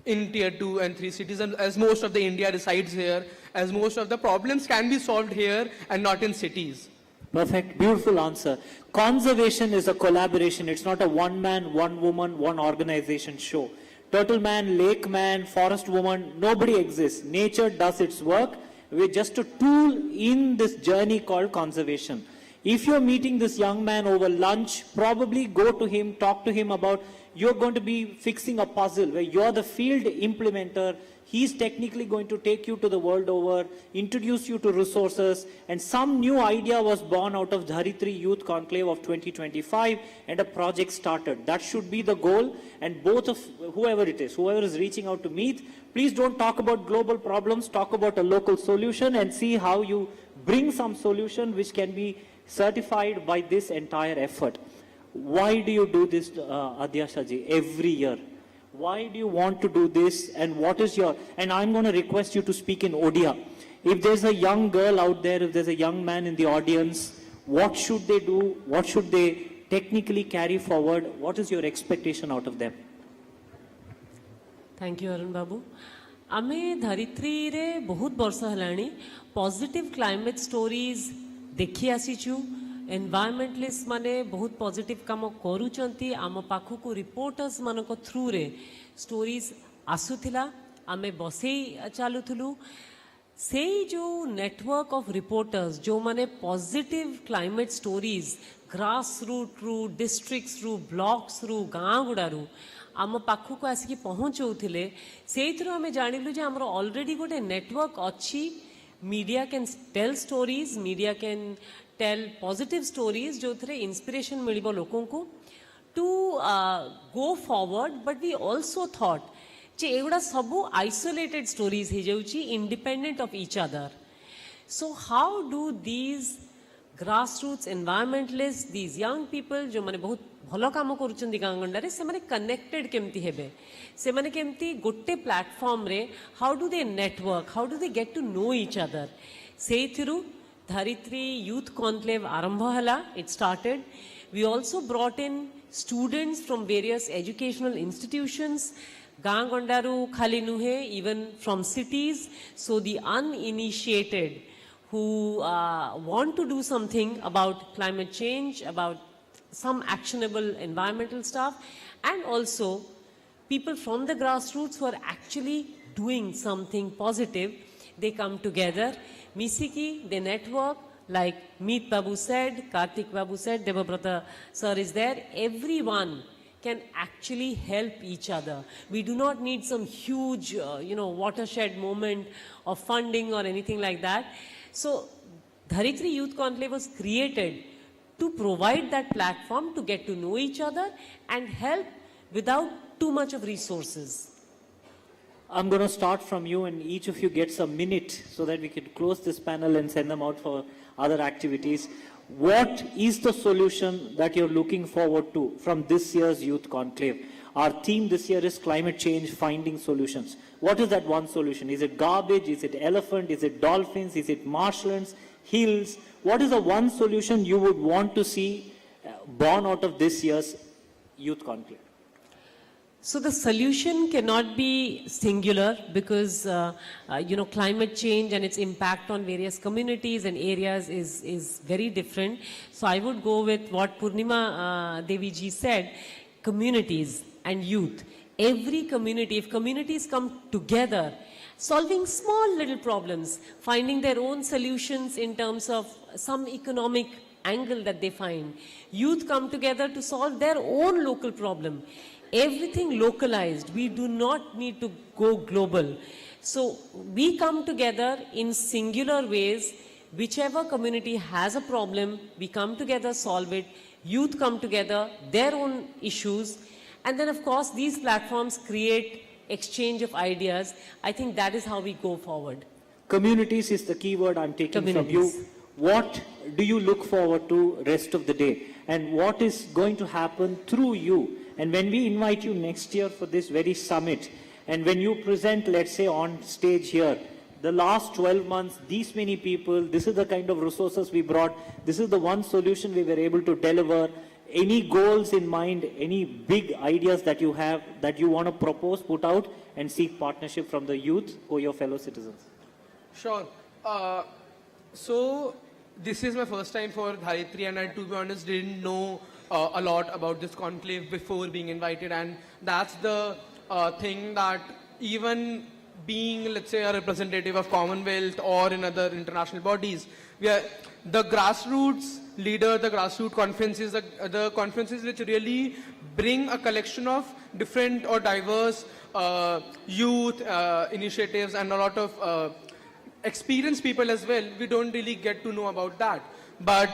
in tier 2 and 3 cities. And as most of the India resides here, as most of the problems can be solved here and not in cities. Perfect, beautiful answer. Conservation is a collaboration. It's not a one man, one woman, one organization show. Turtle man, lake man, forest woman, nobody exists. Nature does its work. We're just a tool in this journey called conservation. If you're meeting this young man over lunch, probably go to him, talk to him about you're going to be fixing a puzzle where you're the field implementer. He's technically going to take you to the world over, introduce you to resources, and some new idea was born out of Dharitri Youth Conclave of 2025, and a project started. That should be the goal, and both of whoever is reaching out to meet, please don't talk about global problems, talk about a local solution and see how you bring some solution which can be certified by this entire effort. Why do you do this, Adhyashaji, every year? Why do you want to do this, and what is your, and I'm going to request you to speak in Odia. If there's a young girl out there, if there's a young man in the audience, what should they do? What should they technically carry forward? What is your expectation out of them? Thank you, Arun Babu. आमे धरित्री रे बहुत वर्ष हलाणी positive climate stories देखी आसीचु environmentalist माने बहुत positive काम करूचंती आम पाखु को रिपोर्टर्स मानको थ्रू रे स्टोरीज आसुथिला आमे बसेई चालुथुलु सेई जो नेटवर्क ऑफ रिपोर्टर्स जो माने positive climate stories grass root रु डिस्ट्रिक्ट्स रु ब्लॉक्स रु गाँ गुड़ारू आम पाखक आसिकी पहुँचौले से आम जानिलु जे आमर ऑलरेडी गोटे नेटवर्क अच्छी media can tell stories media can tell positive stories जो थे इंस्पिरेशन मिलिबो लोकों को to go forward but we also thought जे एगुड़ा सबू आइसोलेटेड स्टोरीज हो जाउची independent of each other so how do these grassroots environmentalist these young people जो माने बहुत भल काम करुचंदी गाँ गंडारे से माने कनेक्टेड केमती हेबे से माने केमती गोटे प्लेटफॉर्म रे how do they network how do they get to know each other से थिरु धरित्री यूथ कॉन्क्लेव आरंभ हला it started we also brought in students from various educational institutions गाँ गंडारू खाली नुहे even from cities so the uninitiated who want to do something about climate change about some actionable environmental stuff and also people from the grassroots who are actually doing something positive they come together misiki they network like Meet Babu said Kartik Babu said Devabrata sir is there everyone can actually help each other. We do not need some huge, watershed moment of funding or anything like that. So, Dharitri Youth Conclave was created to provide that platform to get to know each other and help without too much of resources. I'm going to start from you and each of you gets a minute so that we can close this panel and send them out for other activities. What is the solution that you're looking forward to from this year's Youth Conclave? Our theme this year is climate change, finding solutions. What is that one solution? Is it garbage? Is it elephant? Is it dolphins? Is it marshlands? Hills? What is the one solution you would want to see born out of this year's Youth Conclave? So the solution cannot be singular because, climate change and its impact on various communities and areas is very different. So I would go with what Purnima Devi ji said, communities and youth. Every community, if communities come together, solving small little problems, finding their own solutions in terms of some economic angle that they find. Youth come together to solve their own local problem. Everything localized. We do not need to go global. So we come together in singular ways. Whichever community has a problem, we come together, solve it. Youth come together, their own issues. And then of course these platforms create exchange of ideas. I think that is how we go forward. Communities is the key word I'm taking from you. What do you look forward to rest of the day? And what is going to happen through you? And when we invite you next year for this very summit, and when you present, let's say, on stage here, the last 12 months, these many people, this is the kind of resources we brought, this is the one solution we were able to deliver. Any goals in mind, any big ideas that you have, that you want to propose, put out, and seek partnership from the youth or your fellow citizens? Sure. So, this is my first time for Dharitri, and I, to be honest, didn't know a lot about this conclave before being invited, and that's the thing that even being, let's say, a representative of Commonwealth or in other international bodies, we are the grassroots leader, the grassroots conferences, the conferences which really bring a collection of different or diverse youth initiatives and a lot of experienced people as well. We don't really get to know about that. But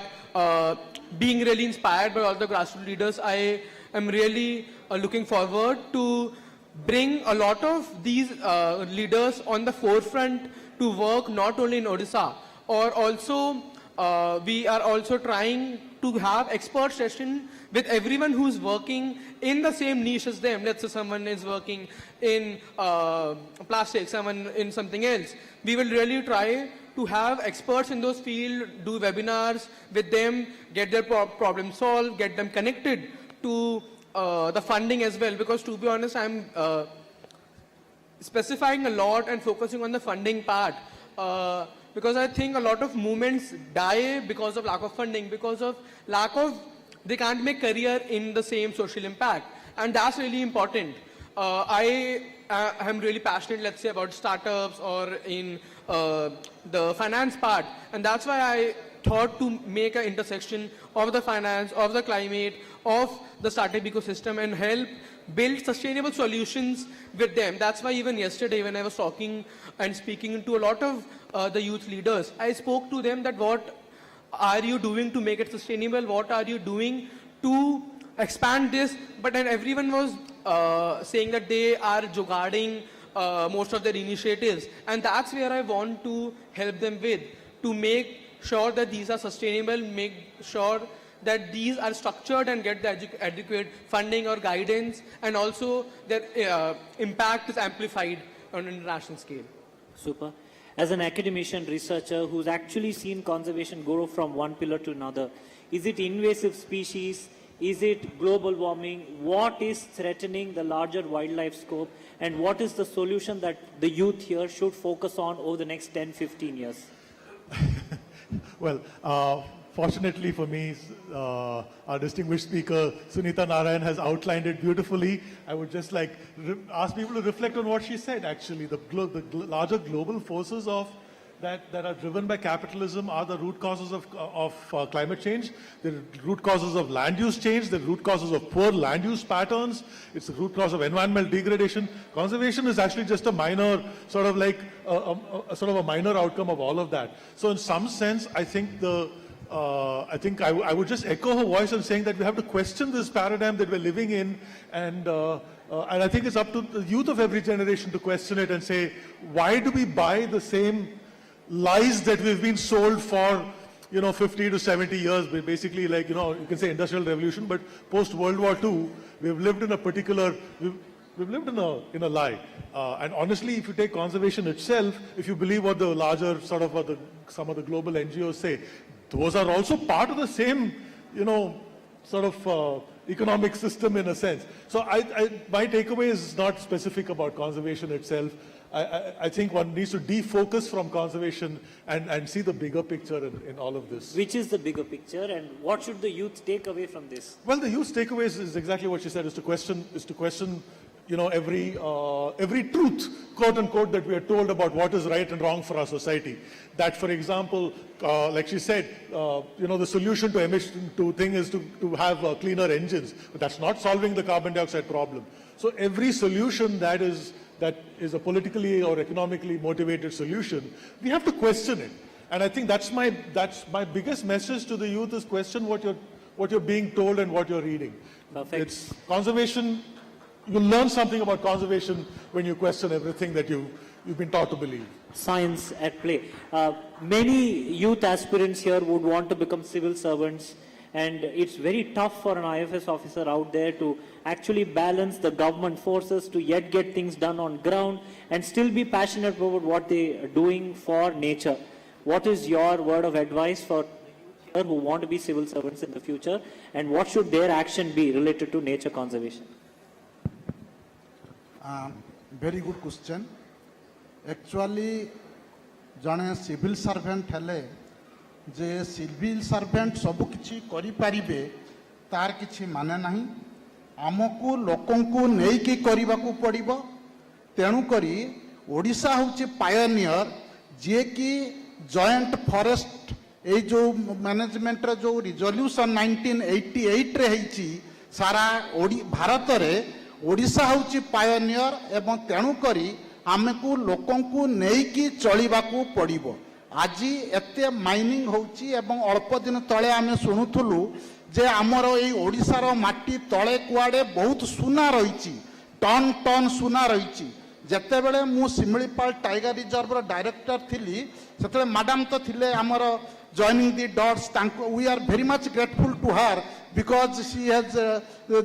being really inspired by all the grassroots leaders, I am really looking forward to bring a lot of these leaders on the forefront to work not only in Odisha, or also we are also trying to have expert session with everyone who's working in the same niche as them. Let's say someone is working in plastic, someone in something else. We will really try to have experts in those fields, do webinars with them, get their problem solved, get them connected to the funding as well. Because to be honest, I'm specifying a lot and focusing on the funding part. Because I think a lot of movements die because of lack of funding, because of lack of, they can't make career in the same social impact. And that's really important. I am really passionate, let's say, about startups or in the finance part, and that's why I thought to make an intersection of the finance, of the climate, of the startup ecosystem and help build sustainable solutions with them. That's why even yesterday when I was talking and speaking to a lot of the youth leaders, I spoke to them that what are you doing to make it sustainable? What are you doing to expand this? But then everyone was saying that they are jugaading most of their initiatives. And that's where I want to help them with, to make sure that these are sustainable, make sure that these are structured and get the adequate funding or guidance, and also their impact is amplified on an international scale. Super. As an academician, researcher who's actually seen conservation grow from one pillar to another, is it invasive species? Is it global warming? What is threatening the larger wildlife scope? And what is the solution that the youth here should focus on over the next 10, 15 years? Well, fortunately for me, our distinguished speaker, Sunita Narayan, has outlined it beautifully. I would just like ask people to reflect on what she said, actually. The larger global forces that are driven by capitalism are the root causes of climate change, the root causes of land use change, the root causes of poor land use patterns, it's the root cause of environmental degradation. Conservation is actually just a minor, sort of like a minor outcome of all of that. So in some sense, I think I would just echo her voice in saying that we have to question this paradigm that we're living in, and I think it's up to the youth of every generation to question it and say, why do we buy the same lies that we've been sold for 50 to 70 years? Basically, like, you can say industrial revolution, but post World War II, we've lived in a particular, we've lived in a lie. And honestly, if you take conservation itself, if you believe what the larger some of the global NGOs say, those are also part of the same, economic system in a sense. So my takeaway is not specific about conservation itself. I think one needs to defocus from conservation and see the bigger picture in all of this. Which is the bigger picture, and what should the youth take away from this? Well, the youth takeaway is exactly what she said, is to question every truth, quote unquote, that we are told about what is right and wrong for our society. That, for example, like she said, the solution to emission thing is to have cleaner engines, but that's not solving the carbon dioxide problem. So every solution that is a politically or economically motivated solution, we have to question it. And I think that's my biggest message to the youth, is question what you're being told and what you're reading. Perfect. It's conservation. You learn something about conservation when you question everything that you've been taught to believe. Science at play. Many youth aspirants here would want to become civil servants, and it's very tough for an IFS officer out there to actually balance the government forces to yet get things done on ground and still be passionate about what they are doing for nature. What is your word of advice for youth who want to be civil servants in the future, and what should their action be related to nature conservation? Very good question. Actually, jane civil servant hele je civil servant sabu kiछि kari paribe तार किछि माने नाही आमको लोकंकु नेकी करिबाकू पड़िबो तेणु करी ओडिशा होछि pioneer जे कि जॉइंट फॉरेस्ट ए जो मैनेजमेंट रे जो रिजोल्यूशन 1988 रे हेछि सारा भारत रे ओडिशा होछि पायोनियर एवं तेणु करी आमको लोकंकु नेकी चलिबाकू पड़िबो आज एते माइनिंग होछि एवं अल्प दिन तळे आमे सुनुथुलु जे आमर ए ओडिशार माटी तळे कुआडे बहुत सुना रहिछि टन टन सुना रहिछि जते बेले मु सिमलीपाल टाइगर रिजर्व रो डायरेक्टर थिली सेते मैडम तो थिले आमर joining the dots. We are very much grateful to her because she has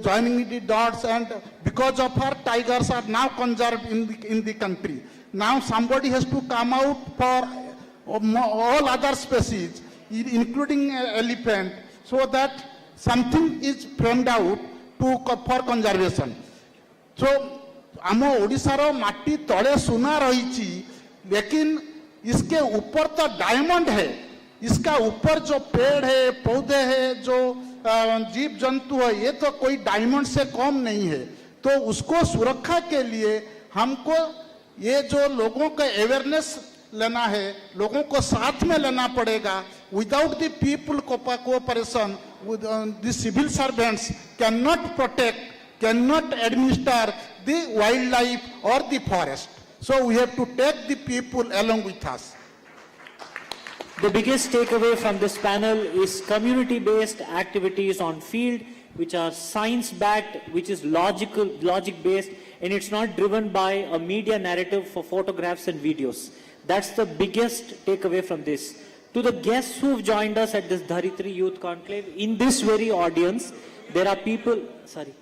joining the dots, and because of her tigers are now conserved in the country. Now somebody has to come out for all other species, including elephant, so that something is framed out for conservation. So आम ओडिशार माटी तले सुना रही, लेकिन इसके ऊपर तो डायमंड है, इसका ऊपर जो पेड़ है, पौधे हैं, जो जीव जंतु है, ये तो कोई डायमंड से कम नहीं है. तो उसको सुरक्षा के लिए हमको ये जो लोगों का अवेयरनेस लेना है, लोगों को साथ में लेना पड़ेगा. Without the people cooperation, the civil servants can not protect, can not administer the wild life और the forest. So we have to take the people along with us. The biggest takeaway from this panel is community-based activities on field, which are science-backed, which is logic-based, and it's not driven by a media narrative for photographs and videos. That's the biggest takeaway from this. To the guests who've joined us at this Dharitri Youth Conclave, in this very audience, there are people, sorry.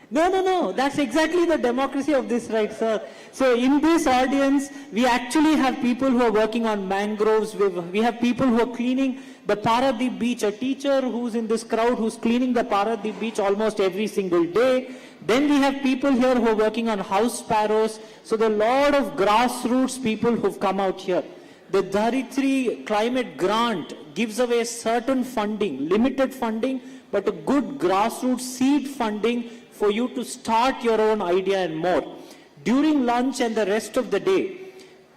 No, that's exactly the democracy of this, right, sir? So in this audience, we actually have people who are working on mangroves, we have people who are cleaning the Paradip beach, a teacher who's in this crowd who's cleaning the Paradip beach almost every single day. Then we have people here who are working on house sparrows. So there are a lot of grassroots people who've come out here. The Dharitri Climate Grant gives away certain funding, limited funding, but a good grassroots seed funding for you to start your own idea and more. During lunch and the rest of the day,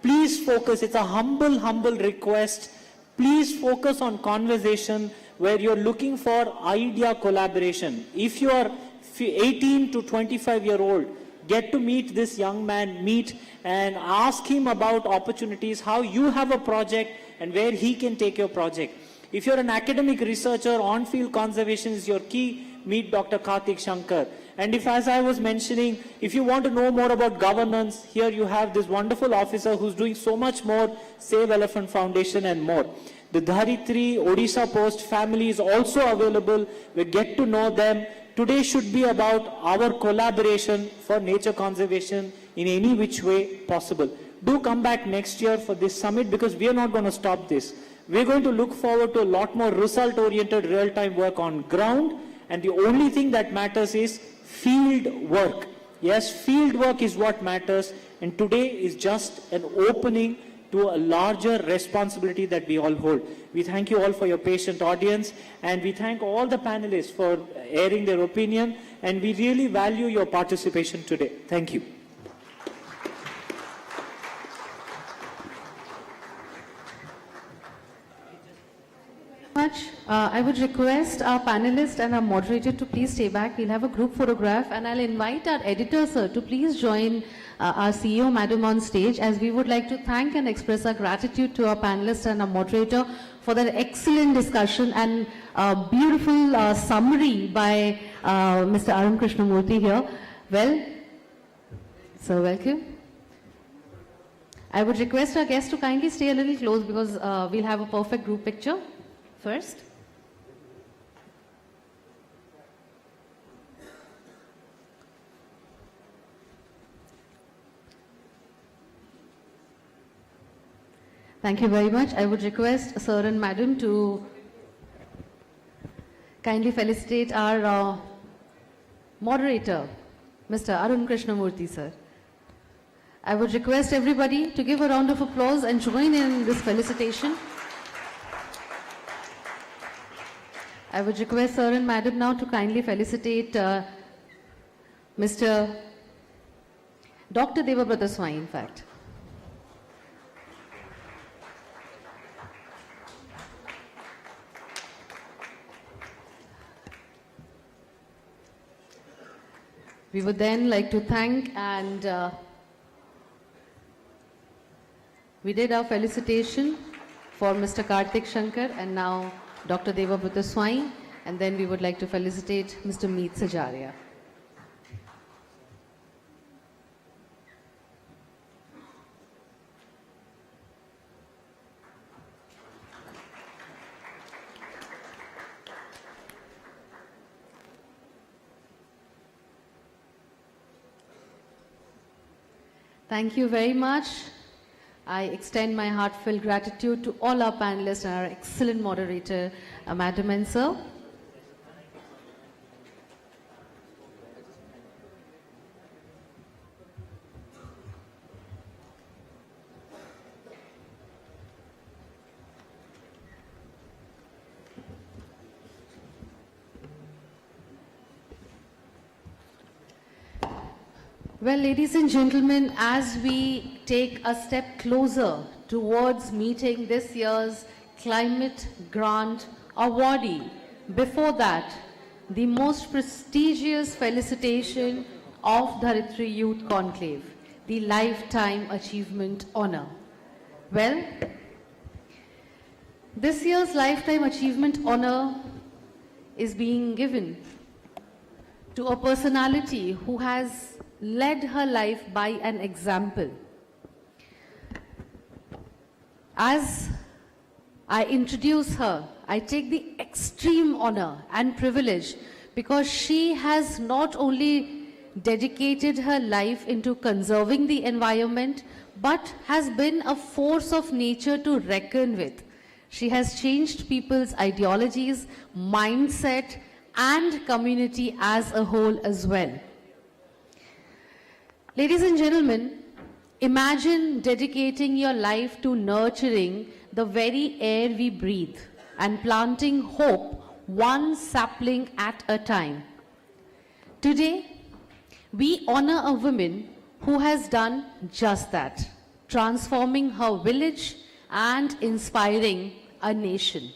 please focus. It's a humble request. Please focus on conversation where you're looking for idea collaboration. If you are 18 to 25-year-old, get to meet this young man, meet and ask him about opportunities, how you have a project and where he can take your project. If you're an academic researcher, on-field conservation is your key, meet Dr. Karthik Shankar. And if, as I was mentioning, if you want to know more about governance, here you have this wonderful officer who's doing so much more, Save Elephant Foundation and more. The Dharitri, Orissapost family is also available. We get to know them. Today should be about our collaboration for nature conservation in any which way possible. Do come back next year for this summit because we are not going to stop this. We're going to look forward to a lot more result-oriented real-time work on ground, and the only thing that matters is field work. Yes, field work is what matters, and today is just an opening to a larger responsibility that we all hold. We thank you all for your patient audience, and we thank all the panelists for airing their opinion, and we really value your participation today. Thank you. I would request our panelists and our moderator to please stay back. We'll have a group photograph, and I'll invite our editor, sir, to please join our CEO, madam, on stage, as we would like to thank and express our gratitude to our panelists and our moderator for their excellent discussion and beautiful summary by Mr. Arun Krishnamurthy here. Well, sir, welcome. I would request our guests to kindly stay a little close because we'll have a perfect group picture first. Thank you very much. I would request sir and madam to kindly felicitate our moderator, Mr. Arun Krishnamurthy, sir. I would request everybody to give a round of applause and join in this felicitation. I would request sir and madam now to kindly felicitate Mr. Dr. Devabrata Swai, in fact. We would then like to thank and we did our felicitation for Mr. Karthik Shankar and now Dr. Devabrata Swai, and then we would like to felicitate Mr. Meet Sajaria. Thank you very much. I extend my heartfelt gratitude to all our panelists and our excellent moderator, Madam and Sir. Well, ladies and gentlemen, as we take a step closer towards meeting this year's Climate Grant awardee, before that, the most prestigious felicitation of Dharitri Youth Conclave, the Lifetime Achievement Honor. Well, this year's Lifetime Achievement Honor is being given to a personality who has led her life by an example. As I introduce her, I take the extreme honor and privilege because she has not only dedicated her life into conserving the environment, but has been a force of nature to reckon with. She has changed people's ideologies, mindset, and community as a whole as well. Ladies and gentlemen, imagine dedicating your life to nurturing the very air we breathe and planting hope one sapling at a time. Today, we honor a woman who has done just that, transforming her village and inspiring a nation.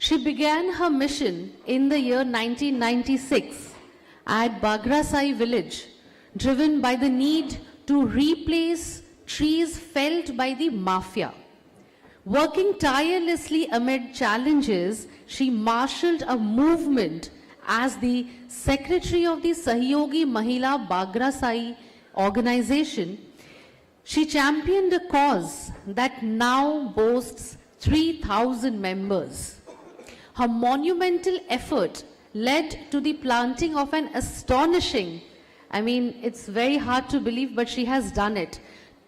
She began her mission in the year 1996 at Bagrasai village, driven by the need to replace trees felled by the mafia. Working tirelessly amid challenges, she marshaled a movement as the secretary of the Sahiyogi Mahila Bagrasai organization. She championed a cause that now boasts 3,000 members. Her monumental effort led to the planting of an astonishing, it's very hard to believe, but she has done it,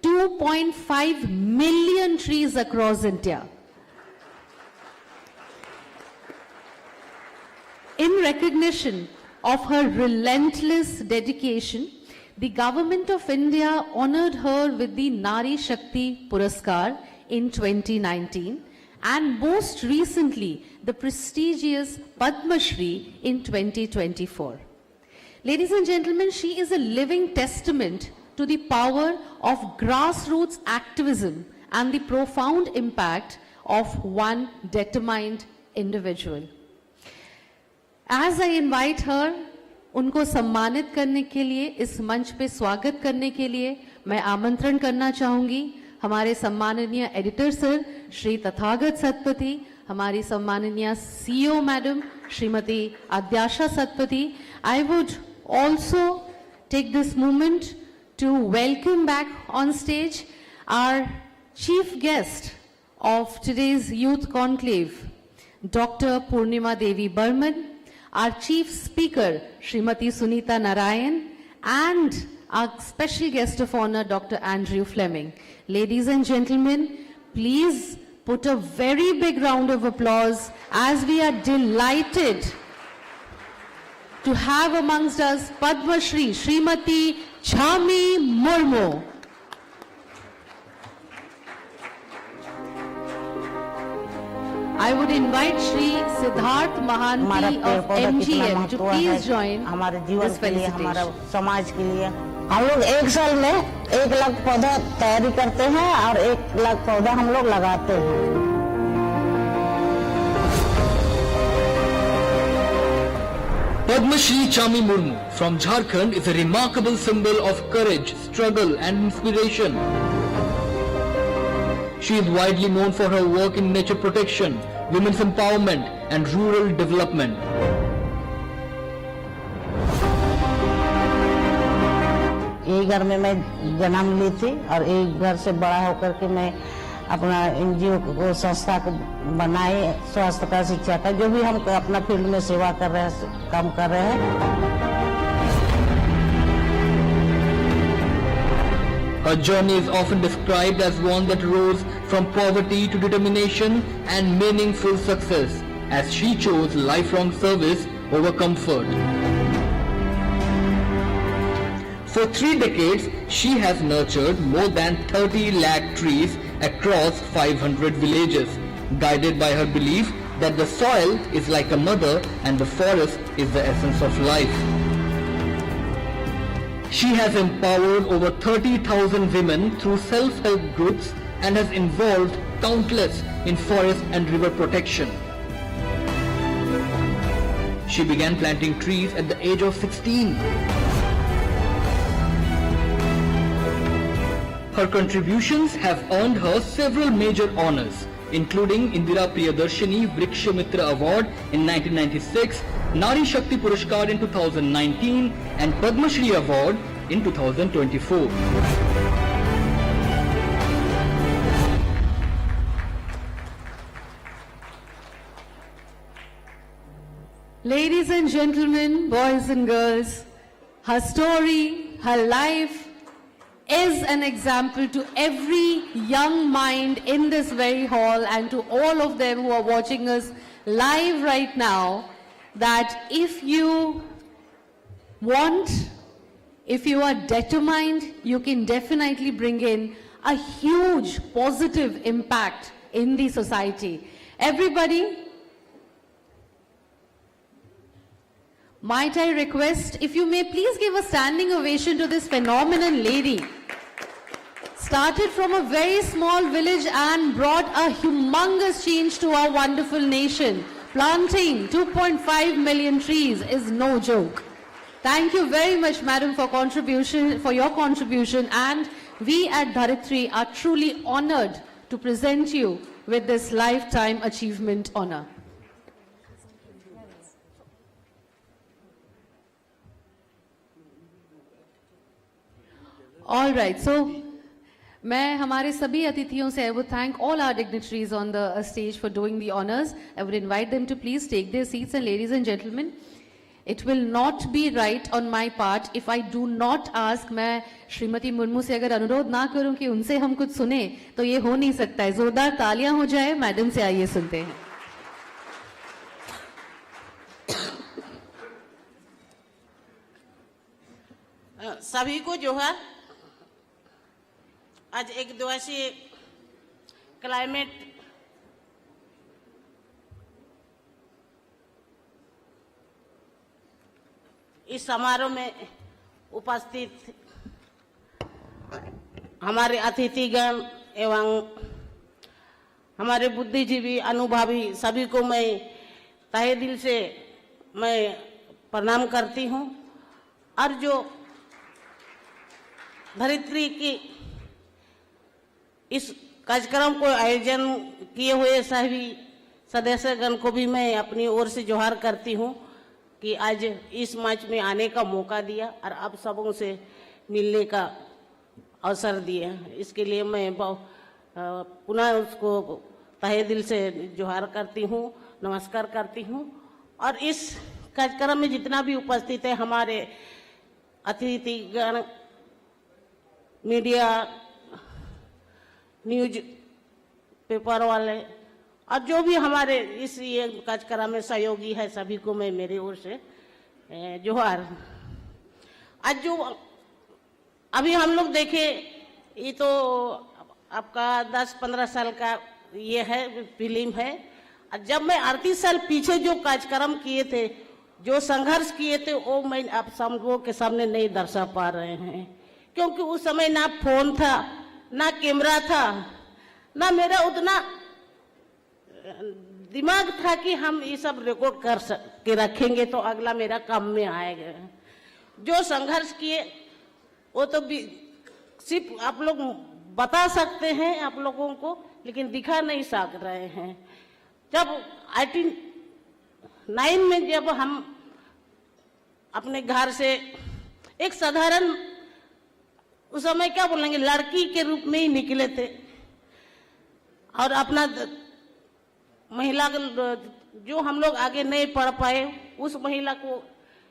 2.5 million trees across India. In recognition of her relentless dedication, the Government of India honored her with the Nari Shakti Puraskar in 2019 and most recently the prestigious Padma Shri in 2024. Ladies and gentlemen, she is a living testament to the power of grassroots activism and the profound impact of one determined individual. As I invite her, उनको सम्मानित करने के लिए, इस मंच पे स्वागत करने के लिए मैं आमंत्रण करना चाहूंगी हमारे सम्माननीय एडिटर सर श्री तथागत सतपथी, हमारी सम्माननीय CEO madam Shrimati Adyasha Satpathy. I would also take this moment to welcome back on stage our chief guest of today's Youth Conclave, Dr. Purnima Devi Burman, our chief speaker, Srimati Sunita Narayan, and our special guest of honor, Dr. Andrew Fleming. Ladies and gentlemen, please put a very big round of applause as we are delighted to have amongst us Padma Shri, Srimati Chami Murmu. I would invite Shri Siddharth Mahanti of MGM to please join this felicitation. समाज के लिए हम लोग एक साल में 1 लाख पौधा तैयारी करते हैं और 1 लाख पौधा हम लोग लगाते हैं. Padma Shri Chami Murmu from Jharkhand is a remarkable symbol of courage, struggle and inspiration. She is widely known for her work in nature protection, women's empowerment and rural development. यही घर में मैं जन्म ली थी और एक घर से बड़ा होकर के मैं अपना एनजीओ को संस्था को बनाए, स्वास्थ्य का, शिक्षा का, जो भी हम अपना फील्ड में सेवा कर रहे हैं, काम कर रहे हैं. Her journey is often described as one that rose from poverty to determination and meaningful success, as she chose lifelong service over comfort. For 3 decades, she has nurtured more than 30 lakh trees across 500 villages, guided by her belief that the soil is like a mother and the forest is the essence of life. She has empowered over 30,000 women through self-help groups and has involved countless in forest and river protection. She began planting trees at the age of 16. Her contributions have earned her several major honors, including Indira Priyadarshini Vrikshamitra Award in 1996, Nari Shakti Purushkar in 2019 and Padma Shri Award in 2024. Ladies and gentlemen, boys and girls, her story, her life is an example to every young mind in this very hall and to all of them who are watching us live right now, that if you want, if you are determined, you can definitely bring in a huge positive impact in the society. Everybody, might I request, if you may please give a standing ovation to this phenomenal lady. Started from a very small village and brought a humongous change to our wonderful nation. Planting 2.5 million trees is no joke. Thank you very much, madam, for your contribution, and we at Dharitri are truly honored to present you with this lifetime achievement honor. All right, so मैं हमारे सभी अतिथियों से I would thank all our dignitaries on the stage for doing the honors. I would invite them to please take their seats, and ladies and gentlemen, it will not be right on my part if I do not ask, मैं श्रीमती मुर्मू से अगर अनुरोध ना करूं कि उनसे हम कुछ सुने तो ये हो नहीं सकता है. जोरदार तालियां हो जाए. मैडम से आइए सुनते हैं. सभी को जोहार. आज एक दिवसीय क्लाइमेट इस समारोह में उपस्थित हमारे अतिथिगण एवं हमारे बुद्धिजीवी अनुभवी सभी को मैं तहे दिल से मैं प्रणाम करती हूँ. और जो धरित्री की इस कार्यक्रम को आयोजन किए हुए सभी सदस्यगण को भी मैं अपनी ओर से जोहार करती हूँ कि आज इस मंच में आने का मौका दिया और आप सबों से मिलने का अवसर दिया. इसके लिए मैं पुनः उसको तहे दिल से जोहार करती हूँ, नमस्कार करती हूँ. और इस कार्यक्रम में जितना भी उपस्थित है, हमारे अतिथिगण, मीडिया, न्यूज पेपर वाले और जो भी हमारे इस ये कार्यक्रम में सहयोगी है, सभी को मैं मेरी ओर से जोहार. आज जो अभी हम लोग देखे, ये तो आपका 10-15 साल का ये है फिल्म है. जब मैं 38 साल पीछे जो कार्यक्रम किए थे, जो संघर्ष किए थे, वो मैं आप सबों के सामने नहीं दर्शा पा रहे हैं, क्योंकि उस समय ना फोन था, ना कैमरा था, ना मेरा उतना दिमाग था कि हम ये सब रिकॉर्ड कर के रखेंगे तो अगला मेरा काम में आएगा. जो संघर्ष किए वो तो सिर्फ आप लोग बता सकते हैं आप लोगों को, लेकिन दिखा नहीं सक रहे हैं. जब 1989 में जब हम अपने घर से एक साधारण, उस समय क्या बोलेंगे, लड़की के रूप में ही निकले थे और अपना महिला जो हम लोग आगे नहीं पढ़ पाए, उस महिला को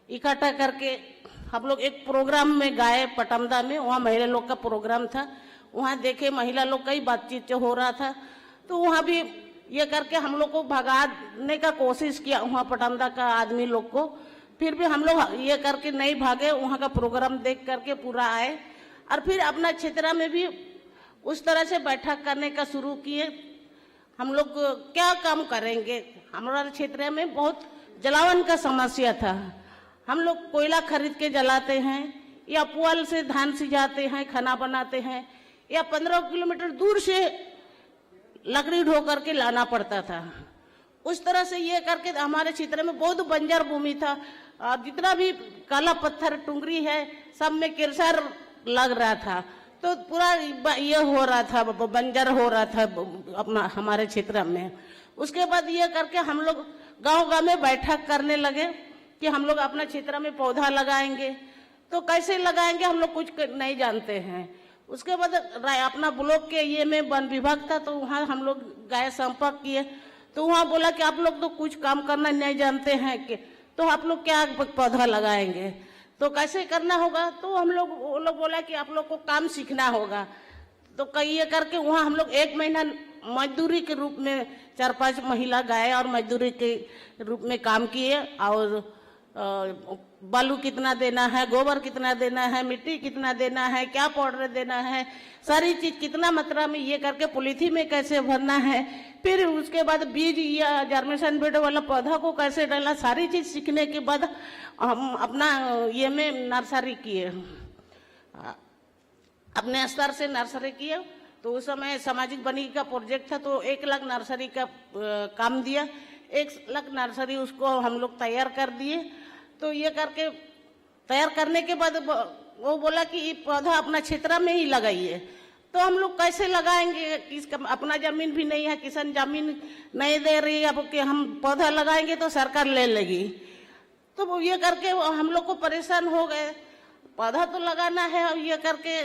इकट्ठा करके हम लोग एक प्रोग्राम में गाए पटमदा में. वहाँ महिला लोग का प्रोग्राम था. वहाँ देखे महिला लोग का ही बातचीत हो रहा था, तो वहाँ भी ये करके हम लोग को भगाने का कोशिश किया, वहाँ पटमदा का आदमी लोग को. फिर भी हम लोग ये करके नहीं भागे, वहाँ का प्रोग्राम देख करके पूरा आए और फिर अपना क्षेत्र में भी उस तरह से बैठक करने का शुरू किए. हम लोग क्या काम करेंगे, हमारे क्षेत्र में बहुत जलावन का समस्या था. हम लोग कोयला खरीद के जलाते हैं, या पुआल से धान सिजाते हैं, खाना बनाते हैं, या 15 किलोमीटर दूर से लकड़ी ढो करके लाना पड़ता था। उस तरह से ये करके हमारे क्षेत्र में बहुत बंजर भूमि था, और जितना भी काला पत्थर टुंगरी है सब में किरसार लग रहा था, तो पूरा ये हो रहा था, बंजर हो रहा था अपना हमारे क्षेत्र में। उसके बाद ये करके हम लोग गांव-गांव में बैठक करने लगे कि हम लोग अपना क्षेत्र में पौधा लगाएंगे। तो कैसे लगाएंगे हम लोग कुछ नहीं जानते हैं। उसके बाद अपना ब्लॉक के ये में वन विभाग था, तो वहाँ हम लोग गए, संपर्क किए, तो वहाँ बोला कि आप लोग तो कुछ काम करना नहीं जानते हैं कि तो आप लोग क्या पौधा लगाएंगे, तो कैसे करना होगा। तो हम लोग वो लोग बोला कि आप लोग को काम सीखना होगा। तो कई ये करके वहाँ हम लोग 1 महीना मजदूरी के रूप में 4-5 महिला गए और मजदूरी के रूप में काम किए, और बालू कितना देना है, गोबर कितना देना है, मिट्टी कितना देना है, क्या पाउडर देना है, सारी चीज कितना मात्रा में ये करके पॉलीथीन में कैसे भरना है, फिर उसके बाद बीज या जर्मेशन बेड वाला पौधा को कैसे डालना, सारी चीज सीखने के बाद हम अपना ये में नर्सरी किए, अपने स्तर से नर्सरी किए। तो उस समय सामाजिक बनी का प्रोजेक्ट था, तो 1 लाख नर्सरी का काम दिया, 1 लाख नर्सरी उसको हम लोग तैयार कर दिए। तो ये करके तैयार करने के बाद वो बोला कि ये पौधा अपना क्षेत्र में ही लगाइए। तो हम लोग कैसे लगाएंगे, किसका अपना जमीन भी नहीं है, किसान जमीन नहीं दे रही है, अब कि हम पौधा लगाएंगे तो सरकार ले लेगी। तो वो ये करके हम लोग को परेशान हो गए, पौधा तो लगाना है। और ये करके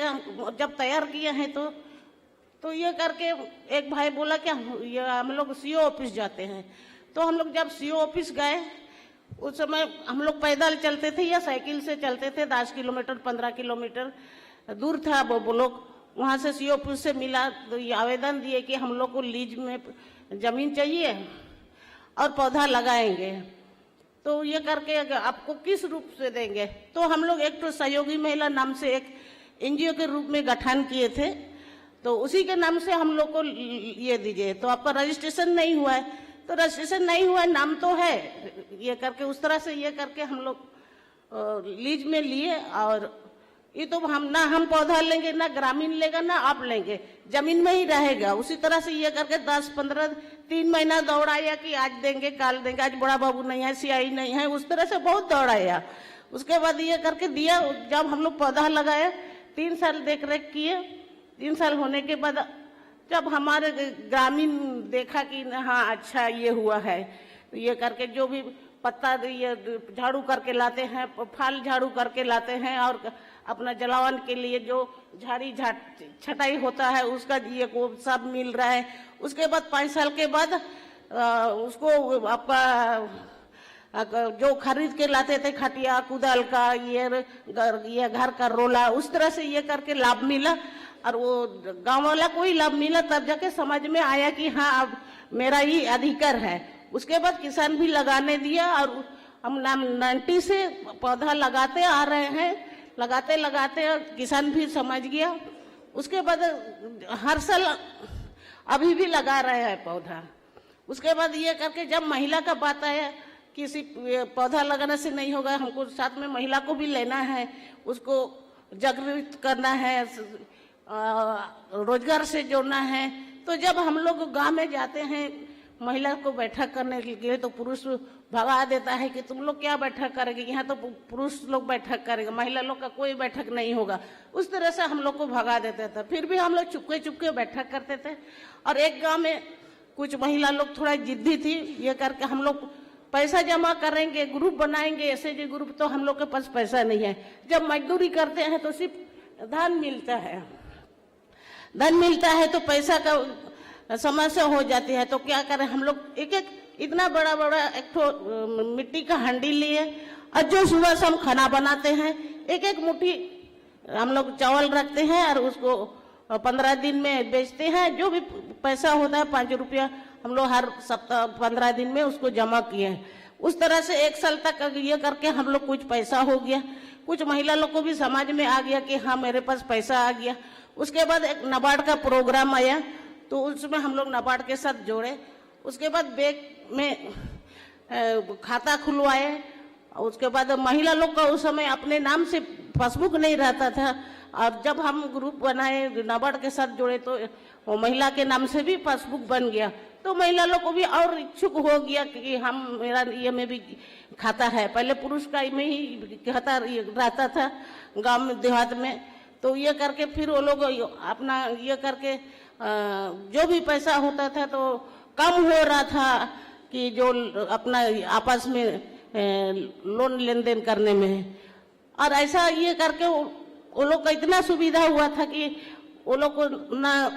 जब तैयार किए हैं तो ये करके एक भाई बोला कि हम लोग सीओ ऑफिस जाते हैं। तो हम लोग जब सीओ ऑफिस गए, उस समय हम लोग पैदल चलते थे या साइकिल से चलते थे, 10 किलोमीटर 15 किलोमीटर दूर था वो लोग। वहाँ से सीओ ऑफिस से मिला, तो ये आवेदन दिए कि हम लोग को लीज में जमीन चाहिए और पौधा लगाएंगे, तो ये करके आपको किस रूप से देंगे। तो हम लोग एक तो सहयोगी महिला नाम से एक एनजीओ के रूप में गठन किए थे, तो उसी के नाम से हम लोग को ये दीजिए। तो आपका रजिस्ट्रेशन नहीं हुआ है, तो रजिस्ट्रेशन नहीं हुआ है, नाम तो है, ये करके उस तरह से ये करके हम लोग लीज में लिए। और ये तो हम पौधा लेंगे, ना ग्रामीण लेगा ना आप लेंगे, जमीन में ही रहेगा। उसी तरह से ये करके 10-15 3 महीना दौड़ाया कि आज देंगे काल देंगे, आज बड़ा बाबू नहीं है, सियाई नहीं है, उस तरह से बहुत दौड़ाया। उसके बाद ये करके दिया। जब हम लोग पौधा लगाया, 3 साल देख रेख किए, 3 साल होने के बाद जब हमारे ग्रामीण देखा कि हाँ अच्छा ये हुआ है, तो ये करके जो भी पत्ता ये झाड़ू करके लाते हैं, फल झाड़ू करके लाते हैं, और अपना जलावन के लिए जो झाड़ी छटाई होता है उसका ये को सब मिल रहा है। उसके बाद 5 साल के बाद उसको आपका जो खरीद के लाते थे खटिया कुदाल का, ये घर का रोला, उस तरह से ये करके लाभ मिला। और वो गांव वाला कोई लाभ मिला, तब जाके समझ में आया कि हाँ अब मेरा ही अधिकार है। उसके बाद किसान भी लगाने दिया, और हम 90 से पौधा लगाते आ रहे हैं, लगाते लगाते किसान भी समझ गया। उसके बाद हर साल अभी भी लगा रहे हैं पौधा। उसके बाद ये करके जब महिला का बात आया, किसी पौधा लगाने से नहीं होगा, हमको साथ में महिला को भी लेना है, उसको जागृत करना है, रोजगार से जोड़ना है। तो जब हम लोग गांव में जाते हैं महिला को बैठक करने के लिए, तो पुरुष भगा देता है कि तुम लोग क्या बैठक करेंगे, यहाँ तो पुरुष लोग बैठक करेंगे, महिला लोग का कोई बैठक नहीं होगा। उस तरह से हम लोग को भगा देता था। फिर भी हम लोग चुपके चुपके बैठक करते थे। और एक गांव में कुछ महिला लोग थोड़ा जिद्दी थी, ये करके हम लोग पैसा जमा करेंगे, ग्रुप बनाएंगे, ऐसे जो ग्रुप, तो हम लोग के पास पैसा नहीं है। जब मजदूरी करते हैं तो सिर्फ धन मिलता है, धन मिलता है तो पैसा का समस्या हो जाती है। तो क्या करें हम लोग, एक एक इतना बड़ा बड़ा एक तो मिट्टी का हांडी लिए, और जो सुबह से हम खाना बनाते हैं, एक एक मुट्ठी हम लोग चावल रखते हैं और उसको 15 दिन में बेचते हैं। जो भी पैसा होता है 5 रुपया हम लोग हर सप्ताह 15 दिन में उसको जमा किए हैं। उस तरह से 1 साल तक ये करके हम लोग कुछ पैसा हो गया। कुछ महिला लोग को भी समझ में आ गया कि हाँ मेरे पास पैसा आ गया। उसके बाद एक नाबार्ड का प्रोग्राम आया, तो उसमें हम लोग नाबार्ड के साथ जोड़े। उसके बाद बैंक में खाता खुलवाए और उसके बाद महिला लोग का उस समय अपने नाम से पासबुक नहीं रहता था, और जब हम ग्रुप बनाए नाबार्ड के साथ जुड़े तो वो महिला के नाम से भी पासबुक बन गया। तो महिला लोग को भी और इच्छुक हो गया कि हम मेरा ये में भी खाता है। पहले पुरुष का में ही खाता रहता था गांव में देहात में, तो ये करके फिर वो लोग अपना ये करके जो भी पैसा होता था तो कम हो रहा था कि जो अपना आपस में लोन लेन देन करने में, और ऐसा ये करके वो लोग का इतना सुविधा हुआ था कि वो लोग को ना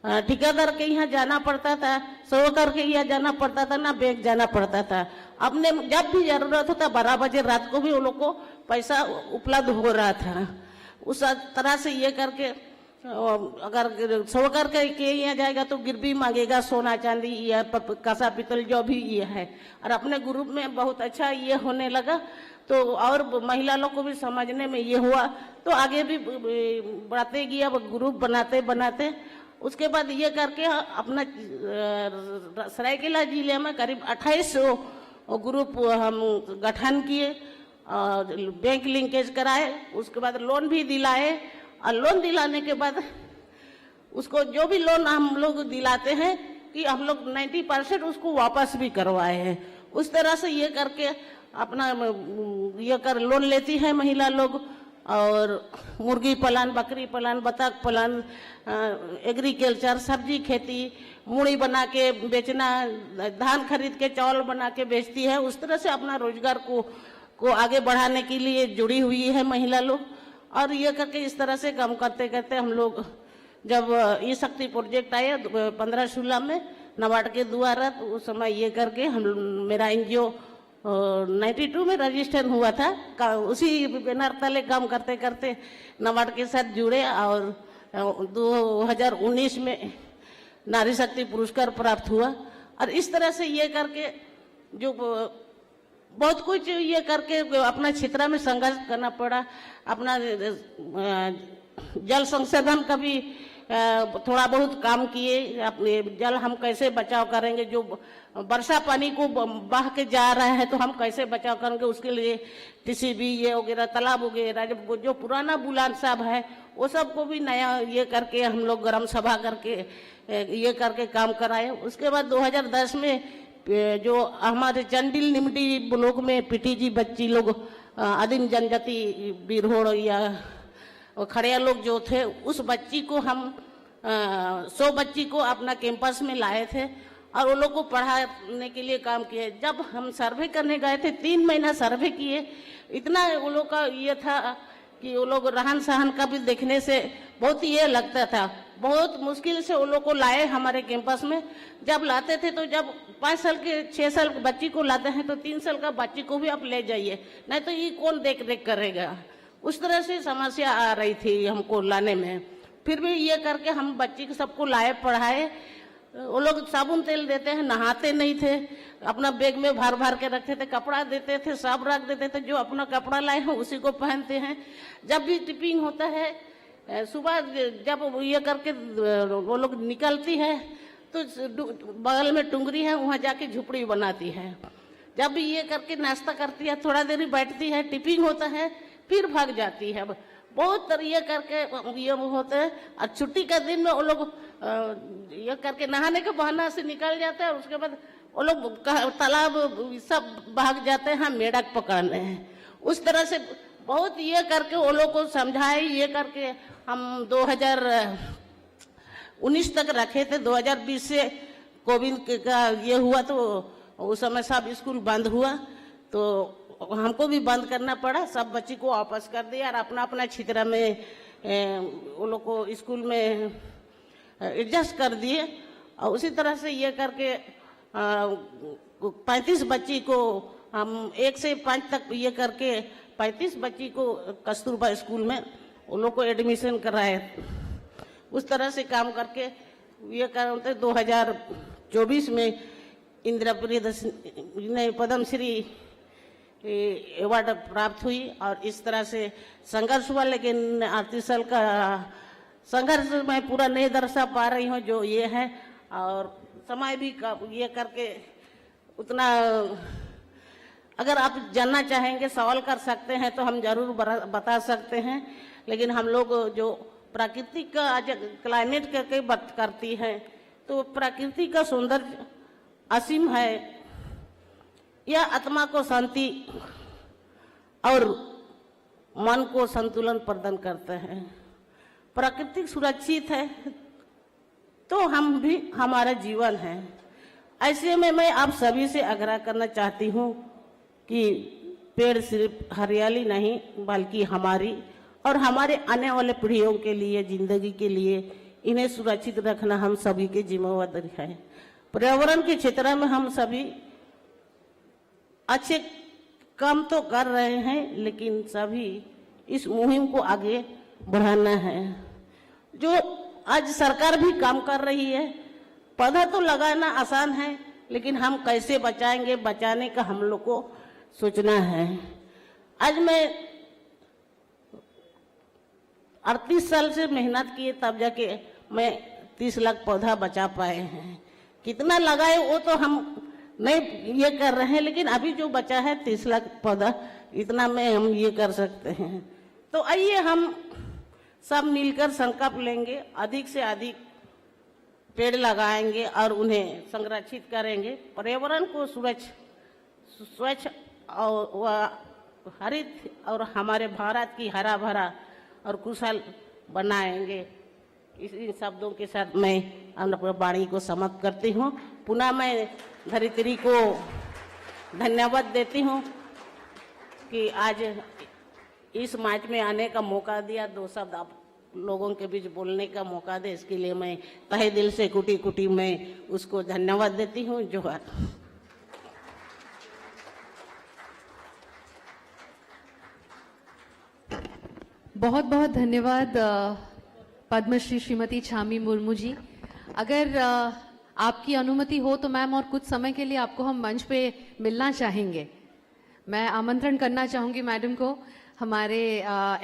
ठेकेदार के यहाँ जाना पड़ता था, साहूकार के यहाँ जाना पड़ता था, ना बैंक जाना पड़ता था। अपने जब भी जरूरत होता 12 बजे रात को भी वो लोग को पैसा उपलब्ध हो रहा था। उस तरह से ये करके अगर साहूकार के यहाँ जाएगा तो गिरवी मांगेगा, सोना चांदी या कासा पितल जो भी ये है। और अपने ग्रुप में बहुत अच्छा ये होने लगा, तो और महिला लोग को भी समझने में ये हुआ, तो आगे भी बढ़ाते गया ग्रुप बनाते बनाते। उसके बाद ये करके अपना सरायकेला जिले में करीब 2800 ग्रुप हम गठन किए, बैंक लिंकेज कराए, उसके बाद लोन भी दिलाए, और लोन दिलाने के बाद उसको जो भी लोन हम लोग दिलाते हैं कि हम लोग 90% उसको वापस भी करवाए हैं। उस तरह से ये करके अपना ये कर लोन लेती है महिला लोग, और मुर्गी पालन, बकरी पालन, बतख पालन, एग्रीकल्चर, सब्जी खेती, मूड़ी बना के बेचना, धान खरीद के चावल बना के बेचती है। उस तरह से अपना रोजगार को आगे बढ़ाने के लिए जुड़ी हुई है महिला लोग। और ये करके इस तरह से काम करते करते हम लोग जब ये शक्ति प्रोजेक्ट आया 15-16 में नाबार्ड के द्वारा, तो उस समय ये करके हम मेरा NGO 92 में रजिस्टर हुआ था। उसी बैनर तले काम करते करते नाबार्ड के साथ जुड़े, और 2019 में नारी शक्ति पुरस्कार प्राप्त हुआ। और इस तरह से ये करके जो बहुत कुछ ये करके अपना क्षेत्र में संघर्ष करना पड़ा। अपना जल संसाधन का भी थोड़ा बहुत काम किए, अपने जल हम कैसे बचाव करेंगे, जो वर्षा पानी को बह के जा रहा है तो हम कैसे बचाव करेंगे, उसके लिए TCB ये वगैरह तालाब वगैरह जो पुराना बुलान साहब है वो सब को भी नया ये करके हम लोग ग्राम सभा करके ये करके काम कराए। उसके बाद 2010 में जो हमारे चंडिल निमटी ब्लॉक में PTG बच्ची लोग आदिम जनजाति बिरहोड़ या खड़िया लोग जो थे, उस बच्ची को हम 100 बच्ची को अपना कैंपस में लाए थे और वो लोग को पढ़ाने के लिए काम किए। जब हम सर्वे करने गए थे 3 महीना सर्वे किए, इतना वो लोग का ये था कि वो लोग रहन सहन का भी देखने से बहुत ये लगता था। बहुत मुश्किल से वो लोग को लाए हमारे कैंपस में। जब लाते थे तो जब 5 साल के 6 साल के बच्ची को लाते हैं तो 3 साल का बच्ची को भी आप ले जाइए, नहीं तो ये कौन देख रेख करेगा। उस तरह से समस्या आ रही थी हमको लाने में। फिर भी ये करके हम बच्ची को सबको लाए पढ़ाए। वो लोग साबुन तेल देते हैं, नहाते नहीं थे, अपना बैग में भर भर के रखते थे, कपड़ा देते थे, सब रख देते थे, जो अपना कपड़ा लाए हैं उसी को पहनते हैं। जब भी टिपिंग होता है सुबह जब ये करके वो लोग निकलती है तो बगल में टुंगरी है, वहाँ जाके झुपड़ी बनाती है। जब भी ये करके नाश्ता करती है, थोड़ा देर बैठती है, टिपिंग होता है, फिर भाग जाती है। बहुत तरीके करके ये होते हैं। और छुट्टी का दिन में वो लोग ये करके नहाने के बहाना से निकल जाते हैं। उसके बाद वो लोग तालाब सब भाग जाते हैं मेढक पकड़ने हैं। उस तरह से बहुत ये करके वो लोग को समझाए। ये करके हम 2019 तक रखे थे। 2020 से कोविड का ये हुआ तो उस समय सब स्कूल बंद हुआ, तो हमको भी बंद करना पड़ा। सब बच्ची को वापस कर दिया और अपना अपना क्षेत्र में वो लोग को स्कूल में एडजस्ट कर दिए। और उसी तरह से ये करके 35 बच्ची को हम 1 से 5 तक ये करके 35 बच्ची को कस्तूरबा स्कूल में वो लोग को एडमिशन कराए। उस तरह से काम करके ये करते 2024 में इंदिरा प्रियदर्शनी पद्मश्री अवार्ड प्राप्त हुई। और इस तरह से संघर्ष हुआ, लेकिन 38 साल का संघर्ष मैं पूरा नहीं दर्शा पा रही हूँ जो ये है। और समय भी ये करके उतना अगर आप जानना चाहेंगे, सवाल कर सकते हैं तो हम जरूर बता सकते हैं, लेकिन हम लोग जो प्राकृतिक का आज क्लाइमेट करके बात करती है, तो प्रकृति का सौंदर्य असीम है। यह आत्मा को शांति और मन को संतुलन प्रदान करते हैं। प्रकृति सुरक्षित है तो हम भी, हमारा जीवन है। ऐसे में मैं आप सभी से आग्रह करना चाहती हूँ कि पेड़ सिर्फ हरियाली नहीं, बल्कि हमारी और हमारे आने वाले पीढ़ियों के लिए, जिंदगी के लिए इन्हें सुरक्षित रखना हम सभी की जिम्मेदारी है। पर्यावरण के क्षेत्र में हम सभी अच्छे काम तो कर रहे हैं, लेकिन सभी इस मुहिम को आगे बढ़ाना है। जो आज सरकार भी काम कर रही है, पौधा तो लगाना आसान है, लेकिन हम कैसे बचाएंगे, बचाने का हम लोग को सोचना है। आज मैं 38 साल से मेहनत किए तब जाके मैं 30 लाख पौधा बचा पाए हैं। कितना लगाए वो तो हम नहीं ये कर रहे हैं, लेकिन अभी जो बचा है 30 लाख पौधा, इतना में हम ये कर सकते हैं। तो आइए हम सब मिलकर संकल्प लेंगे, अधिक से अधिक पेड़ लगाएंगे और उन्हें संरक्षित करेंगे। पर्यावरण को स्वच्छ और हरित और हमारे भारत की हरा भरा और कुशल बनाएंगे। इन शब्दों के साथ मैं अपनी वाणी को समाप्त करती हूँ। पुनः मैं धरित्री को धन्यवाद देती हूँ कि आज इस मंच में आने का मौका दिया, 2 शब्द आप लोगों के बीच बोलने का मौका दे, इसके लिए मैं तहे दिल से कुटी कुटी में उसको धन्यवाद देती हूँ। जोहार। बहुत बहुत धन्यवाद पद्मश्री श्रीमती छामी मुर्मू जी। अगर आपकी अनुमति हो तो मैम और कुछ समय के लिए आपको हम मंच पे मिलना चाहेंगे। मैं आमंत्रण करना चाहूँगी मैडम को, हमारे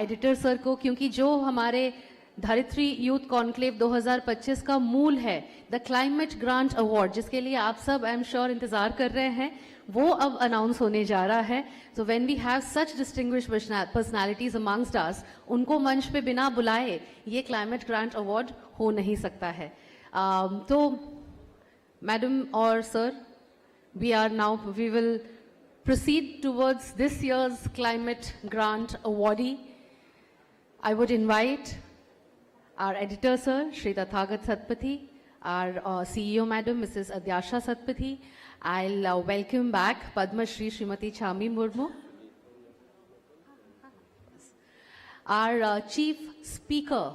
एडिटर सर को, क्योंकि जो हमारे धरित्री यूथ कॉन्क्लेव 2025 का मूल है द क्लाइमेट ग्रांट अवार्ड, जिसके लिए आप सब आई एम श्योर इंतजार कर रहे हैं, वो अब अनाउंस होने जा रहा है। तो when we have such distinguished personalities amongst us, उनको मंच पे बिना बुलाए ये क्लाइमेट ग्रांट अवार्ड हो नहीं सकता है। तो मैडम और sir, we will proceed towards this year's climate grant awardee. I would invite our editor sir, Shri Tathagat Satpathy, our CEO madam, Mrs. Adyasha Satpathy. I'll welcome back Padma Shri Srimati Chami Murmu. Our chief speaker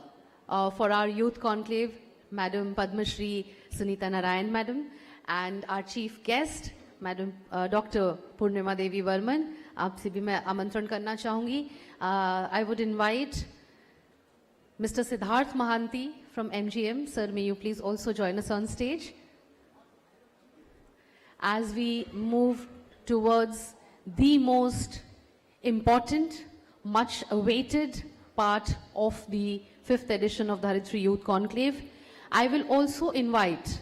for our youth conclave, Madam Padma Shri Sunita Narayan madam, and our chief guest, Madam Dr. Purnima Devi Varman. आपसे भी मैं आमंत्रण करना चाहूँगी. I would invite Mr. Siddharth Mahanti from MGM. Sir, may you please also join us on stage as we move towards the most important, much awaited part of the 5th edition of Dharitri Youth Conclave. I will also invite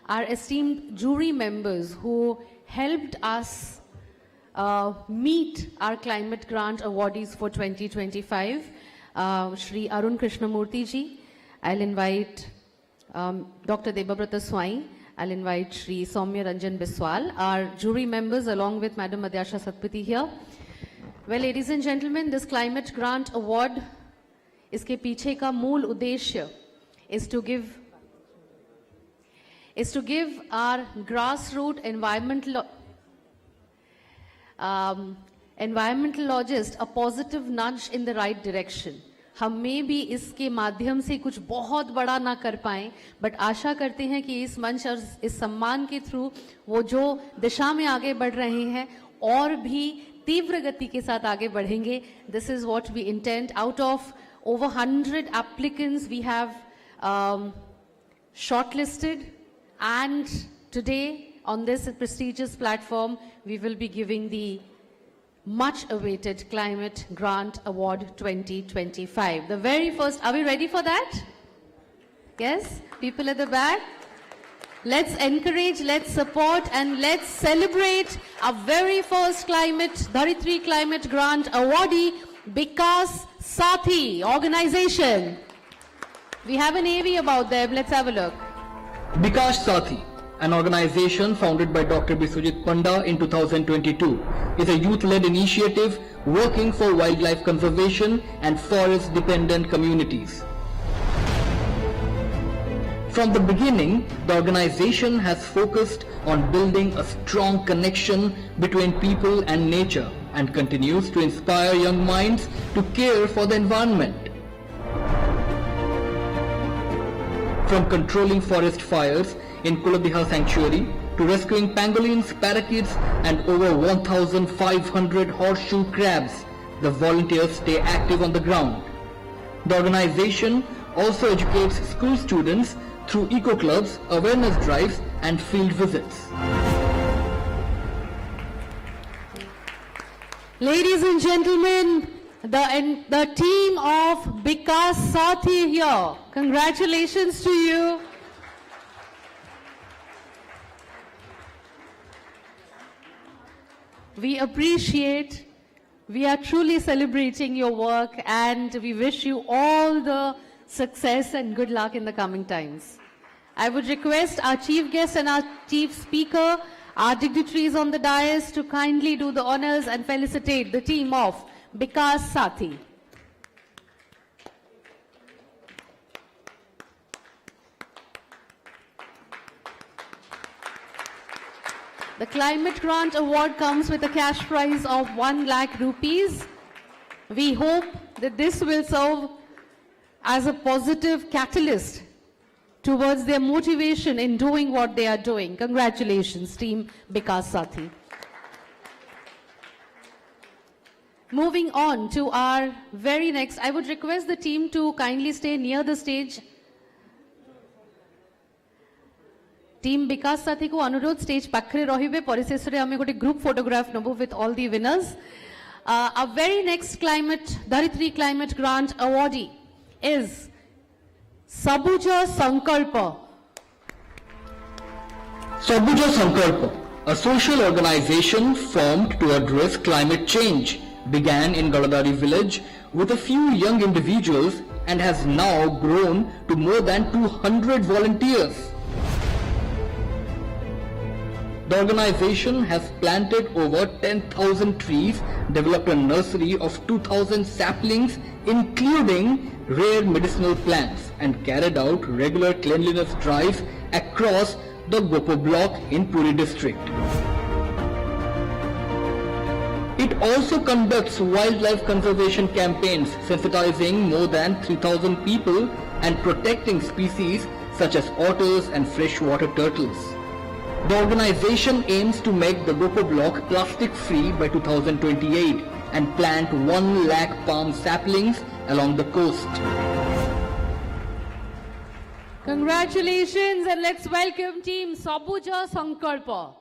our esteemed jury members who helped us meet our climate grant awardees for 2025. Shri Arun Krishnamurthy ji. I'll invite Dr. Debabrata Swai. I'll invite Shri Soumya Ranjan Biswal, our jury members, along with Madam Adyasha Satpathy here. Well, ladies and gentlemen, this climate grant award, iske piche ka mool udeshya is to give our grassroots environmentalist a positive nudge in the right direction. हम में भी इसके माध्यम से कुछ बहुत बड़ा ना कर पाएं, बट आशा करते हैं कि इस मंच और इस सम्मान के थ्रू वो जो दिशा में आगे बढ़ रहे हैं और भी तीव्र गति के साथ आगे बढ़ेंगे. This is what we intend. Out of over 100 applicants we have shortlisted, and today on this prestigious platform we will be giving the much awaited Climate Grant Award 2025. The very first, are we ready for that? Yes? People at the back? Let's encourage, let's support, and let's celebrate our very first Dharitri Climate Grant awardee, Vikas Sathi organization. We have an AV about them. Let's have a look. Bikash Sathi, an organization founded by Dr. Biswajit Panda in 2022, is a youth-led initiative working for wildlife conservation and forest-dependent communities. From the beginning, the organization has focused on building a strong connection between people and nature and continues to inspire young minds to care for the environment. From controlling forest fires in Kuladiha Sanctuary to rescuing pangolins, parakeets and over 1,500 horseshoe crabs, the volunteers stay active on the ground. The organization also educates school students through eco clubs, awareness drives and field visits. Ladies and gentlemen, the team of Vikas Sathi here. Congratulations to you. We appreciate, we are truly celebrating your work, and we wish you all the success and good luck in the coming times. I would request our chief guest and our chief speaker, our dignitaries on the dais, to kindly do the honors and felicitate the team of Vikas Sathi. The Climate Grant Award comes with a cash prize of 1 lakh rupees. We hope that this will serve as a positive catalyst towards their motivation in doing what they are doing. Congratulations, team Vikas Sathi. Moving on to our very next, I would request the team to kindly stay near the stage. Team Vikas Sathi ko anurod stage pakhre rahibe, parisesre ame gote group photograph nabu with all the winners. Our very next Dharitri Climate Grant awardee is Sabuja Sankalpa. Sabuja Sankalpa, a social organization formed to address climate change, began in Galadari village with a few young individuals and has now grown to more than 200 volunteers. The organization has planted over 10,000 trees, developed a nursery of 2,000 saplings, including rare medicinal plants, and carried out regular cleanliness drives across the Gopo block in Puri district. It also conducts wildlife conservation campaigns, sensitizing more than 3,000 people and protecting species such as otters and freshwater turtles. The organization aims to make the Gopo block plastic free by 2028 and plant 1 lakh palm saplings along the coast. Congratulations, and let's welcome team Sabuja Sankalpa.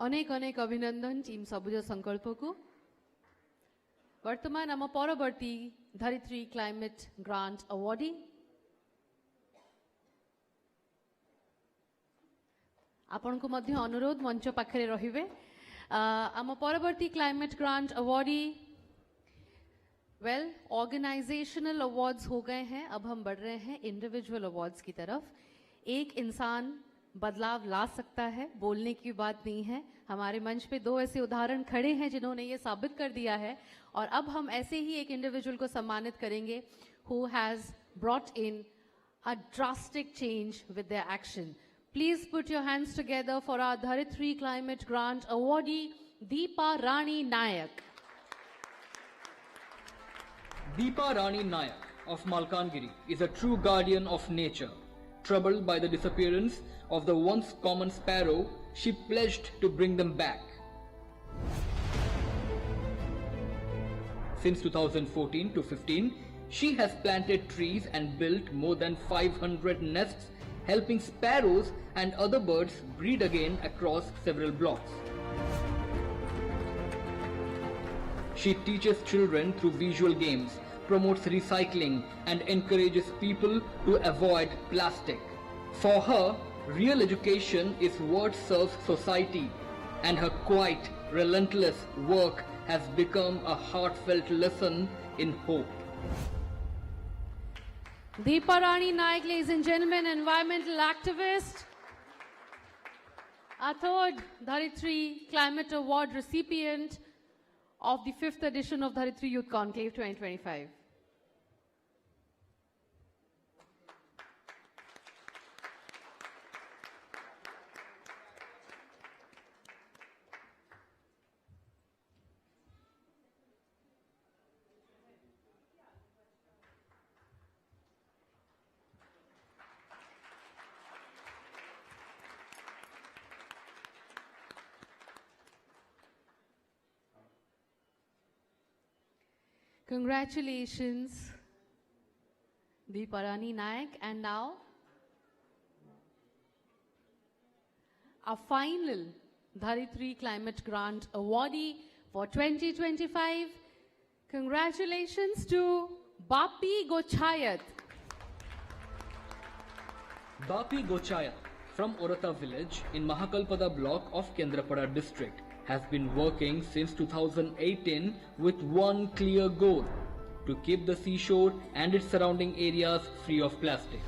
अनेक अनेक अभिनंदन team सबुज संकल्प को वर्तमान आम परवर्ती धरित्री climate grant awardee आपण को मध्य अनुरोध मंच पाखरे रहिबे आम परवर्ती climate grant awardee well organisational awards हो गए हैं, अब हम बढ़ रहे हैं इंडिविजुअल अवार्ड्स की तरफ। एक इंसान बदलाव ला सकता है, बोलने की बात नहीं है। हमारे मंच पे दो ऐसे उदाहरण खड़े हैं जिन्होंने ये साबित कर दिया है, और अब हम ऐसे ही एक इंडिविजुअल को सम्मानित करेंगे who has brought in a drastic change with their action. Please put your hands together for our Dharitri Climate Grant awardee, Deepa Rani Nayak. Deepa Rani Nayak of Malkangiri is a true guardian of nature. Troubled by the disappearance of the once common sparrow, she pledged to bring them back. Since 2014 to 15, she has planted trees and built more than 500 nests, helping sparrows and other birds breed again across several blocks. She teaches children through visual games, promotes recycling, and encourages people to avoid plastic. For her, real education is what serves society, and her quiet, relentless work has become a heartfelt lesson in hope. Deepa Rani Naik, ladies and gentlemen, environmental activist, our third Dharitri Climate Award recipient of the 5th edition of Dharitri Youth Conclave 2025. Congratulations, Deepa Rani Naik. And now, our final Dharitri Climate Grant awardee for 2025. Congratulations to Bapi Gochayat. Bapi Gochaya from Orata village in Mahakalpada block of Kendrapada district has been working since 2018 with one clear goal: to keep the seashore and its surrounding areas free of plastic.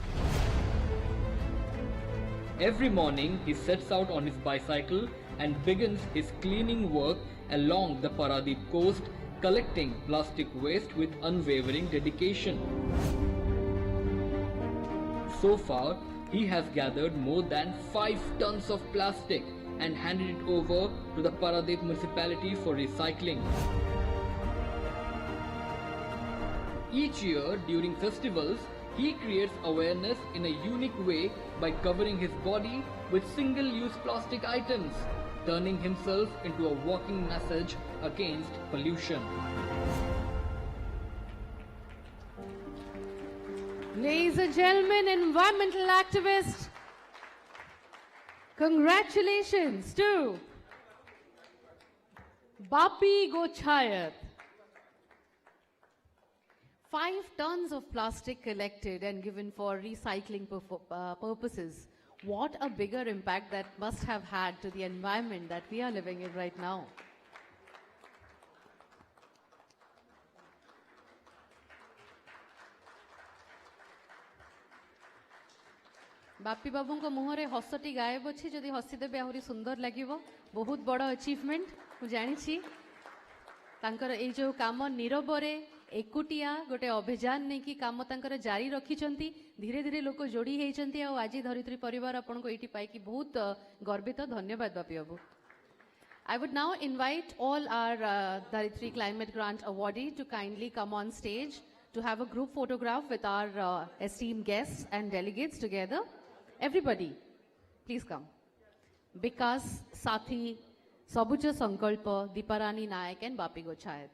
Every morning he sets out on his bicycle and begins his cleaning work along the Paradip coast, collecting plastic waste with unwavering dedication. So far, he has gathered more than 5 tons of plastic and handed it over to the Paradip municipality for recycling. Each year during festivals, he creates awareness in a unique way by covering his body with single-use plastic items, turning himself into a walking message against pollution. Ladies and gentlemen, environmental activists, congratulations to Bapi Gochayat. 5 tons of plastic collected and given for recycling purposes. What a bigger impact that must have had to the environment that we are living in right now. Bapi बाबू को मुहरे हसटी गायब अच्छी जदि हसीदेवे आहरी सुंदर लगे बहुत बड़ achievement मु जानी तांकर ए जो काम नीरवरे एकुटिया गोटे अभियान नहीं कि काम तांकर जारी रखिछंती धीरे धीरे लोक जोड़ी होती आज धरित्री परिवार आपन को एटी पाई कि बहुत गर्वित धन्यवाद बापी बाबू. I would now invite all our Dharitri Climate Grant awardee to kindly come on stage to have a group photograph with our esteemed guests and delegates together. Everybody, please come. Vikas, Sathi, Sabuja Sankalpa, Deepa Rani Naik and Bapi Gochayat.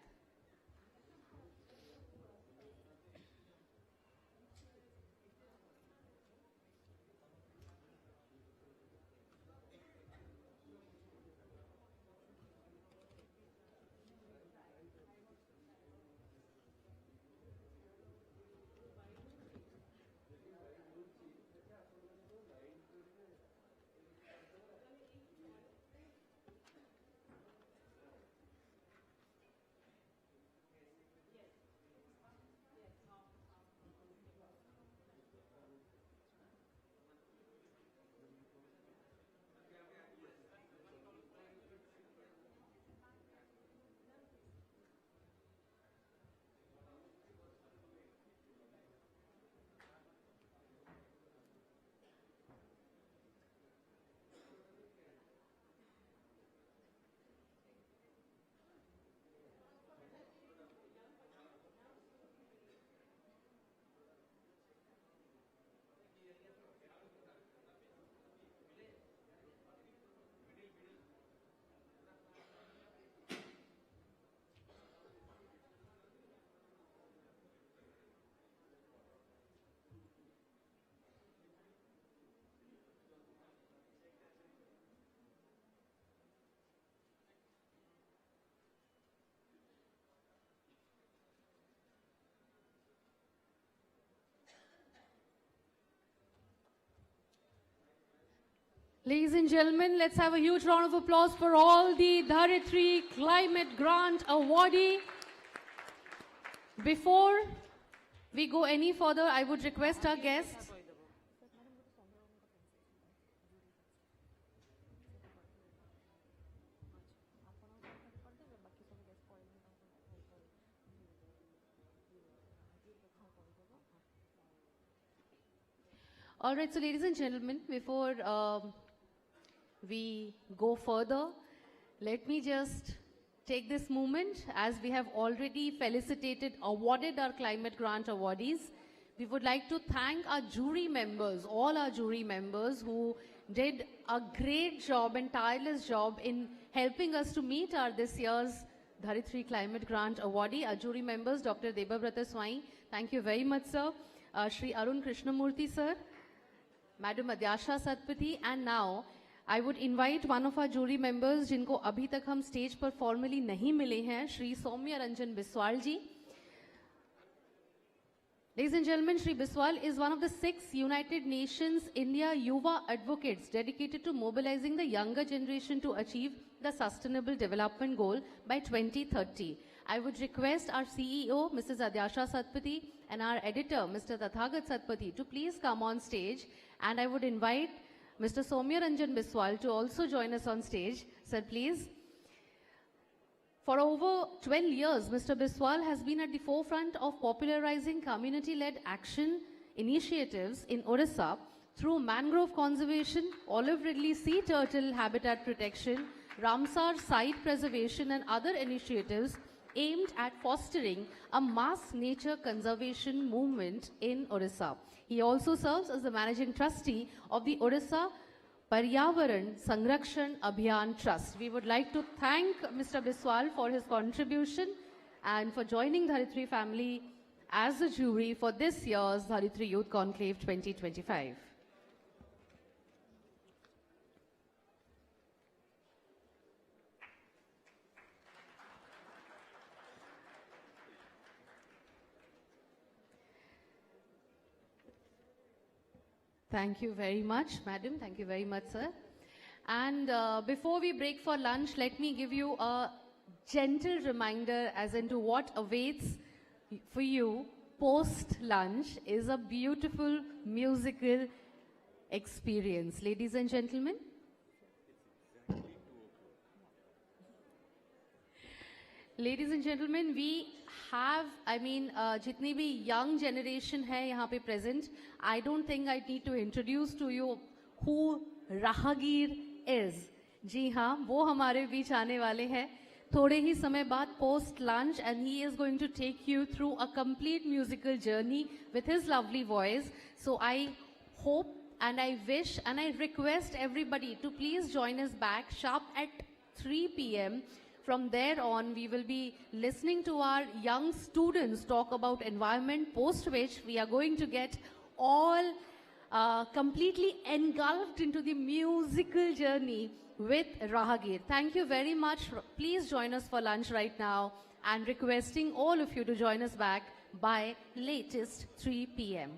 Ladies and gentlemen, let's have a huge round of applause for all the Dharitri Climate Grant awardee. Before we go any further, I would request our guests. All right, so ladies and gentlemen, before we go further, let me just take this moment, as we have already felicitated, awarded our climate grant awardees. We would like to thank our jury members, all our jury members who did a great job and tireless job in helping us to meet our this year's Dharitri Climate Grant awardee. Our jury members, Dr. Debabrata Swai, thank you very much, sir. Shri Arun Krishnamurthy, sir. Madam Adyasha Satpathy, and now I would invite one of our jury members जिनको अभी तक हम stage पर formally नहीं मिले हैं, Shri Soumya Ranjan Biswal ji. Ladies and gentlemen, Shri Biswal is one of the 6 United Nations India Yuva advocates dedicated to mobilizing the younger generation to achieve the Sustainable Development Goal by 2030. I would request our CEO, Mrs. Adyasha Satpathy, and our editor, Mr. Tathagat Satpathy, to please come on stage. And I would invite Mr. Soumya Ranjan Biswal to also join us on stage. Sir, please. For over 12 years, Mr. Biswal has been at the forefront of popularizing community-led action initiatives in Odisha through mangrove conservation, olive ridley sea turtle habitat protection, Ramsar site preservation, and other initiatives aimed at fostering a mass nature conservation movement in Odisha. He also serves as the managing trustee of the Odisha Paryavaran Sanrakshan Abhiyan Trust. We would like to thank Mr. Biswal for his contribution and for joining Dharitri family as a jury for this year's Dharitri Youth Conclave 2025. Thank you very much, madam. Thank you very much, sir. And before we break for lunch, let me give you a gentle reminder as into what awaits for you post-lunch is a beautiful musical experience. Ladies and gentlemen. Ladies and gentlemen, we have, jitni bhi young generation hai yahan pe present, I don't think I need to introduce to you who Rahagir is. जी हाँ, वो हमारे बीच आने वाले हैं थोड़े ही समय बाद post lunch, and he is going to take you through a complete musical journey with his lovely voice. So I hope and I wish and I request everybody to please join us back sharp at 3 p.m. From there on, we will be listening to our young students talk about environment, post which we are going to get all completely engulfed into the musical journey with Rahagir. Thank you very much. Please join us for lunch right now, and requesting all of you to join us back by latest 3 p.m.